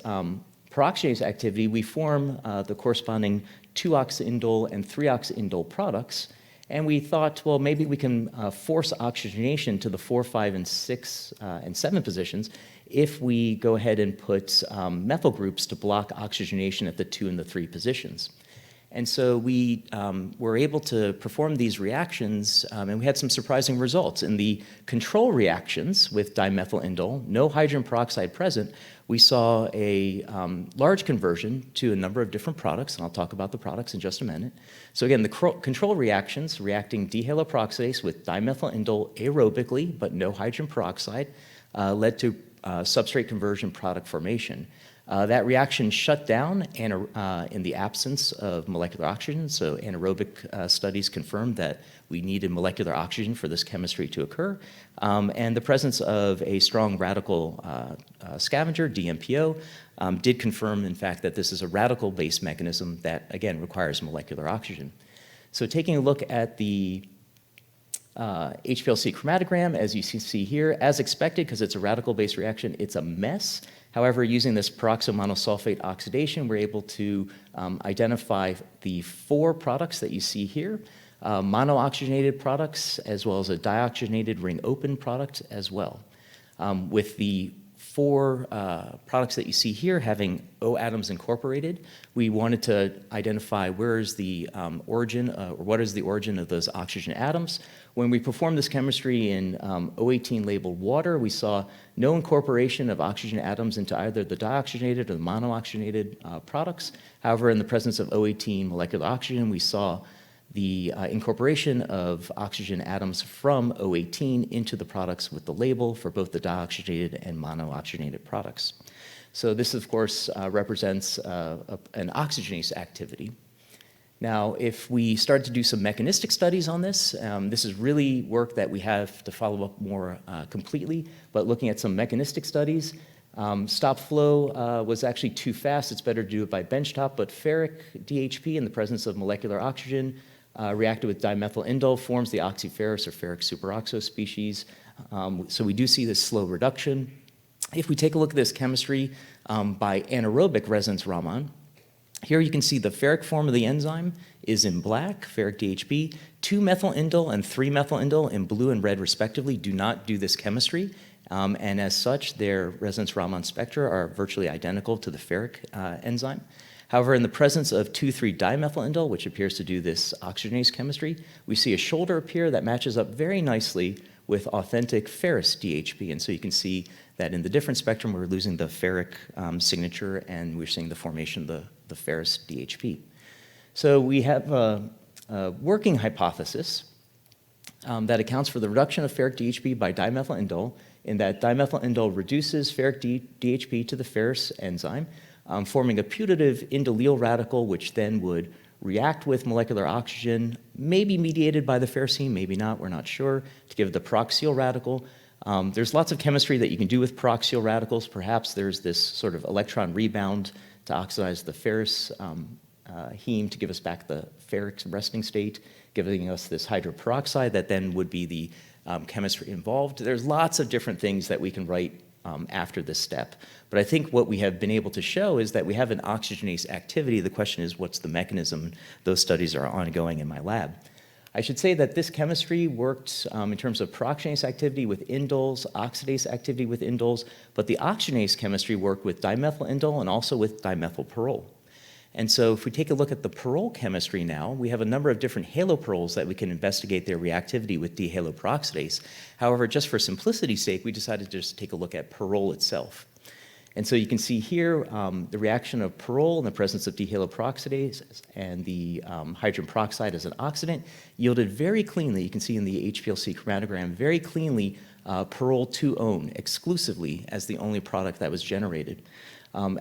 peroxidase activity, we form the corresponding 2-oxyindole and 3-oxyindole products. And we thought, well, maybe we can force oxygenation to the 4, 5, and 6, and 7 positions if we go ahead and put methyl groups to block oxygenation at the 2 and the 3 positions. And so we were able to perform these reactions, and we had some surprising results. In the control reactions with dimethylindole, no hydrogen peroxide present, we saw a large conversion to a number of different products, and I'll talk about the products in just a minute. So again, the control reactions, reacting dihaloperoxidase with dimethylindole aerobically, but no hydrogen peroxide, led to substrate conversion product formation. That reaction shut down in the absence of molecular oxygen, so anaerobic studies confirmed that we needed molecular oxygen for this chemistry to occur, and the presence of a strong radical scavenger, DMPO, did confirm, in fact, that this is a radical-based mechanism that, again, requires molecular oxygen. So taking a look at the HPLC chromatogram, as you see here, as expected, because it's a radical-based reaction, it's a mess. However, using this peroxomonosulfate oxidation, we're able to identify the 4 products that you see here, monooxygenated products, as well as a dioxygenated ring-open product as well. With the 4 products that you see here having O atoms incorporated, we wanted to identify where is the origin, or what is the origin of those oxygen atoms. When we performed this chemistry in O18 labeled water, we saw no incorporation of oxygen atoms into either the dioxygenated or the monooxygenated products. However, in the presence of O18 molecular oxygen, we saw the incorporation of oxygen atoms from O18 into the products with the label for both the dioxygenated and monooxygenated products. So this, of course, represents an oxygenase activity. Now, if we start to do some mechanistic studies on this, this is really work that we have to follow up more completely, but looking at some mechanistic studies, stop flow was actually too fast. It's better to do it by benchtop, but ferric DHP in the presence of molecular oxygen reacted with dimethylindole forms the oxyferrous or ferric superoxo species. So we do see this slow reduction. If we take a look at this chemistry by anaerobic resonance Raman, here you can see the ferric form of the enzyme is in black, ferric DHP. 2-methylindole and 3-methylindole in blue and red respectively do not do this chemistry. And as such, their resonance Raman spectra are virtually identical to the ferric enzyme. However, in the presence of 2,3-dimethylindole, which appears to do this oxygenase chemistry, we see a shoulder appear that matches up very nicely with authentic ferrous DHP. And so you can see that in the different spectrum, we're losing the ferric signature, and we're seeing the formation of the ferrous DHP. So we have a working hypothesis that accounts for the reduction of ferric DHP by dimethylindole, in that dimethylindole reduces ferric DHP to the ferrous enzyme, forming a putative indolelyl radical, which then would react with molecular oxygen, maybe mediated by the ferrocene, maybe not, we're not sure, to give the peroxyl radical. There's lots of chemistry that you can do with peroxyl radicals. Perhaps there's this sort of electron rebound to oxidize the ferrous heme to give us back the ferric resting state, giving us this hydroperoxide that then would be the chemistry involved. There's lots of different things that we can write after this step. But I think what we have been able to show is that we have an oxygenase activity. The question is, what's the mechanism? Those studies are ongoing in my lab. I should say that this chemistry worked in terms of peroxygenase activity with indoles, oxidase activity with indoles, but the oxygenase chemistry worked with dimethylindole and also with dimethylperol. And so if we take a look at the perol chemistry now, we have a number of different haloperols that we can investigate their reactivity with dihaloperoxidase. However, just for simplicity's sake, we decided to just take a look at perol itself. And so you can see here the reaction of perol in the presence of dihaloperoxidase and the hydrogen peroxide as an oxidant yielded very cleanly, you can see in the HPLC chromatogram, very cleanly perol 2-one exclusively as the only product that was generated.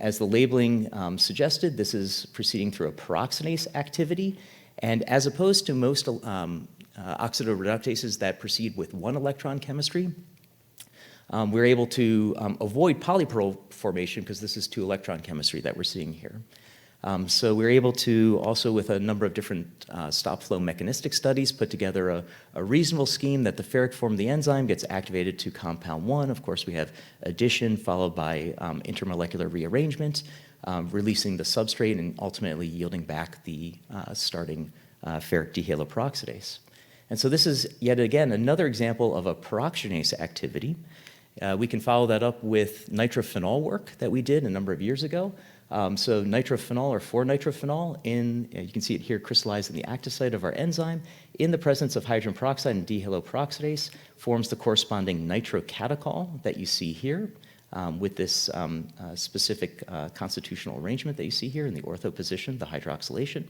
As the labeling suggested, this is proceeding through a peroxidase activity, and as opposed to most oxidative reductases that proceed with one electron chemistry, we're able to avoid polyperol formation because this is 2-electron chemistry that we're seeing here. So we're able to also, with a number of different stop flow mechanistic studies, put together a reasonable scheme that the ferric form of the enzyme gets activated to compound 1. Of course, we have addition followed by intermolecular rearrangement, releasing the substrate and ultimately yielding back the starting ferric dehaloperoxidase. And so this is, yet again, another example of a peroxygenase activity. We can follow that up with nitrophenol work that we did a number of years ago. So nitrophenol or 4-nitrophenol, you can see it here crystallized in the active site of our enzyme, in the presence of hydrogen peroxide and dehaloperoxidase, forms the corresponding nitrocatechol that you see here with this specific constitutional arrangement that you see here in the ortho position, the hydroxylation.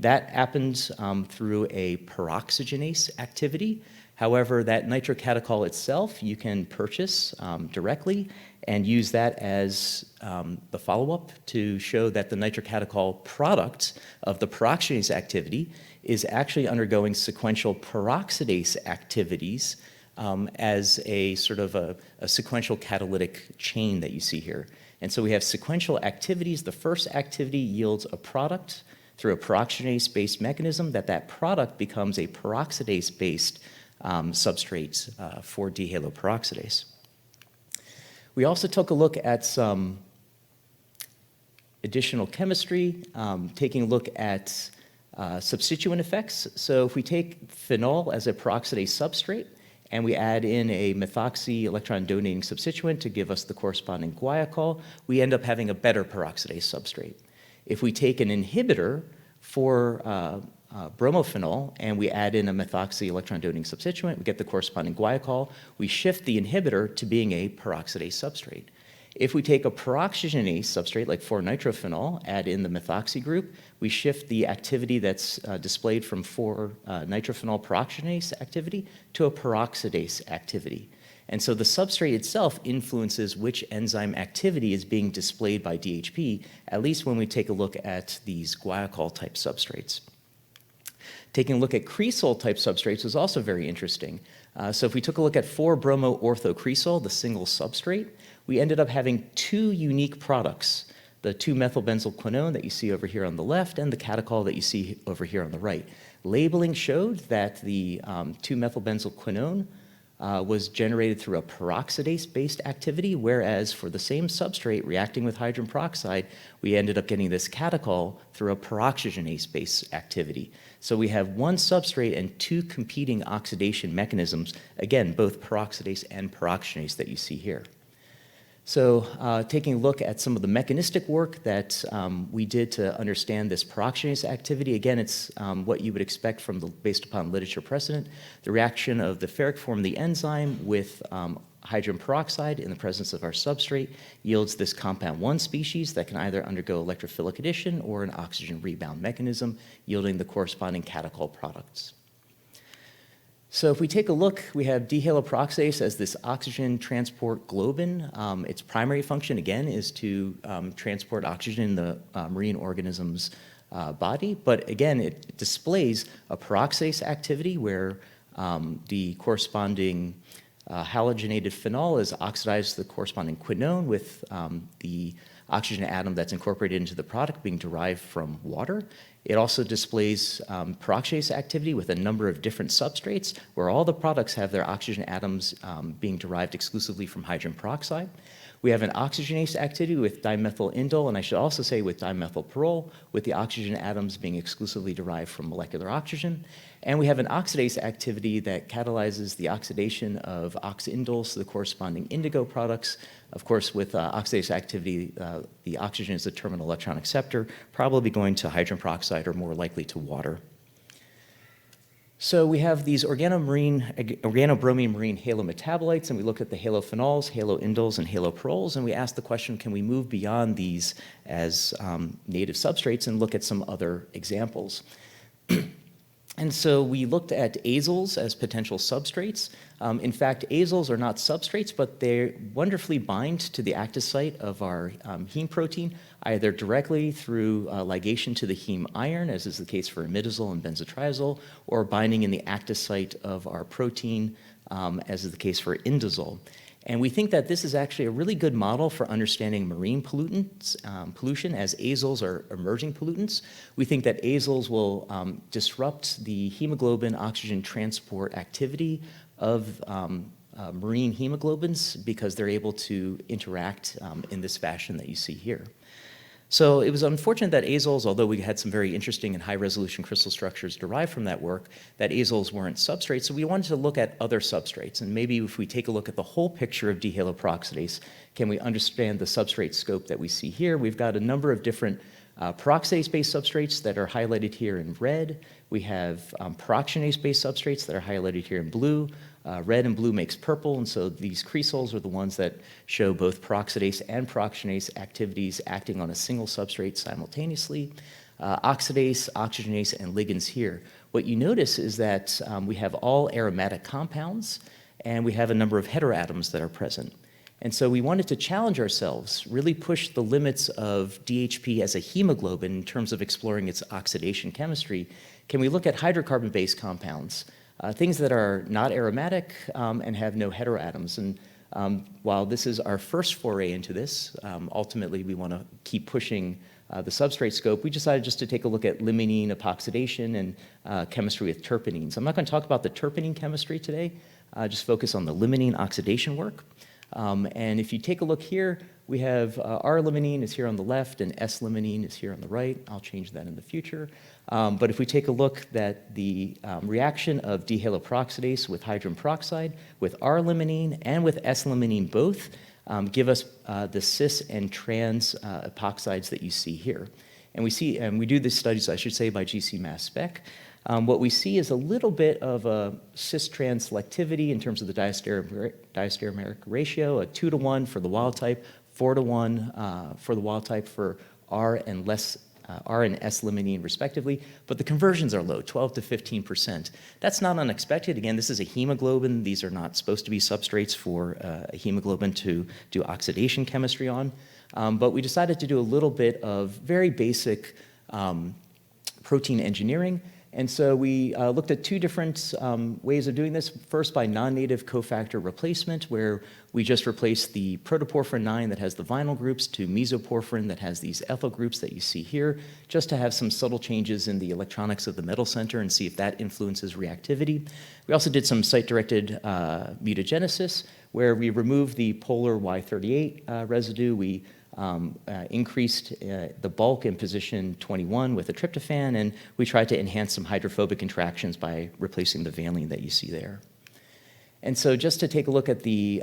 That happens through a peroxygenase activity. However, that nitrocatechol itself you can purchase directly and use that as the follow-up to show that the nitrocatechol product of the peroxygenase activity is actually undergoing sequential peroxidase activities as a sort of a sequential catalytic chain that you see here. And so we have sequential activities. The first activity yields a product through a peroxygenase-based mechanism that product becomes a peroxidase-based substrate for dehaloperoxidase. We also took a look at some additional chemistry, taking a look at substituent effects. So if we take phenol as a peroxidase substrate and we add in a methoxy electron donating substituent to give us the corresponding guaiacol, we end up having a better peroxidase substrate. If we take an inhibitor for bromophenol and we add in a methoxy electron donating substituent, we get the corresponding guaiacol. We shift the inhibitor to being a peroxidase substrate. If we take a peroxygenase substrate like 4-nitrophenol, add in the methoxy group, we shift the activity that's displayed from 4-nitrophenol peroxygenase activity to a peroxidase activity. And so the substrate itself influences which enzyme activity is being displayed by DHP, at least when we take a look at these guaiacol type substrates. Taking a look at cresol type substrates was also very interesting. So if we took a look at 4-bromo-orthocresol, the single substrate, we ended up having two unique products, the 2-methylbenzylquinone that you see over here on the left and the catechol that you see over here on the right. Labeling showed that the 2-methylbenzylquinone was generated through a peroxidase-based activity, whereas for the same substrate reacting with hydrogen peroxide, we ended up getting this catechol through a peroxygenase-based activity. So we have one substrate and two competing oxidation mechanisms, again, both peroxidase and peroxygenase that you see here. So taking a look at some of the mechanistic work that we did to understand this peroxygenase activity, again, it's what you would expect from based upon literature precedent, the reaction of the ferric form of the enzyme with hydrogen peroxide in the presence of our substrate yields this compound 1 species that can either undergo electrophilic addition or an oxygen rebound mechanism, yielding the corresponding catechol products. So if we take a look, we have dehaloperoxidase as this oxygen transport globin. Its primary function, again, is to transport oxygen in the marine organism's body. But again, it displays a peroxidase activity where the corresponding halogenated phenol is oxidized to the corresponding quinone with the oxygen atom that's incorporated into the product being derived from water. It also displays peroxidase activity with a number of different substrates where all the products have their oxygen atoms being derived exclusively from hydrogen peroxide. We have an oxygenase activity with dimethylindole, and I should also say with dimethylperol, with the oxygen atoms being exclusively derived from molecular oxygen. And we have an oxidase activity that catalyzes the oxidation of oxindoles to the corresponding indigo products. Of course, with oxidase activity, the oxygen is the terminal electron acceptor, probably going to hydrogen peroxide or more likely to water. So we have these organobromine marine halometabolites, and we look at the halophenols, haloindoles, and haloperols, and we ask the question, can we move beyond these as native substrates and look at some other examples? And so we looked at azoles as potential substrates. In fact, azoles are not substrates, but they wonderfully bind to the active site of our heme protein, either directly through ligation to the heme iron, as is the case for imidazole and benzotriazole, or binding in the active site of our protein, as is the case for indazole. And we think that this is actually a really good model for understanding marine pollutants, pollution, as azoles are emerging pollutants. We think that azoles will disrupt the hemoglobin oxygen transport activity of marine hemoglobins because they're able to interact in this fashion that you see here. So it was unfortunate that azoles, although we had some very interesting and high-resolution crystal structures derived from that work, that azoles weren't substrates. So we wanted to look at other substrates. And maybe if we take a look at the whole picture of dihaloperoxidase, can we understand the substrate scope that we see here? We've got a number of different peroxidase-based substrates that are highlighted here in red. We have peroxygenase-based substrates that are highlighted here in blue. Red and blue makes purple, and so these cresols are the ones that show both peroxidase and peroxygenase activities acting on a single substrate simultaneously. Oxidase, oxygenase, and ligands here. What you notice is that we have all aromatic compounds, and we have a number of heteroatoms that are present. And so we wanted to challenge ourselves, really push the limits of DHP as a hemoglobin in terms of exploring its oxidation chemistry. Can we look at hydrocarbon-based compounds? Things that are not aromatic and have no heteroatoms. And while this is our first foray into this, ultimately we want to keep pushing the substrate scope. We decided just to take a look at limonene epoxidation and chemistry with terpenes. I'm not going to talk about the terpene chemistry today, just focus on the limonene oxidation work. And if you take a look here, we have R-limonene is here on the left and S-limonene is here on the right. I'll change that in the future. But if we take a look at the reaction of dihaloperoxidase with hydrogen peroxide, with R-limonene and with S-limonene both, give us the cis and trans epoxides that you see here. And we do these studies, I should say, by GC mass spec. What we see is a little bit of a cis-trans selectivity in terms of the diastereomeric ratio, a 2-to-1 for the wild type, 4-to-1 for the wild type for R and S-limonene respectively, but the conversions are low, 12 to 15%. That's not unexpected. Again, this is a hemoglobin. These are not supposed to be substrates for a hemoglobin to do oxidation chemistry on, but we decided to do a little bit of very basic protein engineering. And so we looked at two different ways of doing this. First, by non-native cofactor replacement, where we just replaced the protoporphyrin 9 that has the vinyl groups to mesoporphyrin that has these ethyl groups that you see here, just to have some subtle changes in the electronics of the metal center and see if that influences reactivity. We also did some site-directed mutagenesis, where we removed the polar Y38 residue. We increased the bulk in position 21 with a tryptophan, and we tried to enhance some hydrophobic interactions by replacing the valine that you see there. And so just to take a look at the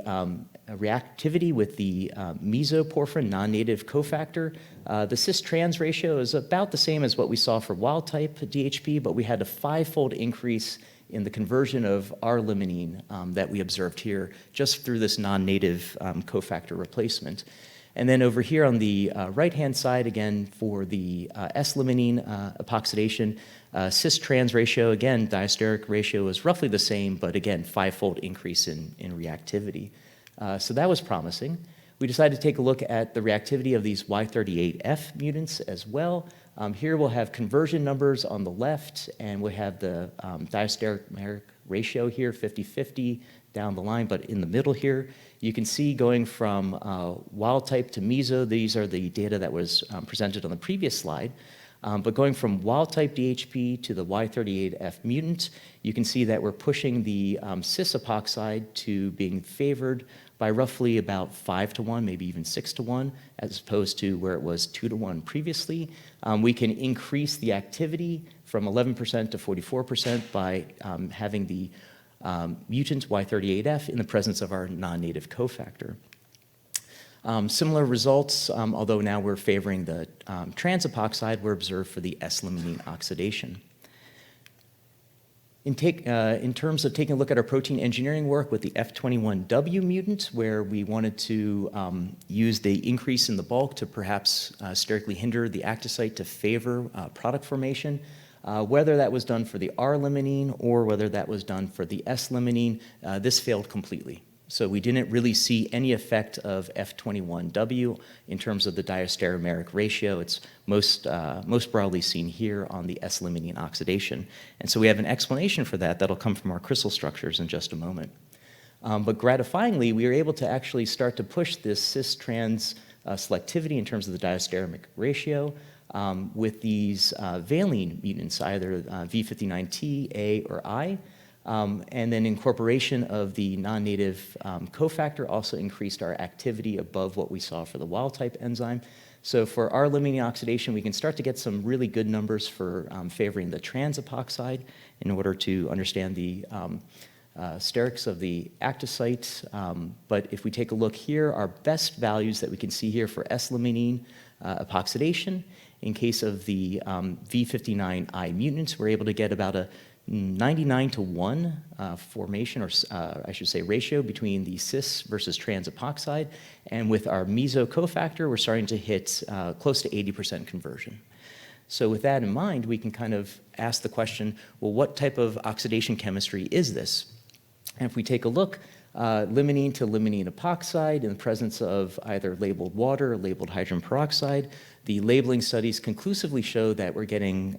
reactivity with the mesoporphyrin non-native cofactor, the cis-trans ratio is about the same as what we saw for wild-type DHP, but we had a 5-fold increase in the conversion of R-limonene that we observed here just through this non-native cofactor replacement. And then over here on the right-hand side, again, for the S-limonene epoxidation, cis-trans ratio, again, diasteric ratio is roughly the same, but again, 5-fold increase in reactivity. So that was promising. We decided to take a look at the reactivity of these Y38F mutants as well. Here we'll have conversion numbers on the left, and we'll have the diastereomeric ratio here, 50-50 down the line, but in the middle here, you can see going from wild type to meso, these are the data that was presented on the previous slide, but going from wild type DHP to the Y38F mutant, you can see that we're pushing the cis epoxide to being favored by roughly about 5-to-1, maybe even 6-to-1, as opposed to where it was 2-to-1 previously. We can increase the activity from 11% to 44% by having the mutant Y38F in the presence of our non-native cofactor. Similar results, although now we're favoring the trans epoxide, were observed for the S-limonene oxidation. In terms of taking a look at our protein engineering work with the F21W mutant, where we wanted to use the increase in the bulk to perhaps sterically hinder the active site to favor product formation, whether that was done for the R-limonene or whether that was done for the S-limonene, this failed completely. So we didn't really see any effect of F21W in terms of the diastereomeric ratio. It's most broadly seen here on the S-limonene oxidation. And so we have an explanation for that that'll come from our crystal structures in just a moment. But gratifyingly, we were able to actually start to push this cis-trans selectivity in terms of the diastereomic ratio with these valine mutants, either V59T, A, or I. And then incorporation of the non-native cofactor also increased our activity above what we saw for the wild-type enzyme. So for our limiting oxidation, we can start to get some really good numbers for favoring the trans epoxide in order to understand the sterics of the active site. But if we take a look here, our best values that we can see here for S-limonene epoxidation, in case of the V59I mutants, we're able to get about a 99-to-1 formation, or I should say ratio, between the cis versus trans epoxide. And with our meso cofactor, we're starting to hit close to 80% conversion. So with that in mind, we can kind of ask the question, well, what type of oxidation chemistry is this? And if we take a look, limonene to limonene epoxide in the presence of either labeled water or labeled hydrogen peroxide, the labeling studies conclusively show that we're getting,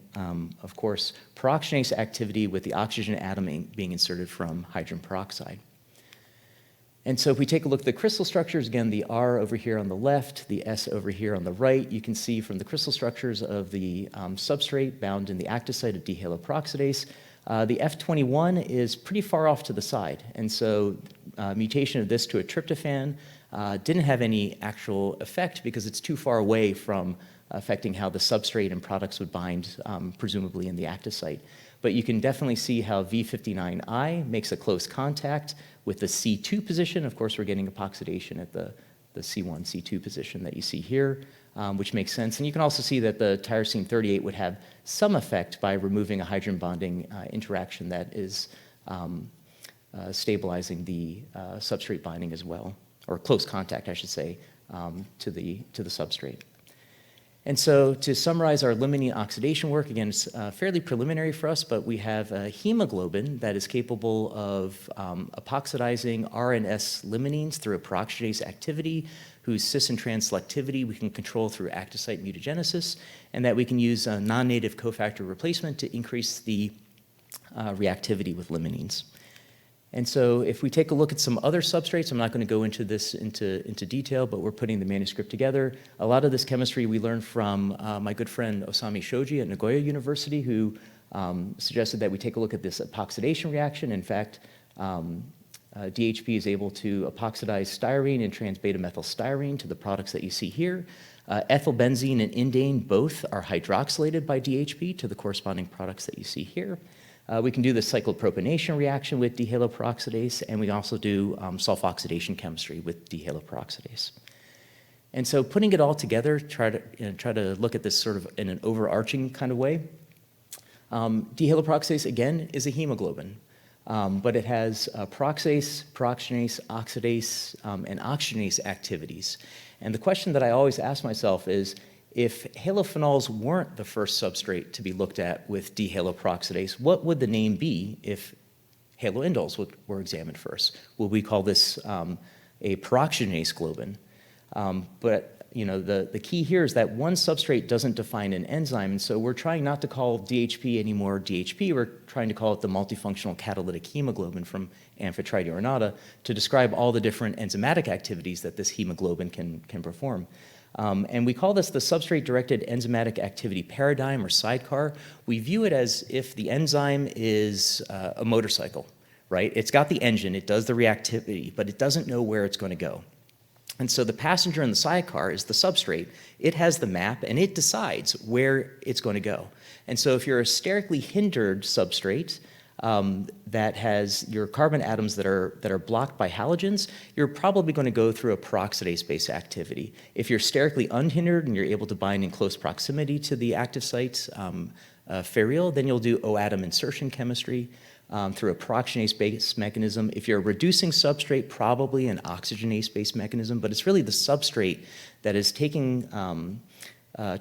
of course, peroxidase activity with the oxygen atom being inserted from hydrogen peroxide. And so if we take a look at the crystal structures, again, the R over here on the left, the S over here on the right, you can see from the crystal structures of the substrate bound in the active site of D-haloperoxidase, the F21 is pretty far off to the side. And so mutation of this to a tryptophan didn't have any actual effect because it's too far away from affecting how the substrate and products would bind, presumably in the active site. But you can definitely see how V59I makes a close contact with the C2 position. Of course, we're getting epoxidation at the C1, C2 position that you see here, which makes sense. And you can also see that the tyrosine 38 would have some effect by removing a hydrogen bonding interaction that is stabilizing the substrate binding as well, or close contact, I should say, to the substrate. And so to summarize our limonene oxidation work, again, it's fairly preliminary for us, but we have a hemoglobin that is capable of epoxidizing R and S limonenes through a peroxidase activity, whose cis and trans selectivity we can control through active site mutagenesis, and that we can use a non-native cofactor replacement to increase the reactivity with limonenes. And so if we take a look at some other substrates, I'm not going to go into this into detail, but we're putting the manuscript together. A lot of this chemistry we learned from my good friend Osami Shoji at Nagoya University, who suggested that we take a look at this epoxidation reaction. In fact, DHP is able to epoxidize styrene and trans-beta-methylstyrene to the products that you see here. Ethylbenzene and indane both are hydroxylated by DHP to the corresponding products that you see here. We can do the cyclopropanation reaction with D-haloperoxidase, and we also do sulfoxidation chemistry with D-haloperoxidase. And so putting it all together, try to look at this sort of in an overarching kind of way. D-haloperoxidase, again, is a hemoglobin, but it has peroxidase, peroxygenase, oxidase, and oxygenase activities. And the question that I always ask myself is, if halophenols weren't the first substrate to be looked at with D-haloperoxidase, what would the name be if haloindoles were examined first? Would we call this a peroxygenase globin? But you know, the key here is that one substrate doesn't define an enzyme, and so we're trying not to call DHP anymore DHP, we're trying to call it the multifunctional catalytic hemoglobin from Amphitrite ornata to describe all the different enzymatic activities that this hemoglobin can perform. And we call this the substrate-directed enzymatic activity paradigm, or sidecar. We view it as if the enzyme is a motorcycle, right? It's got the engine, it does the reactivity, but it doesn't know where it's going to go. And so the passenger in the sidecar is the substrate. It has the map, and it decides where it's going to go. And so if you're a sterically hindered substrate, that has your carbon atoms that are blocked by halogens, you're probably going to go through a peroxidase-based activity. If you're sterically unhindered and you're able to bind in close proximity to the active sites, ferriol, then you'll do O-atom insertion chemistry through a peroxidase-based mechanism. If you're a reducing substrate, probably an oxygenase-based mechanism, but it's really the substrate that is taking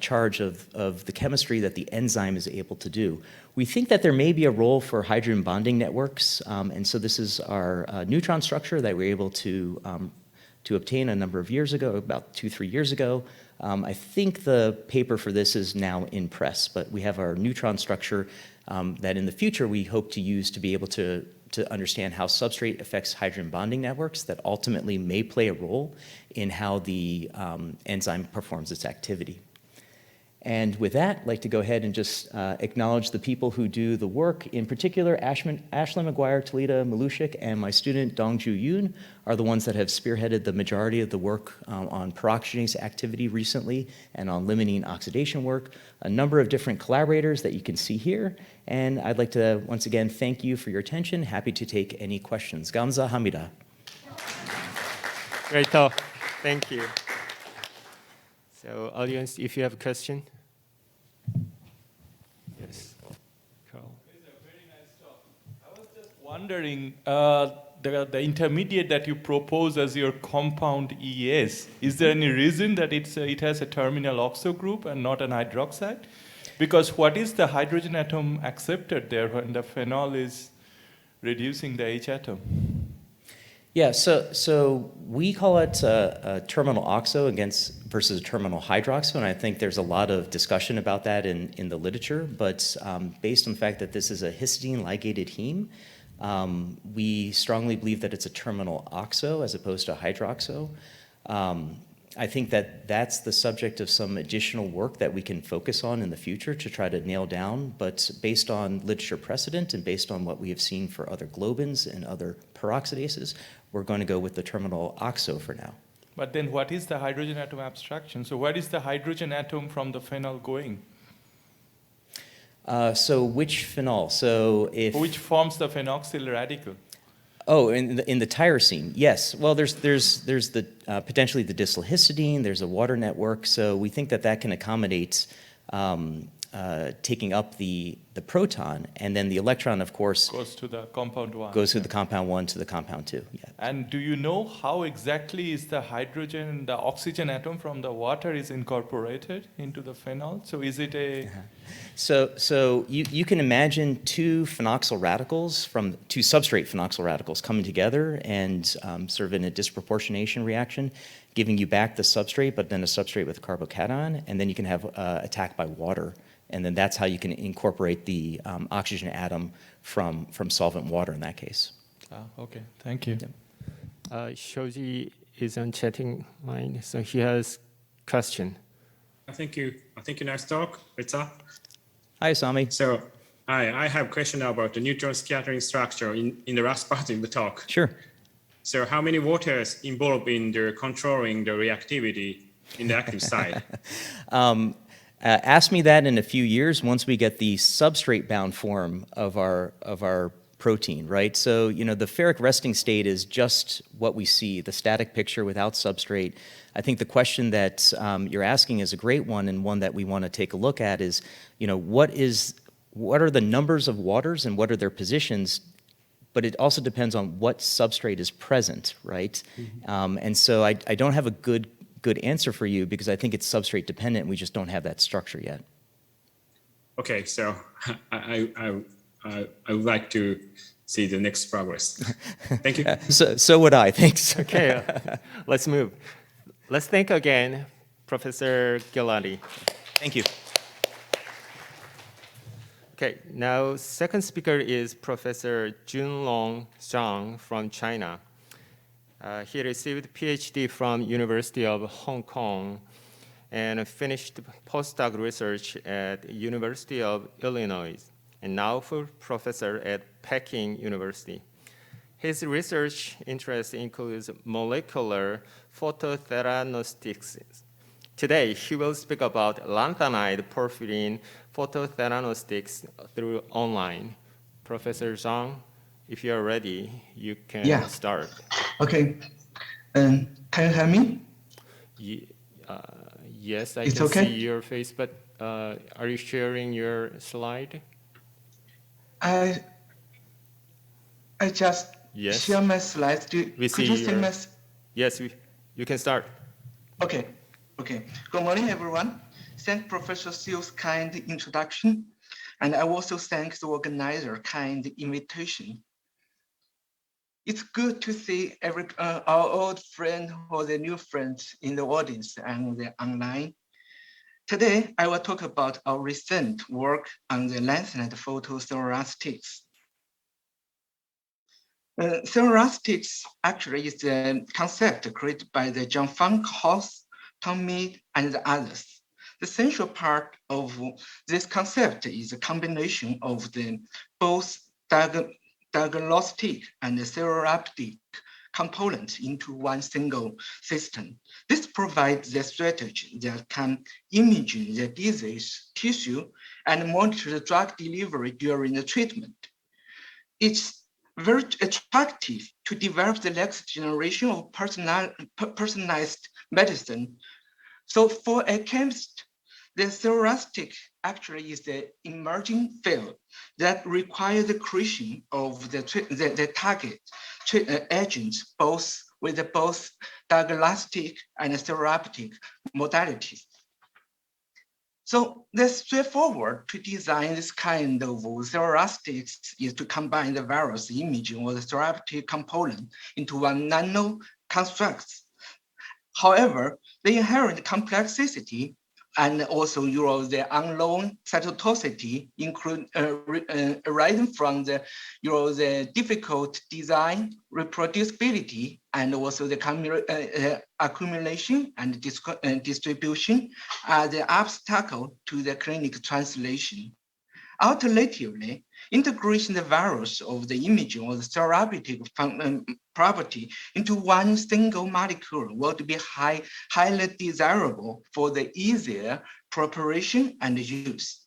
charge of the chemistry that the enzyme is able to do. We think that there may be a role for hydrogen bonding networks, and so this is our neutron structure that we were able to obtain a number of years ago, about 2-3 years ago. I think the paper for this is now in press, but we have our neutron structure that in the future we hope to use to be able to to understand how substrate affects hydrogen bonding networks that ultimately may play a role in how the enzyme performs its activity. And with that, I'd like to go ahead and just acknowledge the people who do the work. In particular, Ashley McGuire, Talita Malushik, and my student Dongju Yoon are the ones that have spearheaded the majority of the work on peroxygenase activity recently and on limiting oxidation work. A number of different collaborators that you can see here. And I'd like to once again thank you for your attention. Happy to take any questions. Gamza Hamida. Great talk. Thank you. So, audience, if you have a question. Yes. Carl. It's a very nice talk. I was just wondering, the intermediate that you propose as your compound ES, is there any reason that it has a terminal oxo group and not an hydroxide? Because what is the hydrogen atom accepted there when the phenol is reducing the H atom? Yeah, so we call it a terminal oxo versus a terminal hydroxo, and I think there's a lot of discussion about that in the literature, but based on the fact that this is a histidine ligated heme, we strongly believe that it's a terminal oxo as opposed to a hydroxo. I think that that's the subject of some additional work that we can focus on in the future to try to nail down, but based on literature precedent and based on what we have seen for other globins and other peroxidases, we're going to go with the terminal oxo for now. But then what is the hydrogen atom abstraction? So where is the hydrogen atom from the phenol going? So which phenol? So if which forms the phenoxyl radical? Oh, in the tyrosine, yes. Well, there's the potentially the distal histidine. There's a water network, so we think that can accommodate taking up the proton, and then the electron, of course, goes to the compound 1. Goes to the compound 1 to the compound 2. Yeah. And do you know how exactly is the hydrogen, the oxygen atom from the water is incorporated into the phenol? So is it a... So you can imagine two phenoxyl radicals two substrate phenoxyl radicals coming together and sort of in a disproportionation reaction, giving you back the substrate, but then a substrate with a carbocation, and then you can have attack by water. And then that's how you can incorporate the oxygen atom from solvent water in that case. Okay, thank you. Shoji is on chatting line, so he has question. Thank you. Nice talk, Reza. Hi, Asami. So I have a question about the neutron scattering structure in the last part of the talk. Sure. So how many waters involved in the controlling the reactivity in the active side? Ask me that in a few years once we get the substrate-bound form of our protein, right? So, the ferric resting state is just what we see, the static picture without substrate. I think the question that you're asking is a great one, and one that we want to take a look at is, what are the numbers of waters and what are their positions? But it also depends on what substrate is present, right? Mm-hmm. And so I don't have a good answer for you because I think it's substrate dependent. We just don't have that structure yet. Okay, so I would like to see the next progress. Thank you. So would I. Thanks. Okay, let's move. Let's thank again Professor Ghiladi. Thank you. Okay, now second speaker is Professor Jun-Long Zhang from China. He received PhD from University of Hong Kong and finished postdoc research at University of Illinois, and now full professor at Peking University. His research interest includes molecular phototheranostics. Today, he will speak about lanthanide porphyrin phototheranostics through online. Professor Zhang, if you're ready, you can start. Okay. Can you hear me? Yes, I can see your face, but are you sharing your slide? I just share my slides. Could you see my... Yes, you can start. Okay. Good morning, everyone. Thank Professor Xiu's kind introduction, and I also thank the organizer kind invitation. It's good to see our old friend or the new friends in the audience and the online. Today, I will talk about our recent work on the lanthanide phototheranostics. Cererostics actually is a concept created by the John Funk, House, Tom Mead, and the others. The central part of this concept is a combination of the both diagnostic and cereroptic components into one single system. This provides the strategy that can image the disease tissue and monitor the drug delivery during the treatment. It's very attractive to develop the next generation of personalized medicine. So for a chemist, the cererotic actually is the emerging field that requires the creation of the target agents, both with both diagnostic and cereroptic modalities. So the straightforward to design this kind of cererostics is to combine the various imaging or the therapeutic component into one nano constructs. However, the inherent complexity and also the unknown cytotoxicity include arising from the difficult design, reproducibility, and also the accumulation and distribution are the obstacle to the clinical translation. Alternatively, integration the various of the imaging or the therapeutic property into one single molecule would be highly desirable for the easier preparation and use.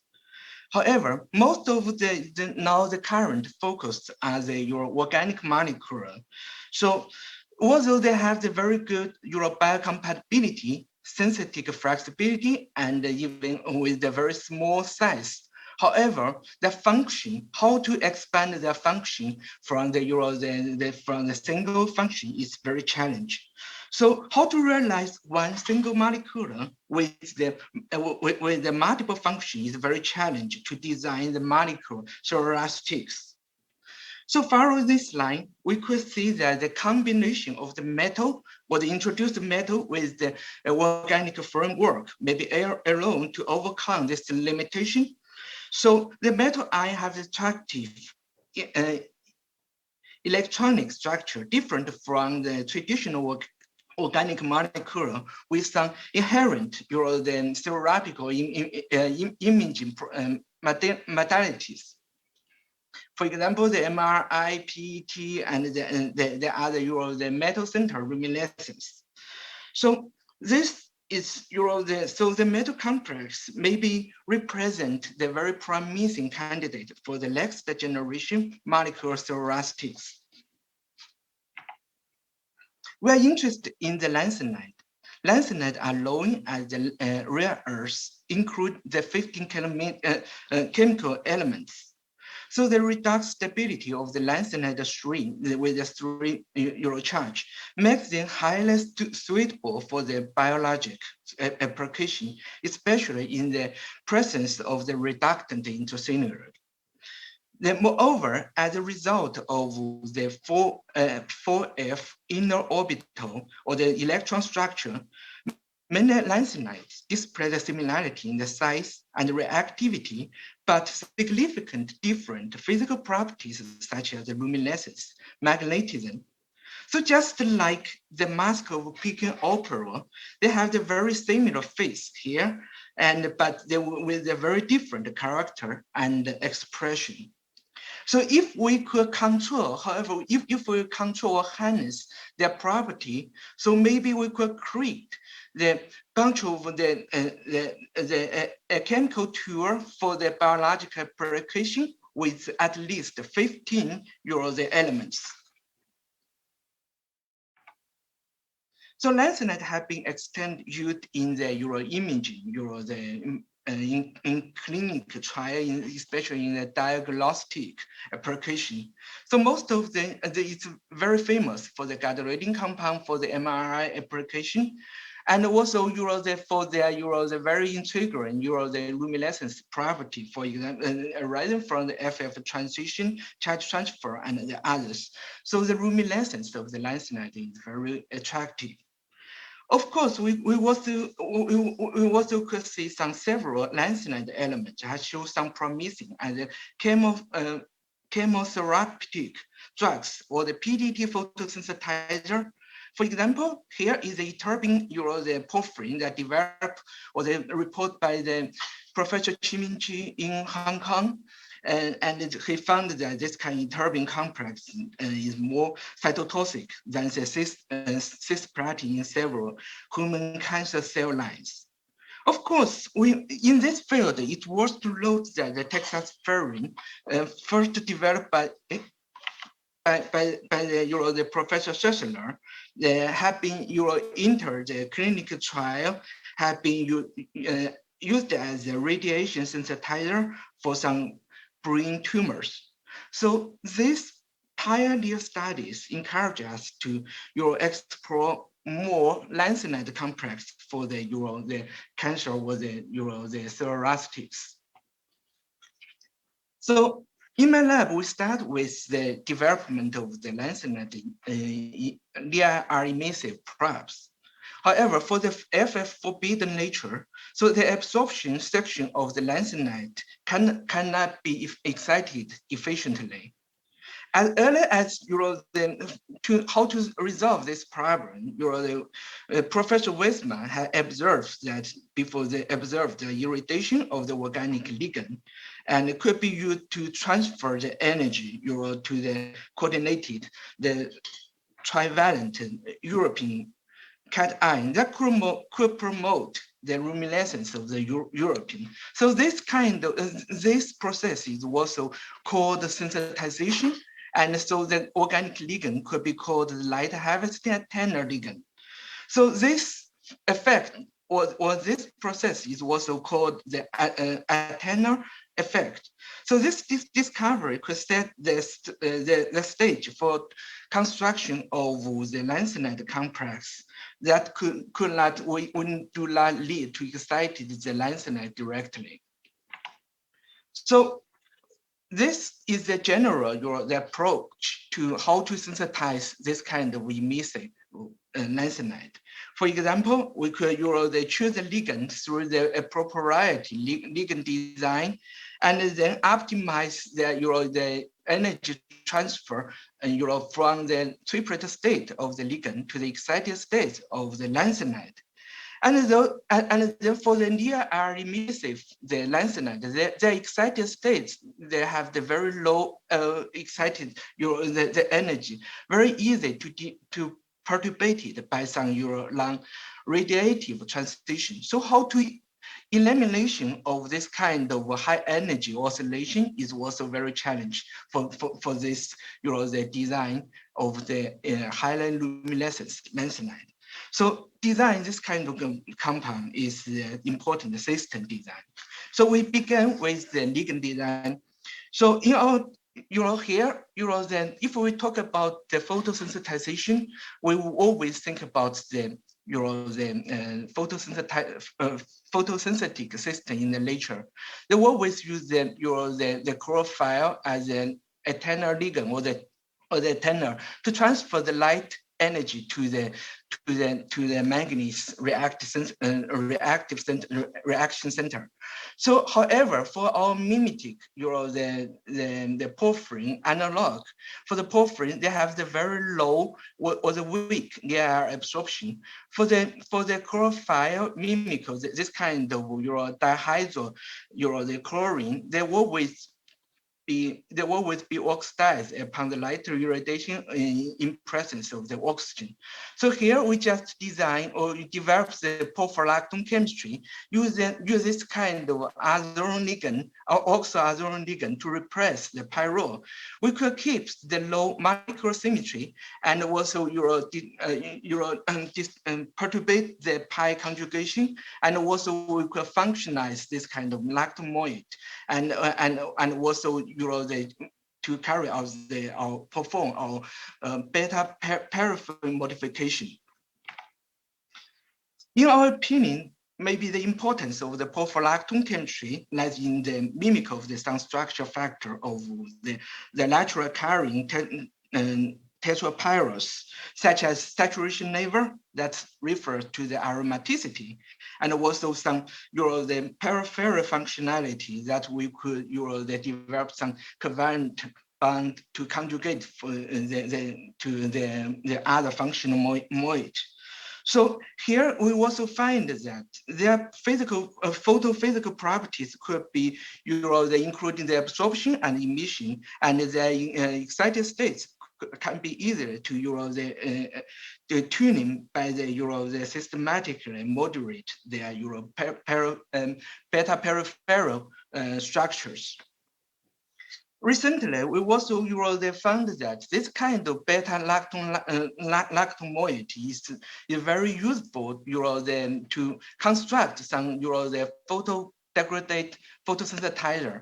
However, most of the current focus are the organic molecule. So although they have the very good biocompatibility, synthetic flexibility, and even with the very small size, however, the function, how to expand their function from the single function is very challenging. So how to realize one single molecule with the multiple function is very challenging to design the molecule cererostics. So follow this line, we could see that the combination of the metal or the introduced metal with the organic framework may be alone to overcome this limitation. So the metal ion has attractive electronic structure different from the traditional organic molecule with some inherent the theoretical imaging modalities. For example, the MRI, PET, and the other the metal center luminescence. So this is so the metal complex maybe represent the very promising candidate for the next generation molecular cererostics. We are interested in the lanthanide. Lanthanide alone as the rare earths include the 15 chemical elements. So the reduced stability of the lanthanide string with the 3 euro charge makes them highly suitable for the biologic application, especially in the presence of the reductant intercellular. Moreover, as a result of the 4F inner orbital or the electron structure, many lanthanides display the similarity in the size and reactivity, but significant different physical properties such as the luminescence, magnetism. So just like the mask of Peking opera, they have the very similar face here, but they with a very different character and expression. So if we could control, however, if we control harness their property, so maybe we could create the bunch of a chemical tool for the biological application with at least 15 the elements. So lanthanide have been extended used in the imaging, in clinical trial, especially in the diagnostic application. So most of it's very famous for the gadolinium compound for the MRI application, and also for their the very integral the luminescence property, for example, arising from the FF transition, charge transfer, and the others. So the luminescence of the lanthanide is very attractive. Of course, we also could see some several lanthanide elements that show some promising and chemotherapeutic drugs or the PDT photosynthesizer. For example, here is a ytterbium, the porphyrin that developed or the report by the Professor Chi in Hong Kong. And he found that this kind of ytterbium complex is more cytotoxic than the cisplatin in several human cancer cell lines. Of course, in this field, it was to note that the testosterone first developed by the Professor Schussler, have been entered the clinical trial, have been used as a radiation sensitizer for some brain tumors. So these pioneer studies encourage us to explore more lanthanide complex for the cancer or the cirrhosis. So in my lab, we start with the development of the lanthanide near emissive probes. However, for the FF forbidden nature, so the absorption section of the lanthanide cannot be excited efficiently. As early as how to resolve this problem, Professor Weisman had observed that before they observed the irradiation of the organic ligand, and it could be used to transfer the energy to the coordinated, the trivalent European cation that could promote the luminescence of the European. So this this process is also called sensitization. And so the organic ligand could be called the light harvesting antenna ligand. So this effect or this process is also called the antenna effect. So this discovery could set the stage for construction of the lanthanide complex that could not lead to excited the lanthanide directly. So this is the general the approach to how to synthesize this kind of emissive lanthanide. For example, we could choose the ligand through the proprietary ligand design, and then optimize the energy transfer from the triplet state of the ligand to the excited state of the lanthanide. And then for the near emissive, the lanthanide, the excited states, they have the very low excited, the energy, very easy to perturbated by some long radiative transition. So how to elimination of this kind of high energy oscillation is also very challenging for this, the design of the highly luminescent lanthanide. So design this kind of compound is important system design. So we began with the ligand design. So in our, here, then if we talk about the photosensitization, we will always think about the photosynthetic system in the nature. They always use the chlorophyll as an antenna ligand or the antenna to transfer the light energy to the manganese reaction center. So, however, for our mimetic, the porphyrin analog, for the porphyrin, they have the very low or the weak near absorption. For the chlorophyll mimic, this kind of dihydro, the chlorine, they always be oxidized upon the light irradiation in presence of the oxygen. So here we just design or develop the porphyrin chemistry, use this kind of azorin ligand or oxoazorin ligand to repress the pyrrole. We could keep the low microsymmetry and also perturbate the pi conjugation, and also we could functionize this kind of lactomoid and also to carry out perform our beta paraffin modification. In our opinion, maybe the importance of the porphyrin chemistry lies in the mimic of the some structure factor of the natural carrying tetrapyrrose, such as saturation level that refers to the aromaticity, and also some the peripheral functionality that we could develop some covalent bond to conjugate for the other functional moiety. So here we also find that their physical, photophysical properties could be, including the absorption and emission, and the excited states can be easier to the tuning by the systematically moderate their beta peripheral structures. Recently, we also found that this kind of beta-lactam moiety is very useful to construct some the photodegradate photosynthesizer.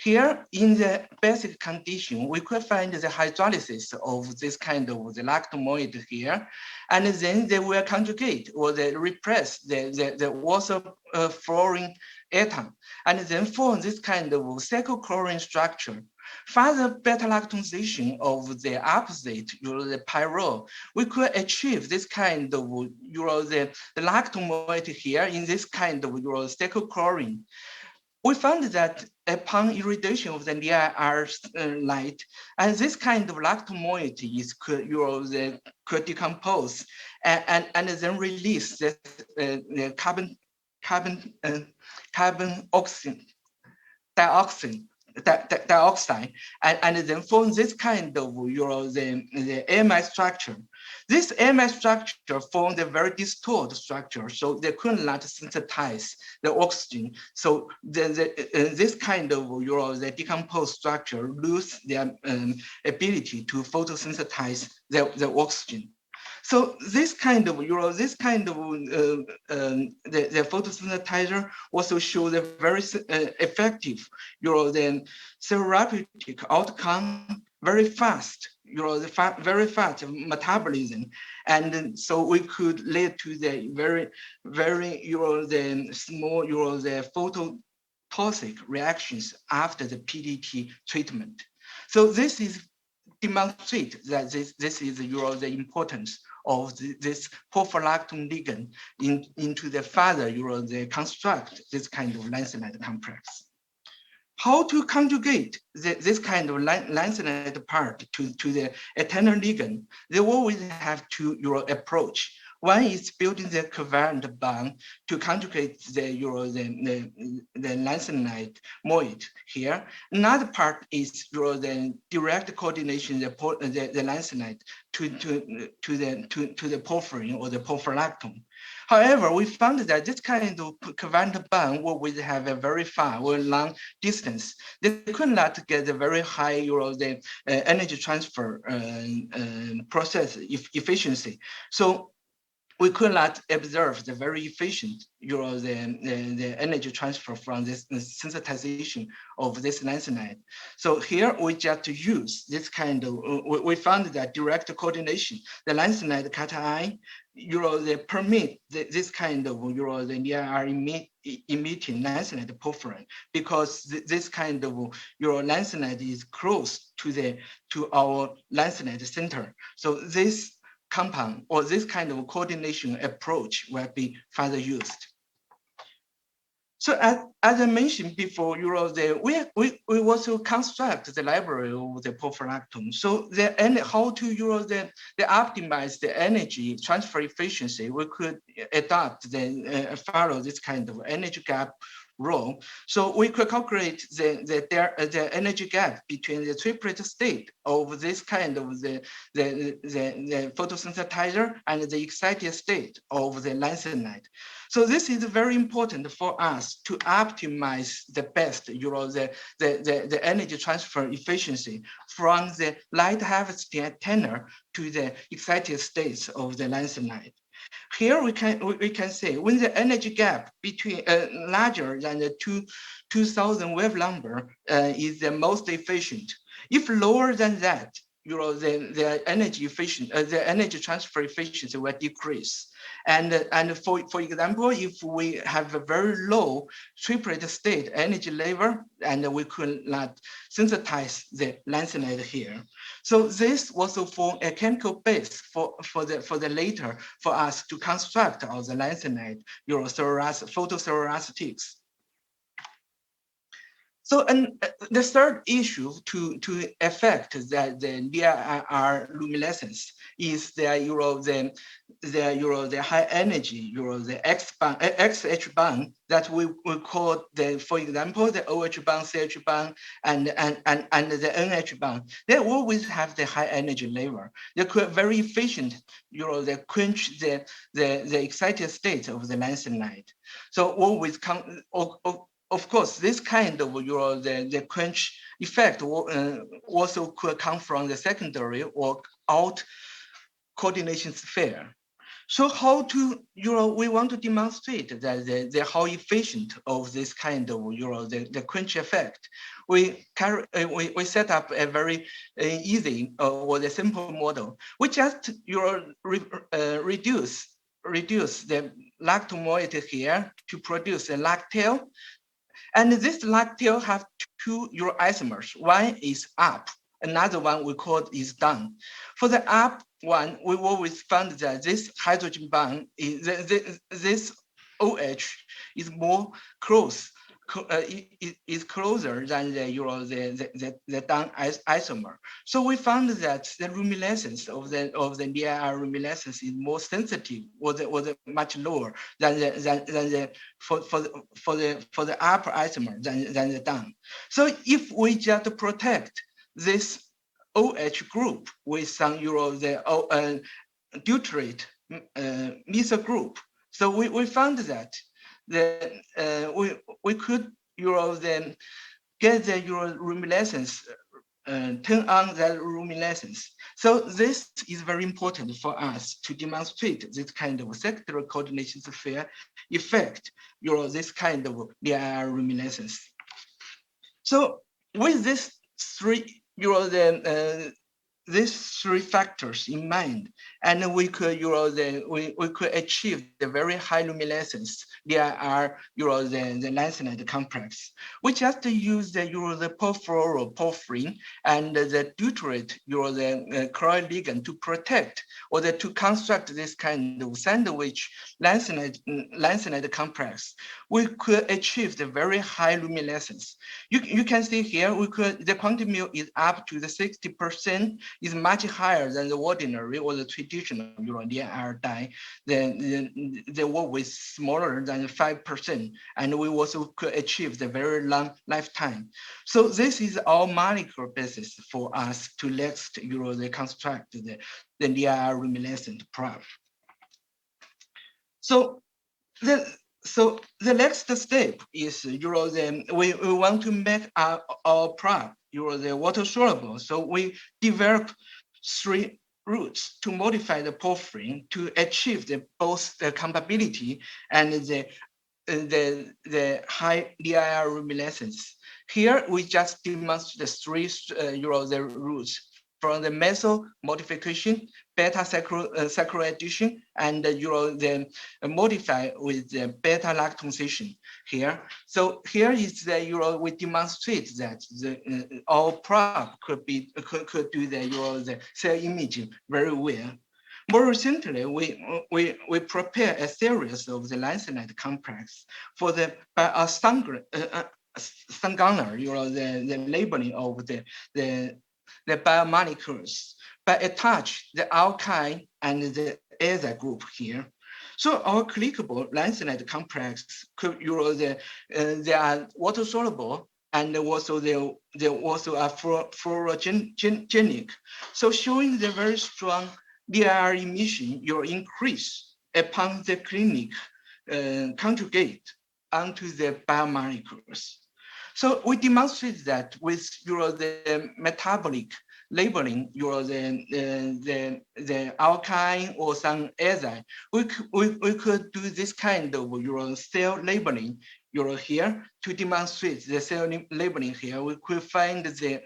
Here, in the basic condition, we could find the hydrolysis of this kind of the lactam moiety here, and then they will conjugate or they repress the water fluorine atom, and then form this kind of cyclochlorine structure. Further beta-lactamization of the opposite, the pyrrole, we could achieve this kind of, the lactam moiety here in this kind of cyclochlorine. We found that upon irradiation of the near-R light, and this kind of lactam moiety is could decompose and then release the carbon dioxide, and then form this kind of the AMI structure. This AMI structure formed a very distorted structure, so they could not synthesize the oxygen. So this kind of the decomposed structure lose their ability to photosynthesize the oxygen. So this kind of the photosynthesizer also shows a very effective the therapeutic outcome, very fast, very fast metabolism, and so we could lead to the very the small the phototoxic reactions after the PDT treatment. So this is demonstrate that this is the importance of this porphyrin ligand into the further they construct this kind of lanthanide complex. How to conjugate this kind of lanthanide part to the eternal ligand? They always have two approach. One is building the covalent bond to conjugate the lanthanide moiety here. Another part is the direct coordination the lanthanide to the porphyrin or the porphyrolactone. However, we found that this kind of covalent bond will always have a very far or long distance. They could not get a very high the energy transfer process efficiency. So we could not observe the very efficient the energy transfer from this sensitization of this lanthanide. So here we just use this kind of, we found that direct coordination, the lanthanide cation, they permit this kind of the near emitting lanthanide porphyrin, because this kind of lanthanide is close to our lanthanide center. So this compound or this kind of coordination approach will be further used. So as I mentioned before, we also construct the library of the porphyrolactone. So how to optimize the energy transfer efficiency, we could adopt follow this kind of energy gap rule. So we could calculate the energy gap between the triplet state of this kind of the photosynthesizer and the excited state of the lanthanide. So this is very important for us to optimize the best, the energy transfer efficiency from the light harvesting antenna to the excited states of the lanthanide. Here we can say when the energy gap between larger than the 2000 wave number is the most efficient. If lower than that, the energy the energy transfer efficiency will decrease. And for example, if we have a very low triplet state energy level, and we could not synthesize the lanthanide here. So this also form a chemical base for the later for us to construct all the lanthanide phototherapeutic. So, and the third issue to affect the DIR luminescence is the high energy, the XH band that we call for example, the OH band, CH band, and the NH band. They always have the high energy level. They could very efficient, they quench the excited state of the lanthanide. So always come. Of course, this kind of the quench effect also could come from the secondary or out coordination sphere. So how to, we want to demonstrate that how efficient of this kind of, the quench effect. We set up a very easy or the simple model. We just, reduce the lacto moiety here to produce a lactail. And this lactail have two isomers. One is up, another one we call is down. For the up one, we always found that this hydrogen bond is this OH is more close. Is closer than the down isomer. So we found that the luminescence of the DIR luminescence is more sensitive, was much lower than for the upper isomer than the down. So if we just protect this OH group with some deuterate methyl group, so we found that we could then get the luminescence, turn on the luminescence. So this is very important for us to demonstrate this kind of secondary coordination sphere effect, this kind of DIR luminescence. So with this three, these three factors in mind, and we could, we could achieve the very high luminescence. DIR, the lanthanide complex. We just use the perfluoroporphyrin and the deuterate, the chloride ligand to protect or to construct this kind of sandwich lanthanide complex. We could achieve the very high luminescence. You can see here, the quantum mu is up to the 60%. Is much higher than the ordinary or the traditional DIR dye. The work is smaller than 5%, and we also could achieve the very long lifetime. So this is our molecular basis for us to next construct the DIR luminescent Prof. So the next step is we want to make our Prof the water soluble. So we develop three routes to modify the porphyrin to achieve both the compatibility and the high DIR luminescence. Here we just demonstrate the three the routes from the methyl modification, beta saccharidation, and the modify with the beta lactonation here. So here is the we demonstrate that our Prof could do the cell imaging very well. More recently, we prepare a series of the lanthanide complex for the Sanger, the labeling of the biomolecules, but attach the alkyne and the ether group here. So our clickable lanthanide complex could they are water soluble and also they also are fluorogenic. So showing the very strong DIR emission increase upon the clinic conjugate onto the biomolecules. So we demonstrate that with the metabolic labeling, the alkyne or some enzyme, we could do this kind of cell labeling here to demonstrate the cell labeling here. We could find the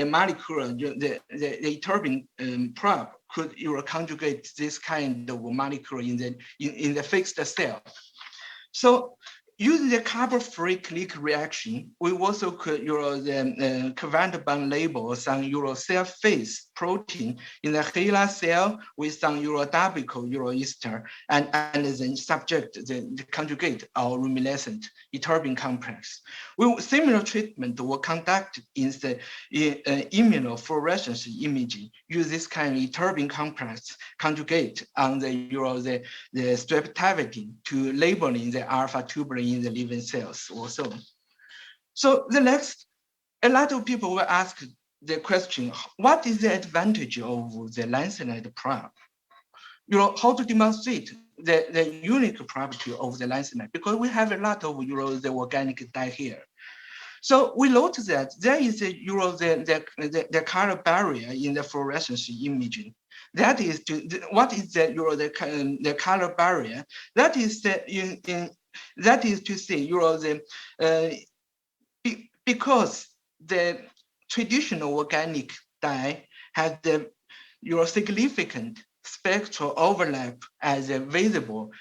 molecule, the turbine Prof could conjugate this kind of molecule in the fixed cell. So using the carbon-free click reaction, we also could the covalent bond label some cell phase protein in the HeLa cell with some double ester, and then subject the conjugate or luminescent ytterbium complex. Similar treatment were conducted in the immunofluorescence imaging, use this kind of ytterbium complex conjugate on the streptavidin to labeling the alpha tubulin in the living cells also. So the next, a lot of people will ask the question, what is the advantage of the lanthanide probe? How to demonstrate the unique property of the lanthanide? Because we have a lot of the organic dye here. So we noticed that there is a the color barrier in the fluorescence imaging. That is what is the color barrier? That is that is to say because the traditional organic dye has the significant spectral overlap as a visible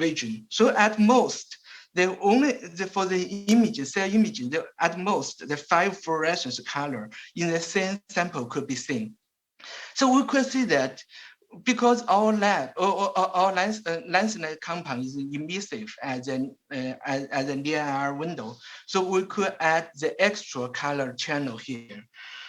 region. So at most, for the image, cell imaging, at most, the 5 fluorescence color in the same sample could be seen. So we could see that because our lanthanide compound is emissive as an near window, so we could add the extra color channel here.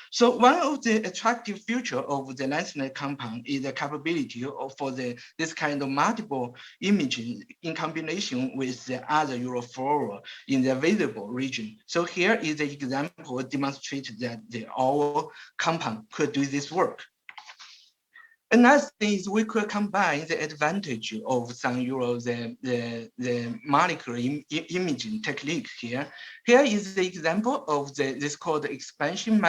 So one of the attractive features of the lanthanide compound is the capability for this kind of multiple imaging in combination with the other fluoro in the visible region. So here is the example demonstrates that our compound could do this work. Another thing is we could combine the advantage of some the molecular imaging technique here. Here is the example of this called expansion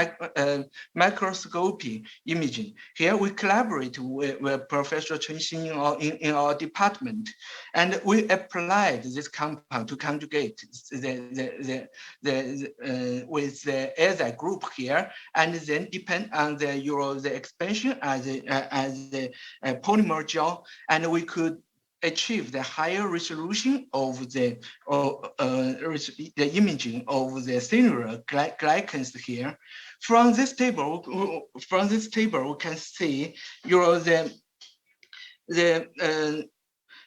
microscopy imaging. Here we collaborate with Professor Chen Xin in our department, and we applied this compound to conjugate with the Reza group here, and then depend on the expansion as the polymer gel, and we could achieve the higher resolution of the imaging of the cellular glycans here. From this table, we can see the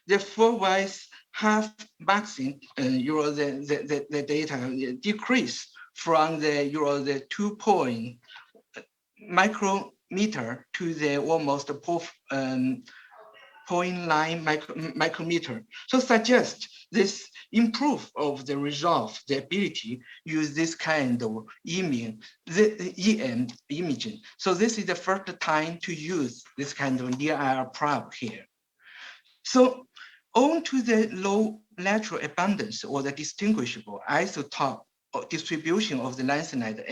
4-wise half vaccine the data decrease from the 2 micrometer to the almost 0.9 micrometer. So suggest this improve of the result, the ability use this kind of EM imaging. So this is the first time to use this kind of near-IR probe here. So owing to the low natural abundance or the distinguishable isotope distribution of the lanthanide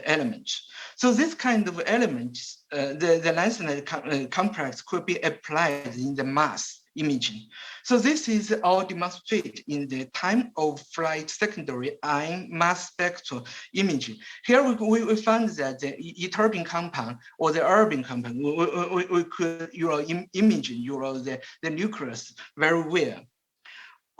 elements. So this kind of elements, the lanthanide complex could be applied in the mass imaging. So this is all demonstrated in the time of flight secondary ion mass spectral imaging. Here we found that the ytterbium compound or the erbium compound, we could imaging the nucleus very well.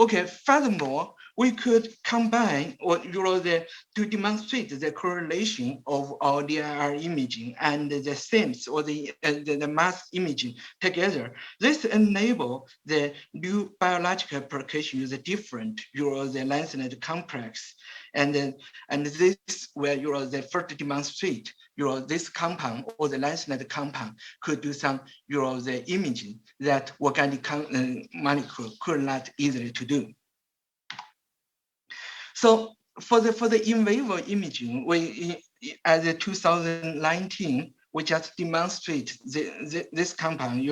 Okay, furthermore, we could combine to demonstrate the correlation of our DIR imaging and the SIMS or the mass imaging together. This enable the new biological application with a different the lanthanide complex, and this where the first demonstrate this compound or the lanthanide compound could do some the imaging that organic molecule could not easily to do. So for the in vivo imaging, we as a 2019 we just demonstrate this compound in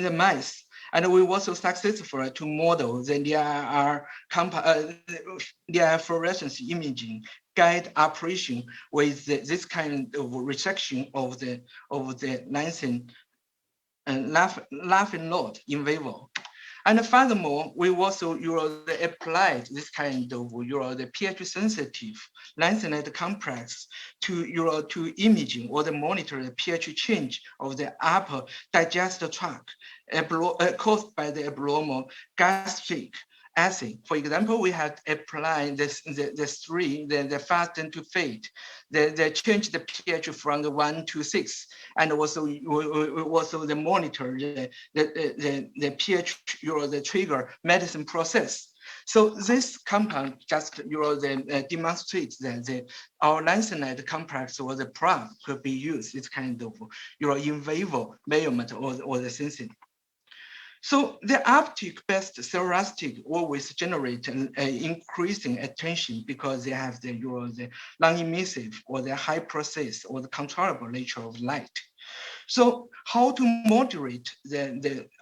the mice. And we were so successful to model the DIR fluorescence imaging guide operation with this kind of resection of the lanthanide laughing node in vivo. And furthermore, we also applied this kind of the pH sensitive lanthanide complex to imaging or the monitor the pH change of the upper digestive tract caused by the abnormal gastric assay. For example, we had applied the fast and to fade. They changed the pH from the 1 to 6, and also the monitor the pH, the trigger medicine process. So this compound just demonstrates that our lanthionide complex or the Prof could be used. It's kind of in vivo measurement or the sensing. So the uptake-based serostic always generate increasing attention because they have the non-emissive or the high process or the controllable nature of light. So how to moderate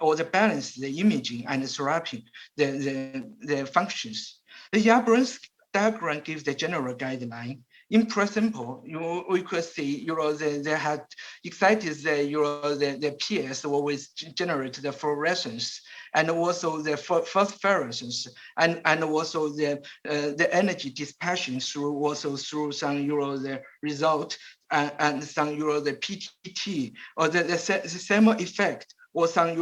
or balance the imaging and the therapy, the functions? The Jabrowski diagram gives the general guideline. In principle, we could see, they had excited the PS always generate the fluorescence and also the phosphorescence and also the energy dispersion through some the result and some the PTT or the same effect or some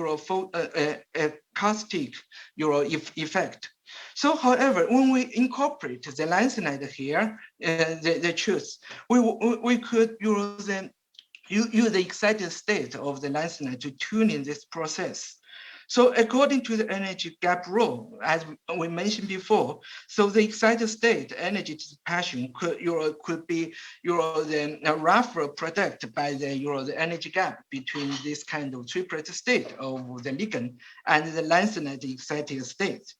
caustic effect. So, however, when we incorporate the lanthionide here, the truth, we could use the excited state of the lanthionide to tune in this process. So according to the energy gap rule, as we mentioned before, so the excited state energy dispersion could be the rough product by the energy gap between this kind of triplet state of the ligand and the lanthionide excited state.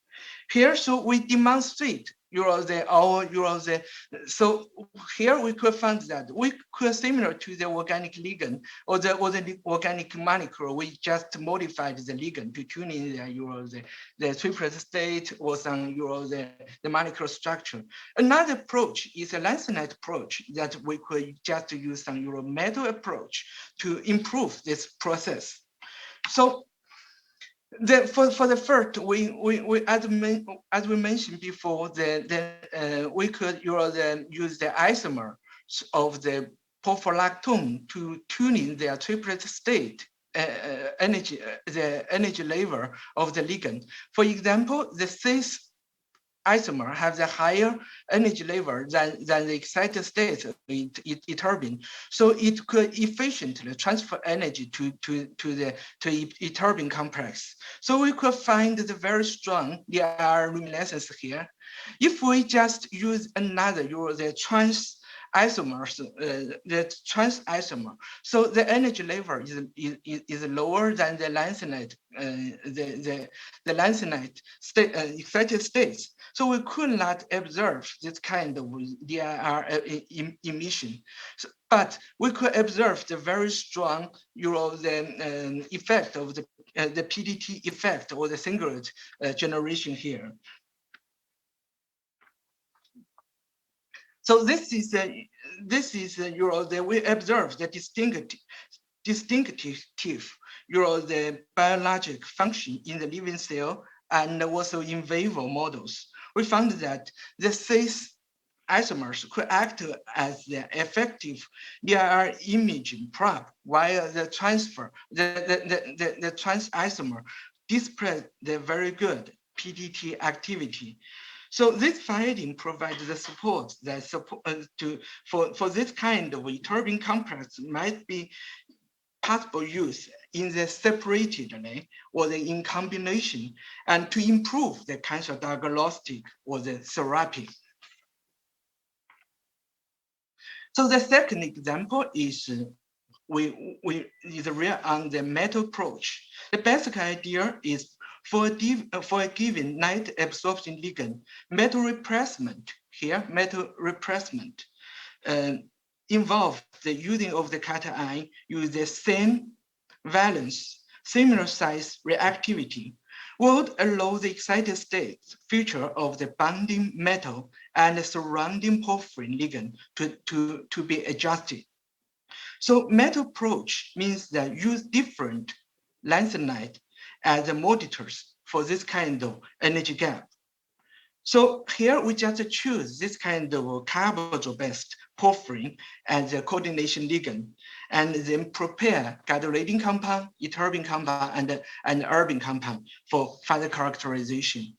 Here, so we demonstrate so here we could find that we could similar to the organic ligand or the organic molecule, we just modified the ligand to tune in the triplet state or some the molecular structure. Another approach is a lanthionide approach that we could just use some metal approach to improve this process. So for the first, as we mentioned before, we could use the isomer of the porphyrin to tune in their triplet state the energy level of the ligand. For example, the cis isomer has a higher energy level than the excited state ytterbium. So it could efficiently transfer energy to ytterbium complex. So we could find the very strong luminescence here. If we just use another, the trans isomers, the trans isomer. So the energy level is lower than the lanthionide, the lanthionide state, excited states. So we could not observe this kind of DIR emission. So, but we could observe the very strong, the effect of the PDT effect or the singlet generation here. So this is we observe the distinctive the biologic function in the living cell and also in vivo models. We found that the cis isomers could act as the effective DIR imaging prop, while the the trans isomer display the very good PDT activity. So this finding provides the support that for this kind of ytterbium complex might be possible use in the separatedly or in combination and to improve the cancer diagnostic or the therapy. So the second example is we rely on the metal approach. The basic idea is for a given light absorption ligand, metal replacement involve the using of the cation use the same valence, similar size reactivity, would allow the excited state feature of the bonding metal and the surrounding porphyrin ligand to be adjusted. So metal approach means that use different lanthionide as the monitors for this kind of energy gap. So here we just choose this kind of carbonyl-based porphyrin as a coordination ligand, and then prepare gadolinium compound, ytterbium compound, and erbium compound for further characterization.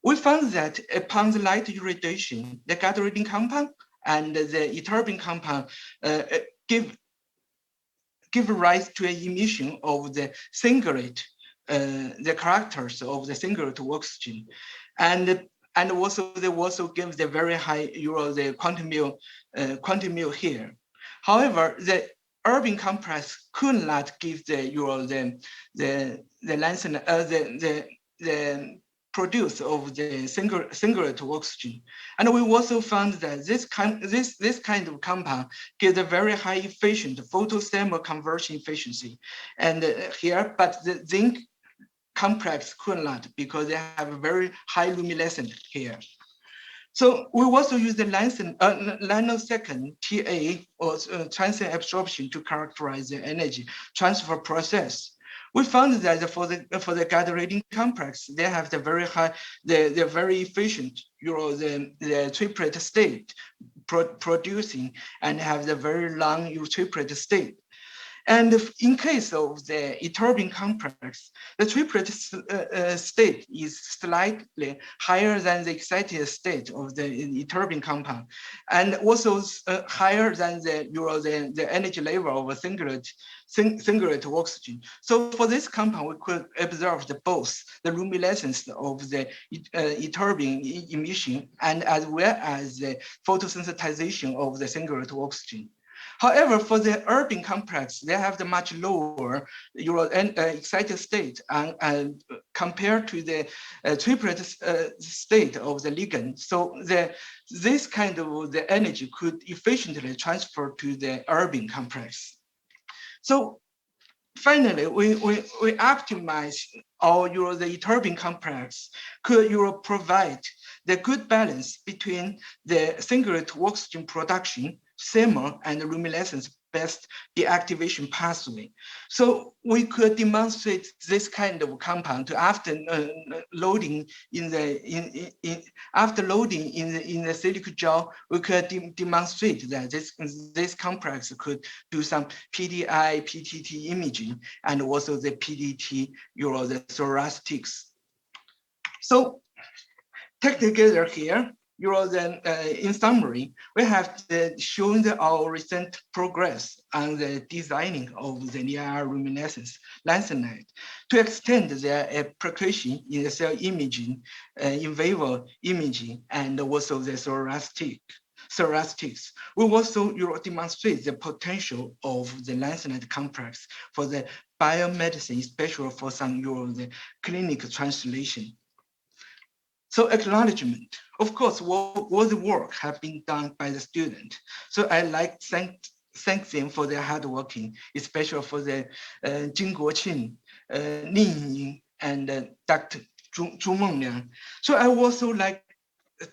We found that upon the light irradiation, the gamma-radiating compound and the ytterbium compound give rise to an emission of the singlet, the characters of the singlet oxygen, and also they also give the very high the quantum mule here. However, the erbium complex could not give the the produce of the singlet oxygen, and we also found that this kind of compound gives a very high efficient photothermal conversion efficiency, and here, but the zinc complex could not because they have a very high luminescence here. So we also use the nanosecond TA or transient absorption to characterize the energy transfer process. We found that for the gamma-radiating complex, they have the very high, they're very efficient, the triplet state producing and have the very long triplet state. And in case of the ytterbium complex, the triplet state is slightly higher than the excited state of the ytterbium compound, and also higher than the energy level of a singlet oxygen. So for this compound, we could observe both the luminescence of the ytterbium emission and as well as the photosensitization of the singlet oxygen. However, for the erbium complex, they have the much lower excited state and compared to the triplet state of the ligand. So this kind of the energy could efficiently transfer to the erbium complex. So finally, we optimize our the ytterbium complex could provide the good balance between the singlet oxygen production, thermal and luminescence-based deactivation pathway. So we could demonstrate this kind of compound after loading in the silicon gel. We could demonstrate that this complex could do some PDI, PTT imaging, and also the PDT, the thoracics. So take together here, in summary, we have shown our recent progress on the designing of the near-luminescence lanthanide to extend their application in the cell imaging, in vivo imaging, and also the thoracics. We also demonstrate the potential of the lanthanide complex for the biomedicine, especially for some the clinical translation. So acknowledgement, of course, all the work have been done by the student. So I like thank them for their hard working, especially for the Jin Guoqin, Lin Ying, and Dr. Zhu Mengliang. So I also like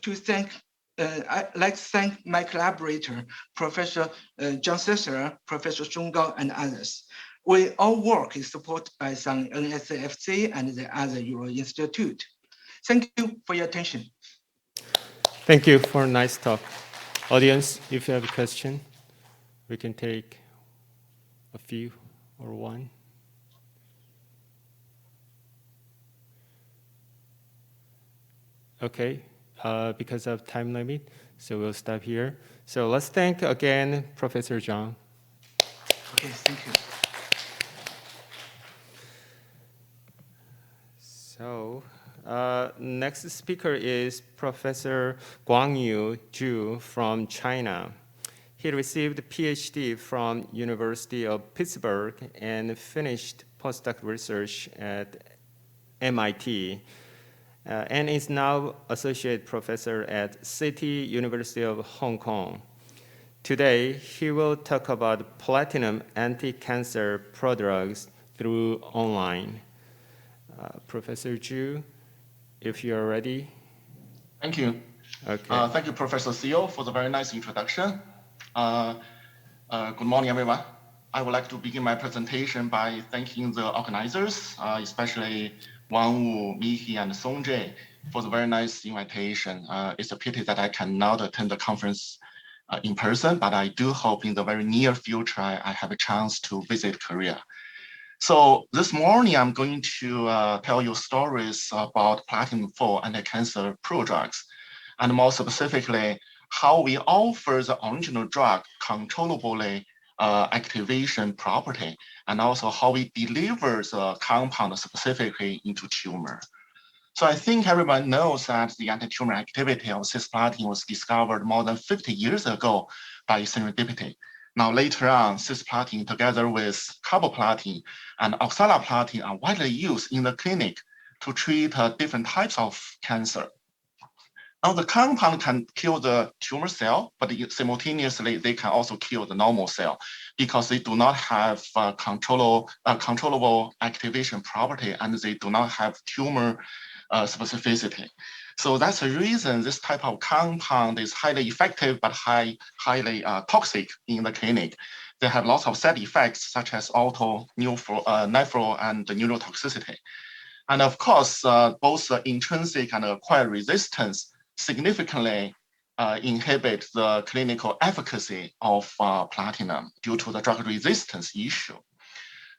to thank my collaborator, Professor John Cesar, Professor Zhong, and others. Our work is supported by some NSFC and the other institute. Thank you for your attention. Thank you for a nice talk. Audience, if you have a question, we can take a few or one. Okay, because of time limit, so we'll stop here. So let's thank again Professor Zhang. Okay, thank you. So next speaker is Professor Guangyu Zhu from China. He received a PhD from University of Pittsburgh and finished postdoc research at MIT, and is now associate professor at City University of Hong Kong. Today, he will talk about platinum anti-cancer prodrugs through online. Professor Zhu, if you're ready. Thank you. Okay. Thank you, Professor Sigel, for the very nice introduction. Good morning, everyone. I would like to begin my presentation by thanking the organizers, especially Wang Wu, Mihi, and Songjie, for the very nice invitation. It's a pity that I cannot attend the conference in person, but I do hope in the very near future I have a chance to visit Korea. So this morning, I'm going to tell you stories about platinum-4 anti-cancer prodrugs, and more specifically, how we offer the original drug controllably activation property, and also how we deliver the compound specifically into tumor. So I think everyone knows that the anti-tumor activity of cisplatin was discovered more than 50 years ago by serendipity. Now later on, cisplatin together with carboplatin and oxaliplatin are widely used in the clinic to treat different types of cancer. Now the compound can kill the tumor cell, but simultaneously they can also kill the normal cell because they do not have controllable activation property and they do not have tumor specificity. So that's the reason this type of compound is highly effective but highly toxic in the clinic. They have lots of side effects such as nephro and neurotoxicity. And of course, both intrinsic and acquired resistance significantly inhibit the clinical efficacy of platinum due to the drug resistance issue.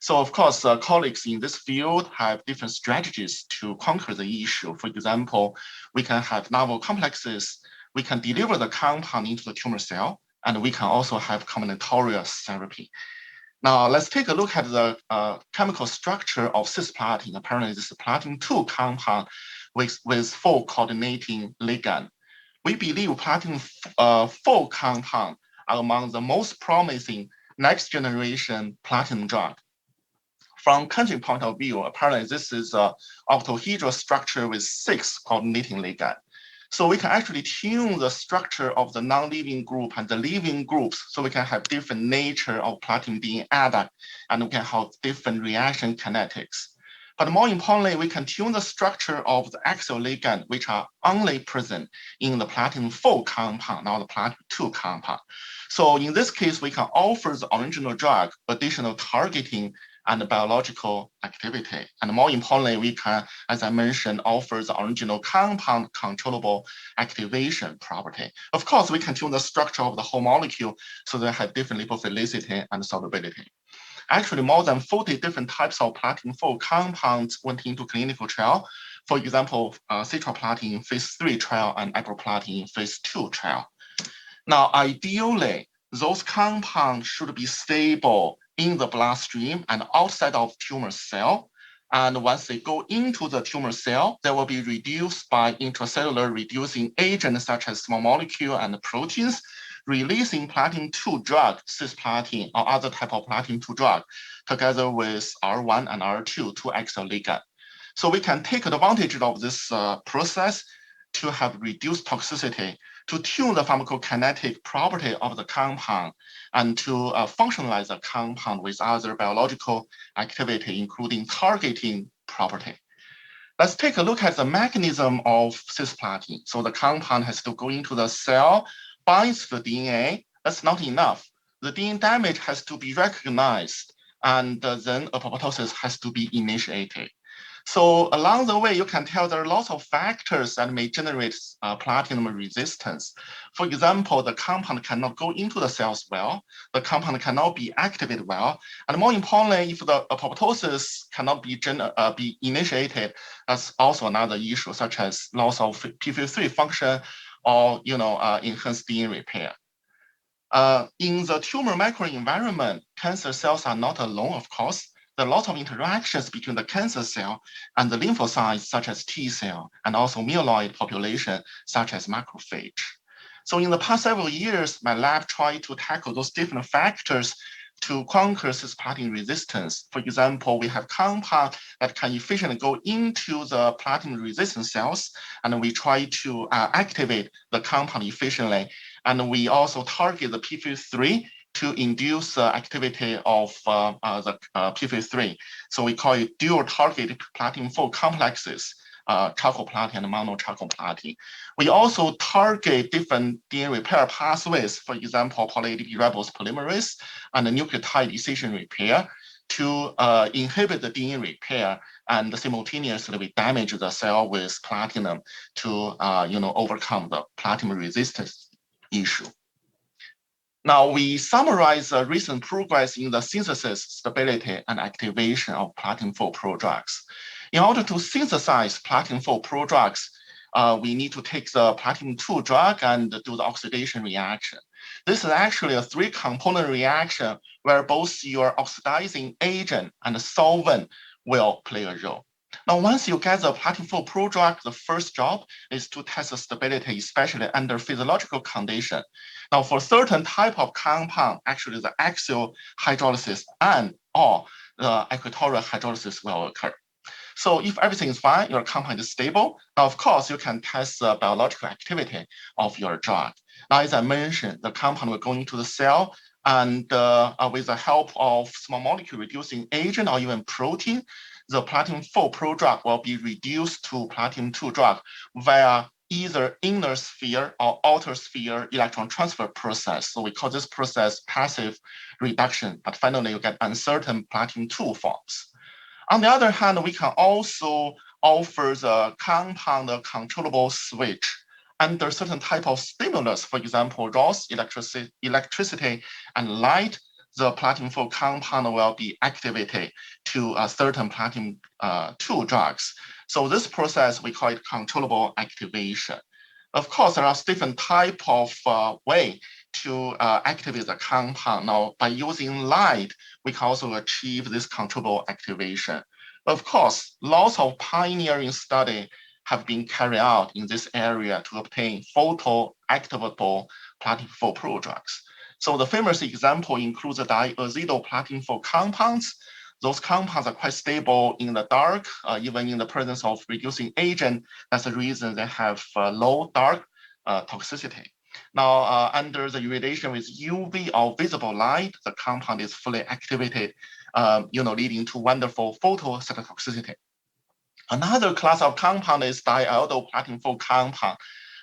So of course, colleagues in this field have different strategies to conquer the issue. For example, we can have novel complexes, we can deliver the compound into the tumor cell, and we can also have combinatorial therapy. Now let's take a look at the chemical structure of cisplatin. Apparently this is a platinum-2 compound with 4 coordinating ligand. We believe platinum-4 compound are among the most promising next generation platinum drug. From chemistry point of view, apparently this is an octahedral structure with 6 coordinating ligand. So we can actually tune the structure of the non-living group and the living groups, so we can have different nature of platinum being added, and we can have different reaction kinetics. But more importantly, we can tune the structure of the axial ligand, which are only present in the platinum-4 compound, not the platinum-2 compound. So in this case, we can offer the original drug additional targeting and biological activity. And more importantly, we can, as I mentioned, offer the original compound controllable activation property. Of course, we can tune the structure of the whole molecule so they have different lipophilicity and solubility. Actually, more than 40 different types of platinum-4 compounds went into clinical trial. For example, citraplatin in phase 3 trial and aproplatin in phase 2 trial. Now, ideally, those compounds should be stable in the bloodstream and outside of tumor cell. And once they go into the tumor cell, they will be reduced by intracellular reducing agents such as small molecule and proteins, releasing platinum-2 drug, cisplatin, or other type of platinum-2 drug, together with R1 and R2, 2 axial ligand. So we can take advantage of this process to have reduced toxicity, to tune the pharmacokinetic property of the compound, and to functionalize the compound with other biological activity, including targeting property. Let's take a look at the mechanism of cisplatin. So the compound has to go into the cell, binds the DNA. That's not enough. The DNA damage has to be recognized, and then apoptosis has to be initiated. So along the way, you can tell there are lots of factors that may generate platinum resistance. For example, the compound cannot go into the cells well, the compound cannot be activated well, and more importantly, if the apoptosis cannot be initiated, that's also another issue, such as loss of p53 function or enhanced DNA repair. In the tumor microenvironment, cancer cells are not alone, of course. There are lots of interactions between the cancer cell and the lymphocytes, such as T cell, and also myeloid population, such as macrophage. So in the past several years, my lab tried to tackle those different factors to conquer cisplatin resistance. For example, we have compound that can efficiently go into the platinum-resistant cells, and we try to activate the compound efficiently. And we also target the p53 to induce activity of the p53. So we call it dual targeted platinum-4 complexes, chalcoplatin and monochalcoplatin. We also target different DNA repair pathways, for example, poly-ADP ribose polymerase and the nucleotide excision repair to inhibit the DNA repair, and simultaneously we damage the cell with platinum to overcome the platinum resistance issue. Now, we summarize recent progress in the synthesis, stability, and activation of platinum-4 prodrugs. In order to synthesize platinum-4 prodrugs, we need to take the platinum-2 drug and do the oxidation reaction. This is actually a 3-component reaction where both your oxidizing agent and the solvent will play a role. Now, once you get the platinum-4 prodrug, the first job is to test the stability, especially under physiological condition. Now, for certain type of compound, actually the axial hydrolysis and or the equatorial hydrolysis will occur. So if everything is fine, your compound is stable, now of course you can test the biological activity of your drug. Now, as I mentioned, the compound will go into the cell and with the help of small molecule reducing agent or even protein, the platinum-4 prodrug will be reduced to platinum-2 drug via either inner sphere or outer sphere electron transfer process. So we call this process passive reduction, but finally you get uncertain platinum-2 forms. On the other hand, we can also offer the compound a controllable switch under certain type of stimulus, for example, Ross, electricity and light. The platinum-4 compound will be activated to a certain platinum-2 drugs. So this process, we call it controllable activation. Of course, there are different type of way to activate the compound. Now, by using light, we can also achieve this controllable activation. Of course, lots of pioneering study have been carried out in this area to obtain photoactivable platinum-4 prodrugs. So the famous example includes the diazido platinum-4 compounds. Those compounds are quite stable in the dark, even in the presence of reducing agent. That's the reason they have low dark toxicity. Now, under the irradiation with UV or visible light, the compound is fully activated, leading to wonderful photocytotoxicity. Another class of compound is dialdo platinum-4 compound.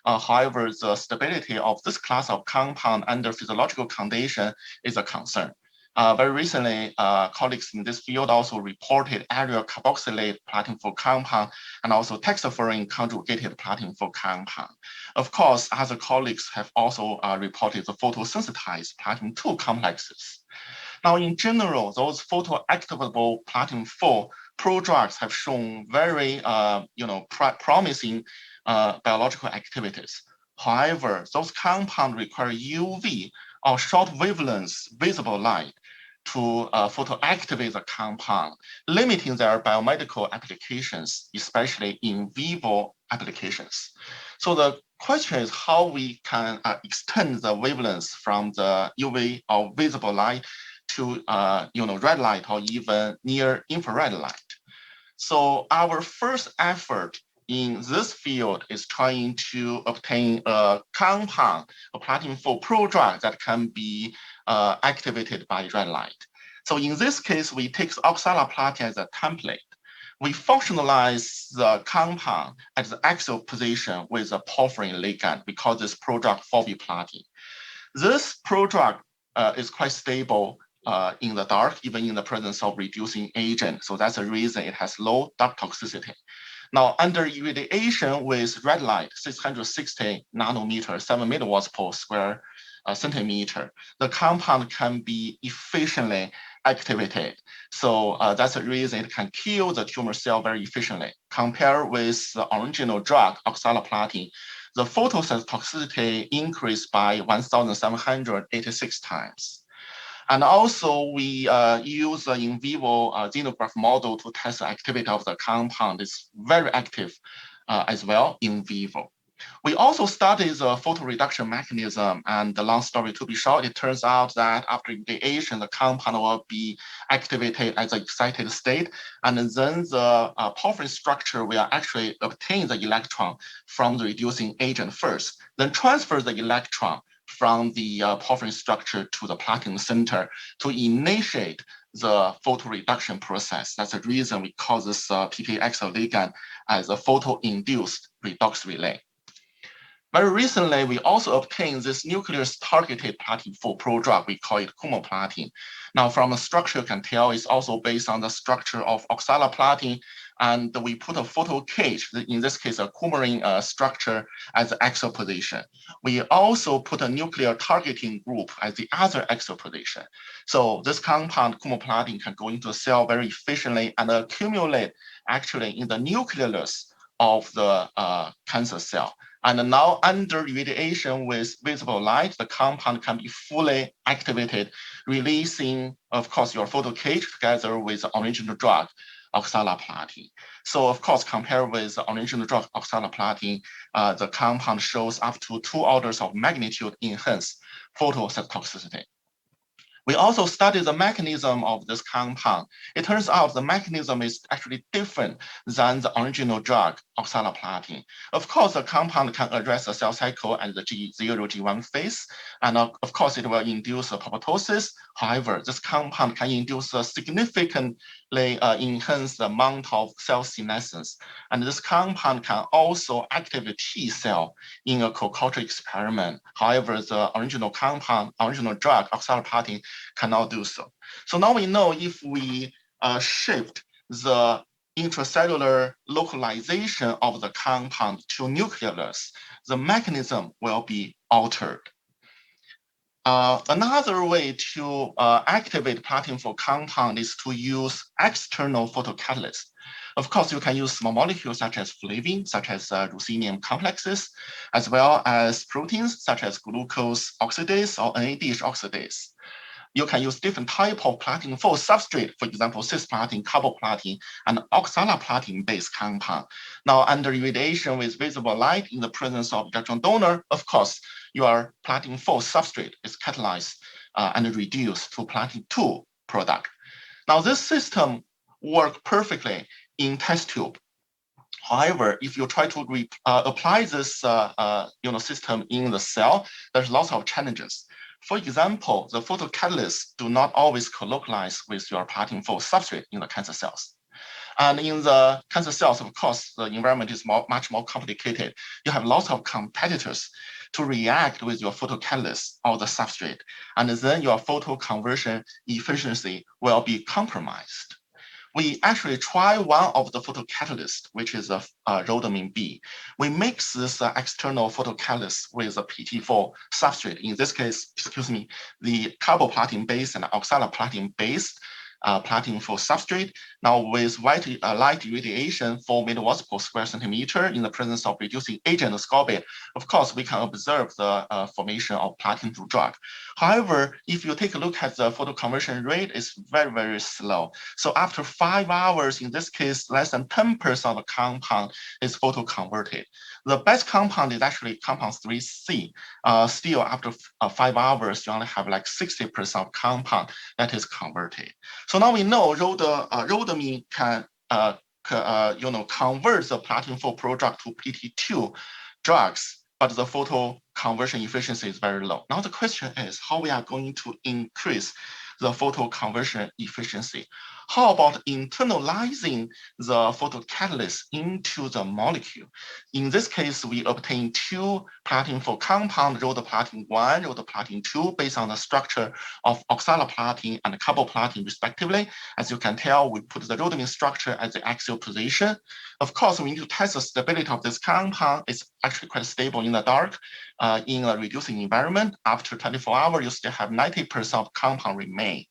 However, the stability of this class of compound under physiological condition is a concern. Very recently, colleagues in this field also reported aryl carboxylate platinum-4 compound and also taxoferrin conjugated platinum-4 compound. Of course, other colleagues have also reported the photosensitized platinum-2 complexes. Now, in general, those photoactivable platinum-4 prodrugs have shown very, promising biological activities. However, those compounds require UV or short wavelength visible light to photoactivate the compound, limiting their biomedical applications, especially in vivo applications. So the question is how we can extend the wavelength from the UV or visible light to red light or even near infrared light. So our first effort in this field is trying to obtain a compound, a platinum-4 prodrug that can be activated by red light. So in this case, we take oxaliplatin as a template. We functionalize the compound at the axial position with a porphyrin ligand. We call this prodrug forbiplatin. This prodrug is quite stable in the dark, even in the presence of reducing agent. So that's the reason it has low dark toxicity. Now, under irradiation with red light, 660 nanometer, 7 milliwatts per square centimeter, the compound can be efficiently activated. So that's the reason it can kill the tumor cell very efficiently. Compared with the original drug, oxaliplatin, the photocytotoxicity increased by 1,786 times. And also we use the in vivo xenograft model to test the activity of the compound. It's very active as well in vivo. We also studied the photoreduction mechanism, and the long story to be short, it turns out that after irradiation, the compound will be activated as an excited state, and then the porphyrin structure will actually obtain the electron from the reducing agent first, then transfer the electron from the porphyrin structure to the platinum center to initiate the photoreduction process. That's the reason we call this PPXL ligand as a photo-induced redox relay. Very recently, we also obtained this nucleus-targeted platinum-4 prodrug. We call it cumoplatin. Now, from the structure, you can tell it's also based on the structure of oxaliplatin and we put a photo cage, in this case, a coumarin structure as the axial position. We also put a nuclear targeting group as the other axial position. So this compound, coumaplatin, can go into the cell very efficiently and accumulate actually in the nucleus of the cancer cell. And now under irradiation with visible light, the compound can be fully activated, releasing, of course, your photo cage together with the original drug, oxaliplatin. So of course, compared with the original drug, oxaliplatin, the compound shows up to 2 orders of magnitude enhanced photocytotoxicity. We also studied the mechanism of this compound. It turns out the mechanism is actually different than the original drug, oxaliplatin. Of course, the compound can address the cell cycle at the G0, G1 phase, and of course, it will induce apoptosis. However, this compound can induce a significantly enhanced amount of cell senescence, and this compound can also activate T cell in a co-culture experiment. However, the original compound, original drug, oxaliplatin, cannot do so. So now we know if we shift the intracellular localization of the compound to nucleus, the mechanism will be altered. Another way to activate platin-4 compound is to use external photocatalysts. Of course, you can use small molecules such as flavin, such as ruthenium complexes, as well as proteins such as glucose oxidase or NADH oxidase. You can use different type of platin-4 substrate, for example, cisplatin, carboplatin, and oxaliplatin-based compound. Now, under irradiation with visible light in the presence of electron donor, of course, your platin-4 substrate is catalyzed and reduced to platin-2 product. Now, this system works perfectly in test tube. However, if you try to apply this system in the cell, there's lots of challenges. For example, the photocatalysts do not always colocalize with your platin-4 substrate in the cancer cells. And in the cancer cells, of course, the environment is much more complicated. You have lots of competitors to react with your photocatalyst or the substrate, and then your photo conversion efficiency will be compromised. We actually try one of the photocatalysts, which is a rhodamine B. We mix this external photocatalyst with a PT4 substrate. In this case, the carboplatin-based and oxaliplatin-based platin-4 substrate. Now with light irradiation 4 milliwatts per square centimeter in the presence of reducing agent ascorbate, of course, we can observe the formation of platin-2 drug. However, if you take a look at the photoconversion rate, it's very, very slow. So after 5 hours, in this case, less than 10% of the compound is photoconverted. The best compound is actually compound 3C. Still, after 5 hours, you only have like 60% of compound that is converted. So now we know rhodamine can convert the platin-4 product to PT2 drugs, but the photo conversion efficiency is very low. Now the question is how we are going to increase the photo conversion efficiency. How about internalizing the photocatalyst into the molecule? In this case, we obtain 2 platin-4 compound, rhodoplatin-1, rhodoplatin-2, based on the structure of oxaliplatin and carboplatin respectively. As you can tell, we put the rhodamine structure at the axial position. Of course, we need to test the stability of this compound. It's actually quite stable in the dark. In a reducing environment, after 24 hours, you still have 90% of compound remain.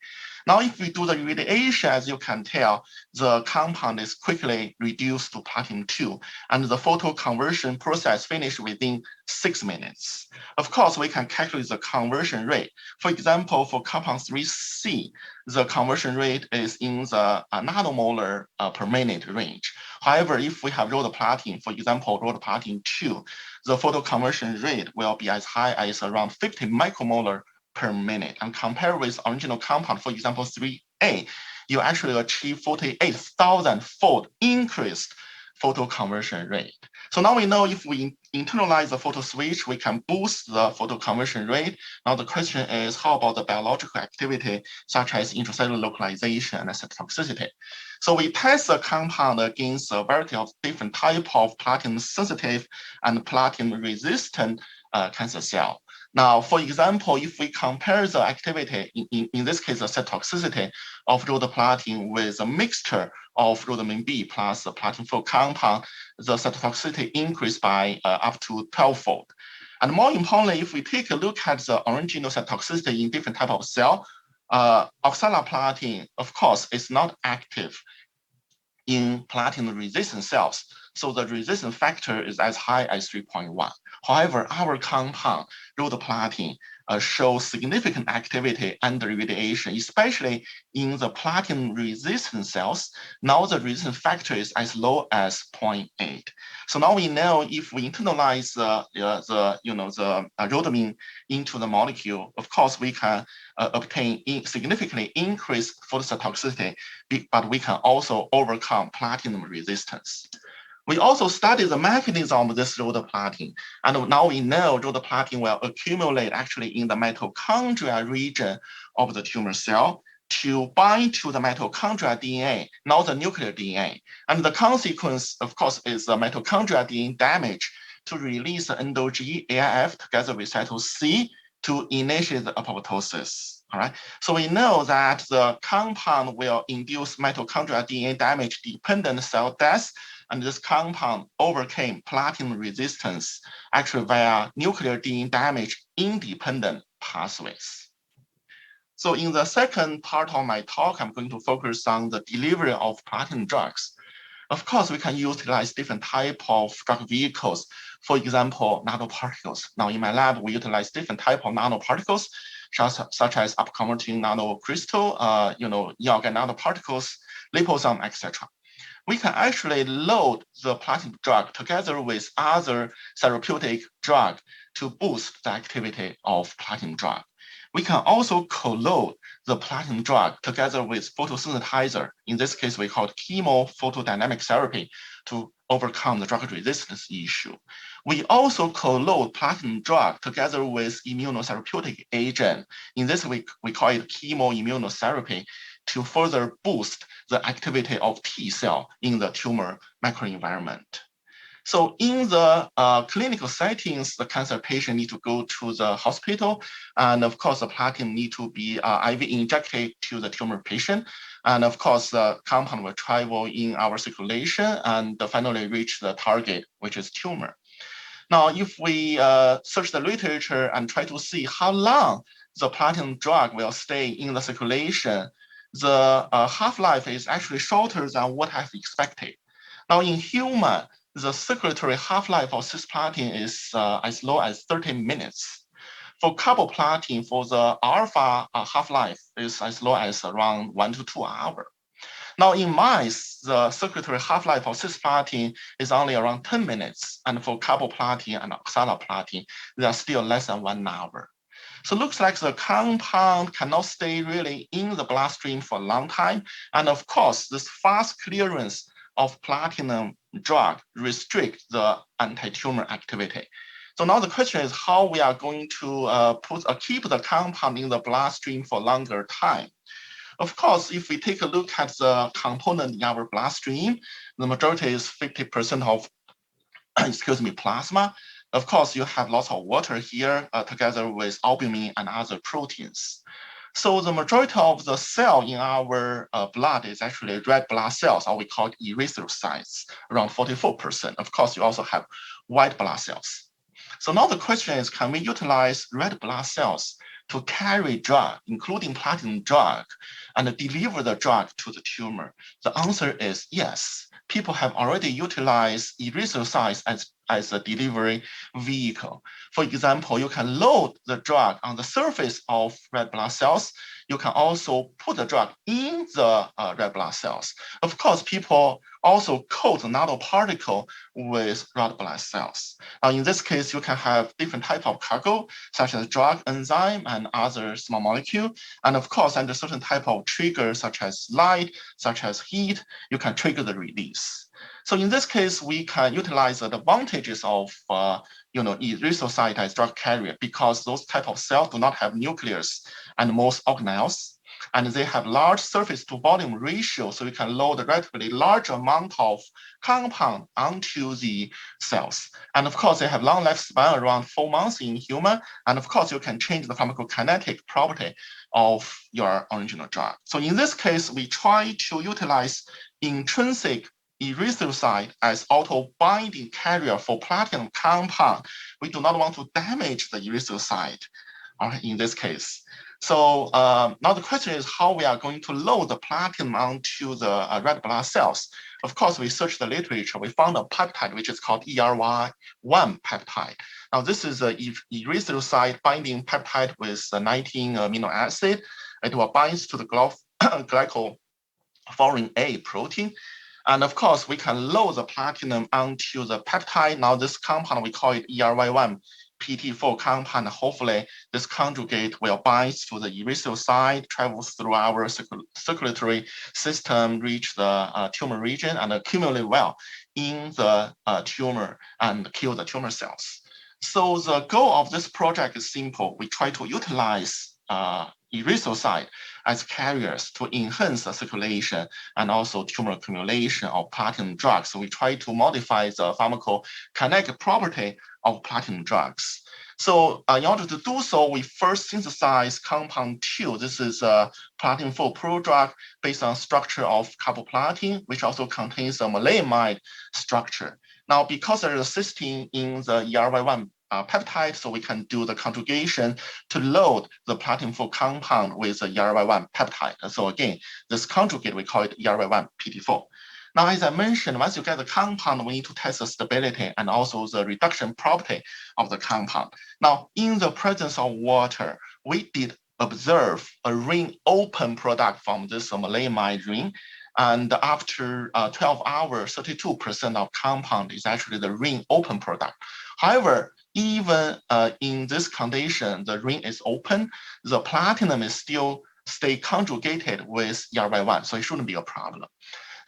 Now, if we do the irradiation, as you can tell, the compound is quickly reduced to platin-2, and the photo conversion process finished within 6 minutes. Of course, we can calculate the conversion rate. For example, for compound 3C, the conversion rate is in the nanomolar per minute range. However, if we have rhodoplatin, for example, rhodoplatin-2, the photo conversion rate will be as high as around 50 micromolar per minute. And compared with original compound, for example, 3A, you actually achieve 48,000-fold increased photo conversion rate. So now we know if we internalize the photo switch, we can boost the photo conversion rate. Now the question is, how about the biological activity, such as intracellular localization and cytotoxicity? So we test the compound against a variety of different type of platinum-sensitive and platinum-resistant cancer cell. Now, for example, if we compare the activity, in this case, the cytotoxicity of rhodoplatine with a mixture of rhodamine B plus the platinum-4 compound, the cytotoxicity increased by up to 12-fold. And more importantly, if we take a look at the original cytotoxicity in different type of cell, oxaliplatin, of course, is not active in platinum-resistant cells. So the resistance factor is as high as 3.1. However, our compound, rhodoplatine, shows significant activity under irradiation, especially in the platinum-resistant cells. Now the resistance factor is as low as 0.8. So now we know if we internalize the rhodamine into the molecule, of course we can obtain significantly increased photocytotoxicity, but we can also overcome platinum resistance. We also studied the mechanism of this rhodoplatine, and now we know rhodoplatine will accumulate actually in the mitochondria region of the tumor cell to bind to the mitochondrial DNA, not the nuclear DNA. And the consequence, of course, is the mitochondrial DNA damage to release the endo-G AIF together with cytosine C to initiate the apoptosis. All right. So we know that the compound will induce mitochondrial DNA damage dependent cell death, and this compound overcame platinum resistance actually via nuclear DNA damage independent pathways. So in the second part of my talk, I'm going to focus on the delivery of platinum drugs. Of course, we can utilize different type of drug vehicles. For example, nanoparticles. Now in my lab, we utilize different type of nanoparticles, such as upconverting nanocrystal, inorganic nanoparticles, liposome, etc. We can actually load the platinum drug together with other therapeutic drug to boost the activity of platinum drug. We can also co-load the platinum drug together with photosynthesizer. In this case, we call it chemophotodynamic therapy to overcome the drug resistance issue. We also co-load platinum drug together with immunotherapeutic agent. In this, we call it chemoimmunotherapy to further boost the activity of T cell in the tumor microenvironment. So in the clinical settings, the cancer patient need to go to the hospital. And of course, the platinum need to be IV injected to the tumor patient. And of course, the compound will travel in our circulation and finally reach the target, which is tumor. Now, if we search the literature and try to see how long the platinum drug will stay in the circulation, the half-life is actually shorter than what I've expected. Now in human, the circulatory half-life of cisplatin is as low as 30 minutes. For carboplatin, for the alpha half-life is as low as around 1 to 2 hours. Now in mice, the circulatory half-life of cisplatin is only around 10 minutes, and for carboplatin and oxaliplatin, they are still less than 1 hour. So it looks like the compound cannot stay really in the bloodstream for a long time. And of course, this fast clearance of platinum drug restrict the anti-tumor activity. So now the question is how we are going to keep the compound in the bloodstream for longer time. Of course, if we take a look at the component in our bloodstream, the majority is 50% of plasma. Of course, you have lots of water here together with albumin and other proteins. So the majority of the cell in our blood is actually red blood cells, or we call it erythrocytes, around 44%. Of course, you also have white blood cells. So now the question is, can we utilize red blood cells to carry drug, including platinum drug, and deliver the drug to the tumor? The answer is yes. People have already utilized erythrocytes as a delivery vehicle. For example, you can load the drug on the surface of red blood cells. You can also put the drug in the red blood cells. Of course, people also coat the nanoparticle with red blood cells. In this case, you can have different type of cargo, such as drug, enzyme, and other small molecule. And of course, under certain type of trigger, such as light, such as heat, you can trigger the release. So in this case, we can utilize the advantages of erythrocyte as drug carrier because those type of cells do not have nucleus and most organelles. and they have large surface to volume ratio, so you can load a relatively large amount of compound onto the cells. And of course, they have long lifespan, around 4 months in human. And of course, you can change the pharmacokinetic property of your original drug. So in this case, we try to utilize intrinsic erythrocyte as auto-binding carrier for platinum compound. We do not want to damage the erythrocyte in this case. So now the question is how we are going to load the platinum onto the red blood cells. Of course, we searched the literature. We found a peptide which is called ERY1 peptide. Now, this is an erythrocyte binding peptide with 19 amino acid. It will bind to the glycophorin A protein. And of course, we can load the platinum onto the peptide. Now, this compound, we call it ERY1 PT4 compound. Hopefully, this conjugate will bind to the erythrocyte, travels through our circulatory system, reach the tumor region, and accumulate well in the tumor and kill the tumor cells. So the goal of this project is simple. We try to utilize erythrocyte as carriers to enhance the circulation and also tumor accumulation of platinum drugs. So we try to modify the pharmacokinetic property of platinum drugs. So in order to do so, we first synthesize compound 2. This is a platinum 4 prodrug based on structure of carboplatin, which also contains a maleimide structure. Now, because there is a cysteine in the ERY1 peptide, so we can do the conjugation to load the platinum 4 compound with the ERY1 peptide. And so again, this conjugate, we call it ERY1 PT4. Now, as I mentioned, once you get the compound, we need to test the stability and also the reduction property of the compound. Now, in the presence of water, we did observe a ring open product from this maleimide ring. And after 12 hours, 32% of compound is actually the ring open product. However, even in this condition, the ring is open, the platinum is still stay conjugated with ERY1, so it shouldn't be a problem.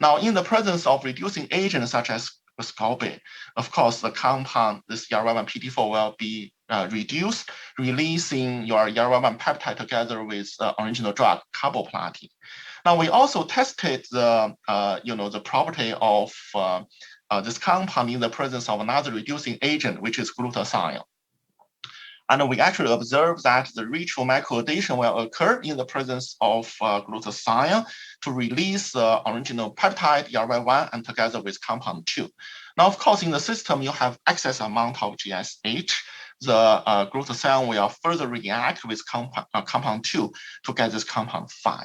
Now, in the presence of reducing agents such as ascorbate, of course, the compound, this ERY1 PT4 will be reduced, releasing your ERY1 peptide together with the original drug, carboplatin. Now, we also tested the, the property of this compound in the presence of another reducing agent, which is glutathione. And we actually observed that the ritual microadhesion will occur in the presence of glutathione to release the original peptide, ERY1, and together with compound 2. Now, of course, in the system, you have excess amount of GSH. The glutathione will further react with compound 2 to get this compound 5.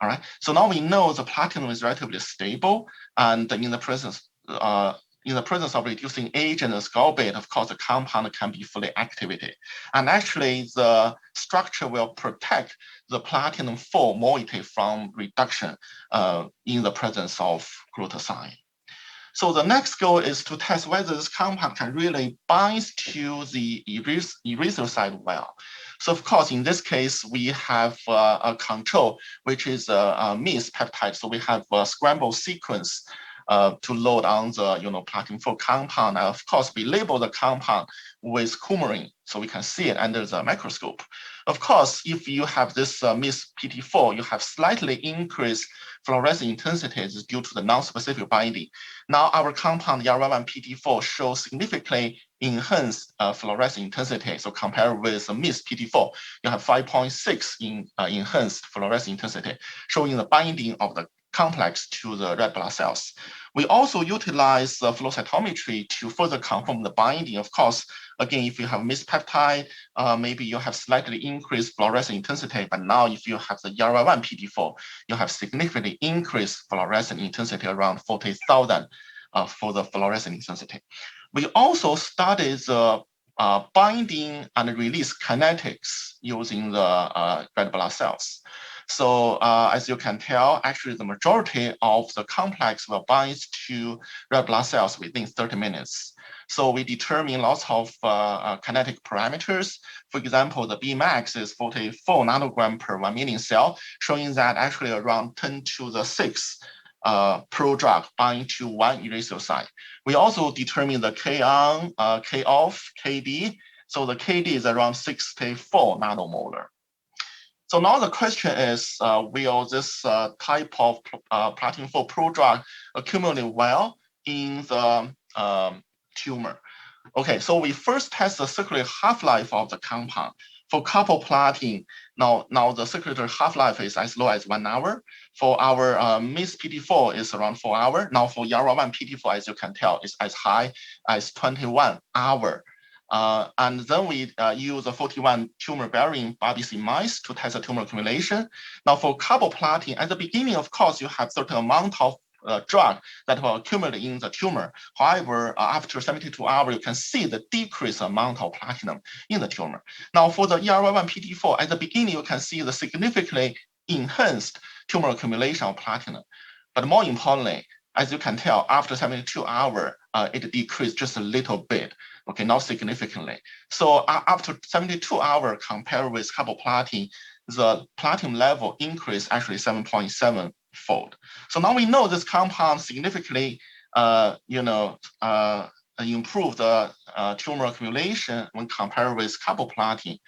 All right. So now we know the platinum is relatively stable, and in the presence of reducing agent ascorbate, of course, the compound can be fully activated. And actually, the structure will protect the platinum 4 moiety from reduction in the presence of glutathione. So the next goal is to test whether this compound can really bind to the erythrocyte well. So of course, in this case, we have a control, which is a mis peptide. So we have a scramble sequence to load on the platinum 4 compound. And of course, we label the compound with coumarin, so we can see it under the microscope. Of course, if you have this mis PT4, you have slightly increased fluorescent intensity due to the non-specific binding. Now our compound ERY1 PT4 shows significantly enhanced fluorescent intensity. So compared with mis PT4, you have 5.6 in enhanced fluorescent intensity, showing the binding of the complex to the red blood cells. We also utilize flow cytometry to further confirm the binding. Of course, again, if you have mis peptide, maybe you have slightly increased fluorescent intensity, but now if you have the ERY1 PT4, you have significantly increased fluorescent intensity around 40,000 for the fluorescent intensity. We also studied the binding and release kinetics using the red blood cells. So as you can tell, actually the majority of the complex will bind to red blood cells within 30 minutes. So we determine lots of kinetic parameters. For example, the Bmax is 44 nanogram per 1 million cell, showing that actually around 10 to the 6 prodrug bind to one erythrocyte. We also determine the K on, K off, KD. So the KD is around 64 nanomolar. So now the question is, will this type of Platinum-4 prodrug accumulate well in the tumor? Okay, so we first test the circulating half-life of the compound. For carboplatin, now the circulatory half-life is as low as 1 hour. For our MIS PT4 is around 4 hours. Now for YARA1 PT4, as you can tell, is as high as 21 hours. And then we use a 41 tumor-bearing BABC mice to test the tumor accumulation. Now for carboplatin, at the beginning, of course, you have certain amount of drug that will accumulate in the tumor. However, after 72 hours, you can see the decreased amount of platinum in the tumor. Now, for the ERY1 PT4, at the beginning, you can see the significantly enhanced tumor accumulation of platinum. But more importantly, as you can tell, after 72 hours, it decreased just a little bit, okay, not significantly. So after 72 hours compared with carboplatin, the platinum level increased actually 7.7 fold. So now we know this compound significantly, improve the tumor accumulation when compared with carboplatin.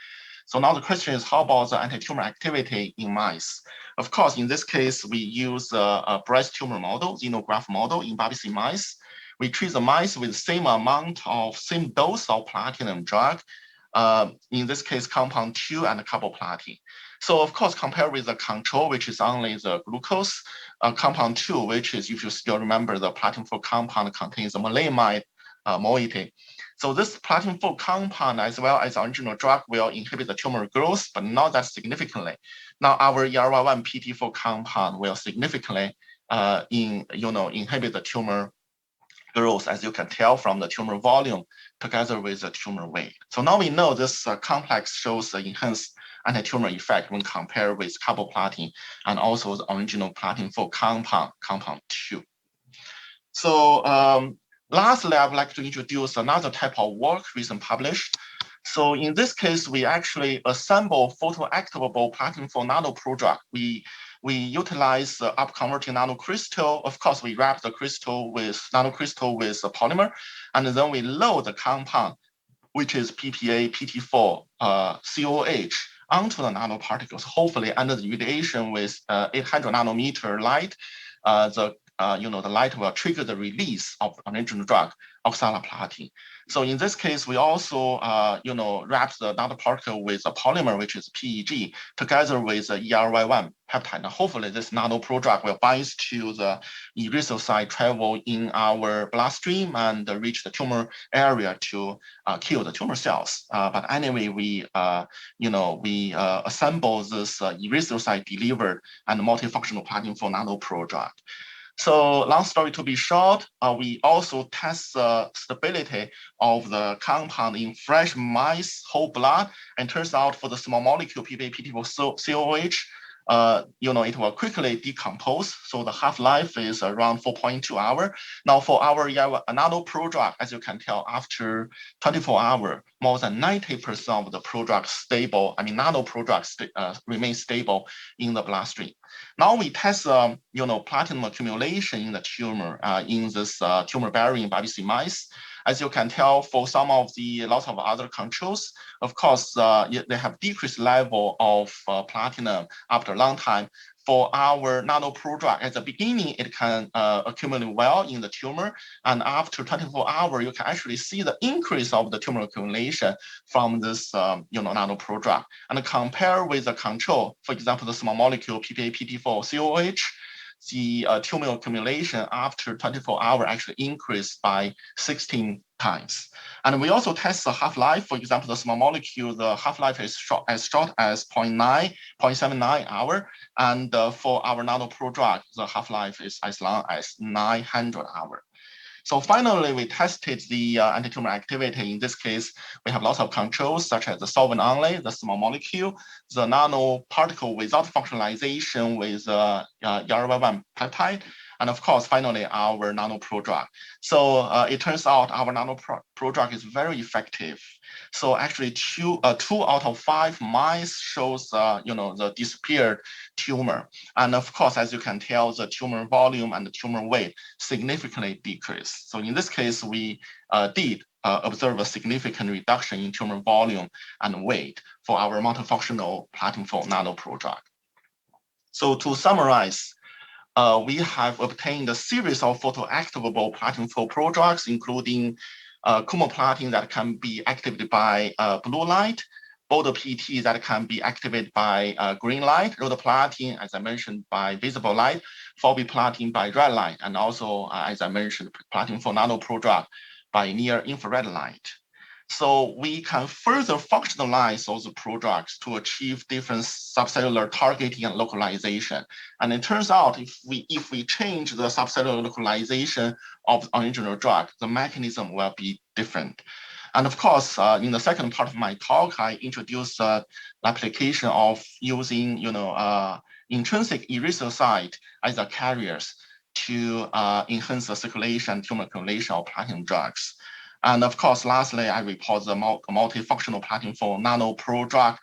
So now the question is, how about the anti-tumor activity in mice? Of course, in this case, we use a breast tumor model, xenograft model in BABC mice. We treat the mice with the same dose of platinum drug. In this case, compound 2 and carboplatin. So of course, compared with the control, which is only the glucose, compound 2, which is, if you still remember, the Platinum-4 compound contains the maleimide moiety. So this Platinum-4 compound, as well as the original drug, will inhibit the tumor growth, but not that significantly. Now our ERY1 PT4 compound will significantly inhibit the tumor growth, as you can tell from the tumor volume together with the tumor weight. So now we know this complex shows the enhanced anti-tumor effect when compared with carboplatin and also the original Platinum-4 compound 2. So lastly, I would like to introduce another type of work recently published. So in this case, we actually assemble photoactivable Platinum-4 nanoprodrug. We utilize the up-converting nanocrystal. Of course, we wrap the nanocrystal with a polymer, and then we load the compound, which is PPA, PT4, COH, onto the nanoparticles. Hopefully, under the radiation with 800 nanometer light, the light will trigger the release of original drug, oxaliplatin. So in this case, we also, wrap the nanoparticle with a polymer, which is PEG, together with the ERY1 peptide. Now, hopefully, this nanoprodrug will bind to the erythrocyte, travel in our bloodstream, and reach the tumor area to kill the tumor cells. But anyway, we assemble this erythrocyte-delivered and multifunctional Platinum-4 nanoprodrug. So long story to be short, we also test the stability of the compound in fresh mice whole blood, and turns out for the small molecule PPA PT4 COH, it will quickly decompose. So the half-life is around 4.2 hours. Now for our nanoprodrug, as you can tell, after 24 hours, more than 90% of the prodrug stable, nanoprodrugs remain stable in the bloodstream. Now we test, platinum accumulation in the tumor in this tumor-bearing BABC mice. As you can tell, for some of the lots of other controls, of course, they have decreased level of platinum after a long time. For our nanoprodrug, at the beginning, it can accumulate well in the tumor, and after 24 hours, you can actually see the increase of the tumor accumulation from this, nanoprodrug. And compare with the control, for example, the small molecule PPA PT4 COH, the tumor accumulation after 24 hours actually increased by 16 times. And we also test the half-life. For example, the small molecule, the half-life is as short as 0.79 hours. And for our nanoprodrug, the half-life is as long as 900 hours. So finally, we tested the anti-tumor activity. In this case, we have lots of controls, such as the solvent only, the small molecule, the nanoparticle without functionalization with ERY1 peptide, and of course, finally, our nanoprodrug. So it turns out our nanoprodrug is very effective. So actually, two out of 5 mice shows, the disappeared tumor. And of course, as you can tell, the tumor volume and the tumor weight significantly decreased. So in this case, we did observe a significant reduction in tumor volume and weight for our multifunctional platinum-4 nano-pro drug. So to summarize, we have obtained a series of photoactivable platinum-4 prodrugs, including chromoplatin that can be activated by blue light, bodo-PT that can be activated by green light, rhodoplatin, as I mentioned, by visible light, forbiplatin by red light, and also, as I mentioned, platinum-4 nano-pro drug by near-infrared light. So we can further functionalize those prodrugs to achieve different subcellular targeting and localization. And it turns out if we change the subcellular localization of the original drug, the mechanism will be different. And of course, in the second part of my talk, I introduced the application of using intrinsic erythrocyte as a carriers to enhance the circulation tumor accumulation of platinum drugs. And of course, lastly, I report the multifunctional platinum-4 nano-pro drug,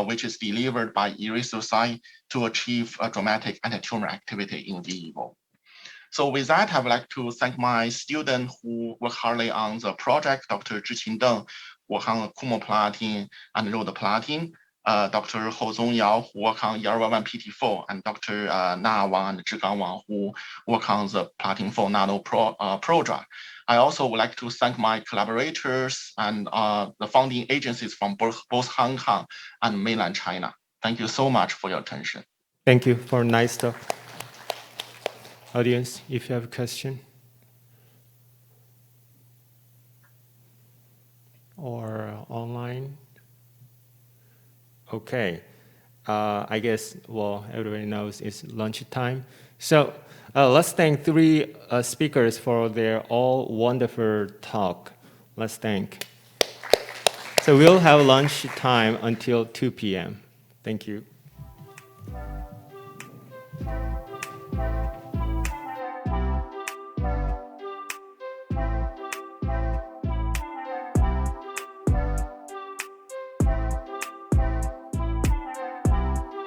which is delivered by erythrocyte to achieve a dramatic anti-tumor activity in vivo. So with that, I would like to thank my student who worked hardly on the project, Dr. Zhiqin Deng, who worked on chromoplatin and rhodoplatin, Dr. Hou Zongyao, who worked on ER11PT4, and Dr. Na Wang and Zhigang Wang, who worked on the platinum-4 nano-pro drug. I also would like to thank my collaborators and the funding agencies from both Hong Kong and mainland China. Thank you so much for your attention. Thank you for a nice talk. Audience, if you have a question or online. Okay, I guess, well, everybody knows it's lunchtime. So let's thank three speakers for their all wonderful talk. Let's thank. So we'll have lunch time until 2 p.m. Thank you.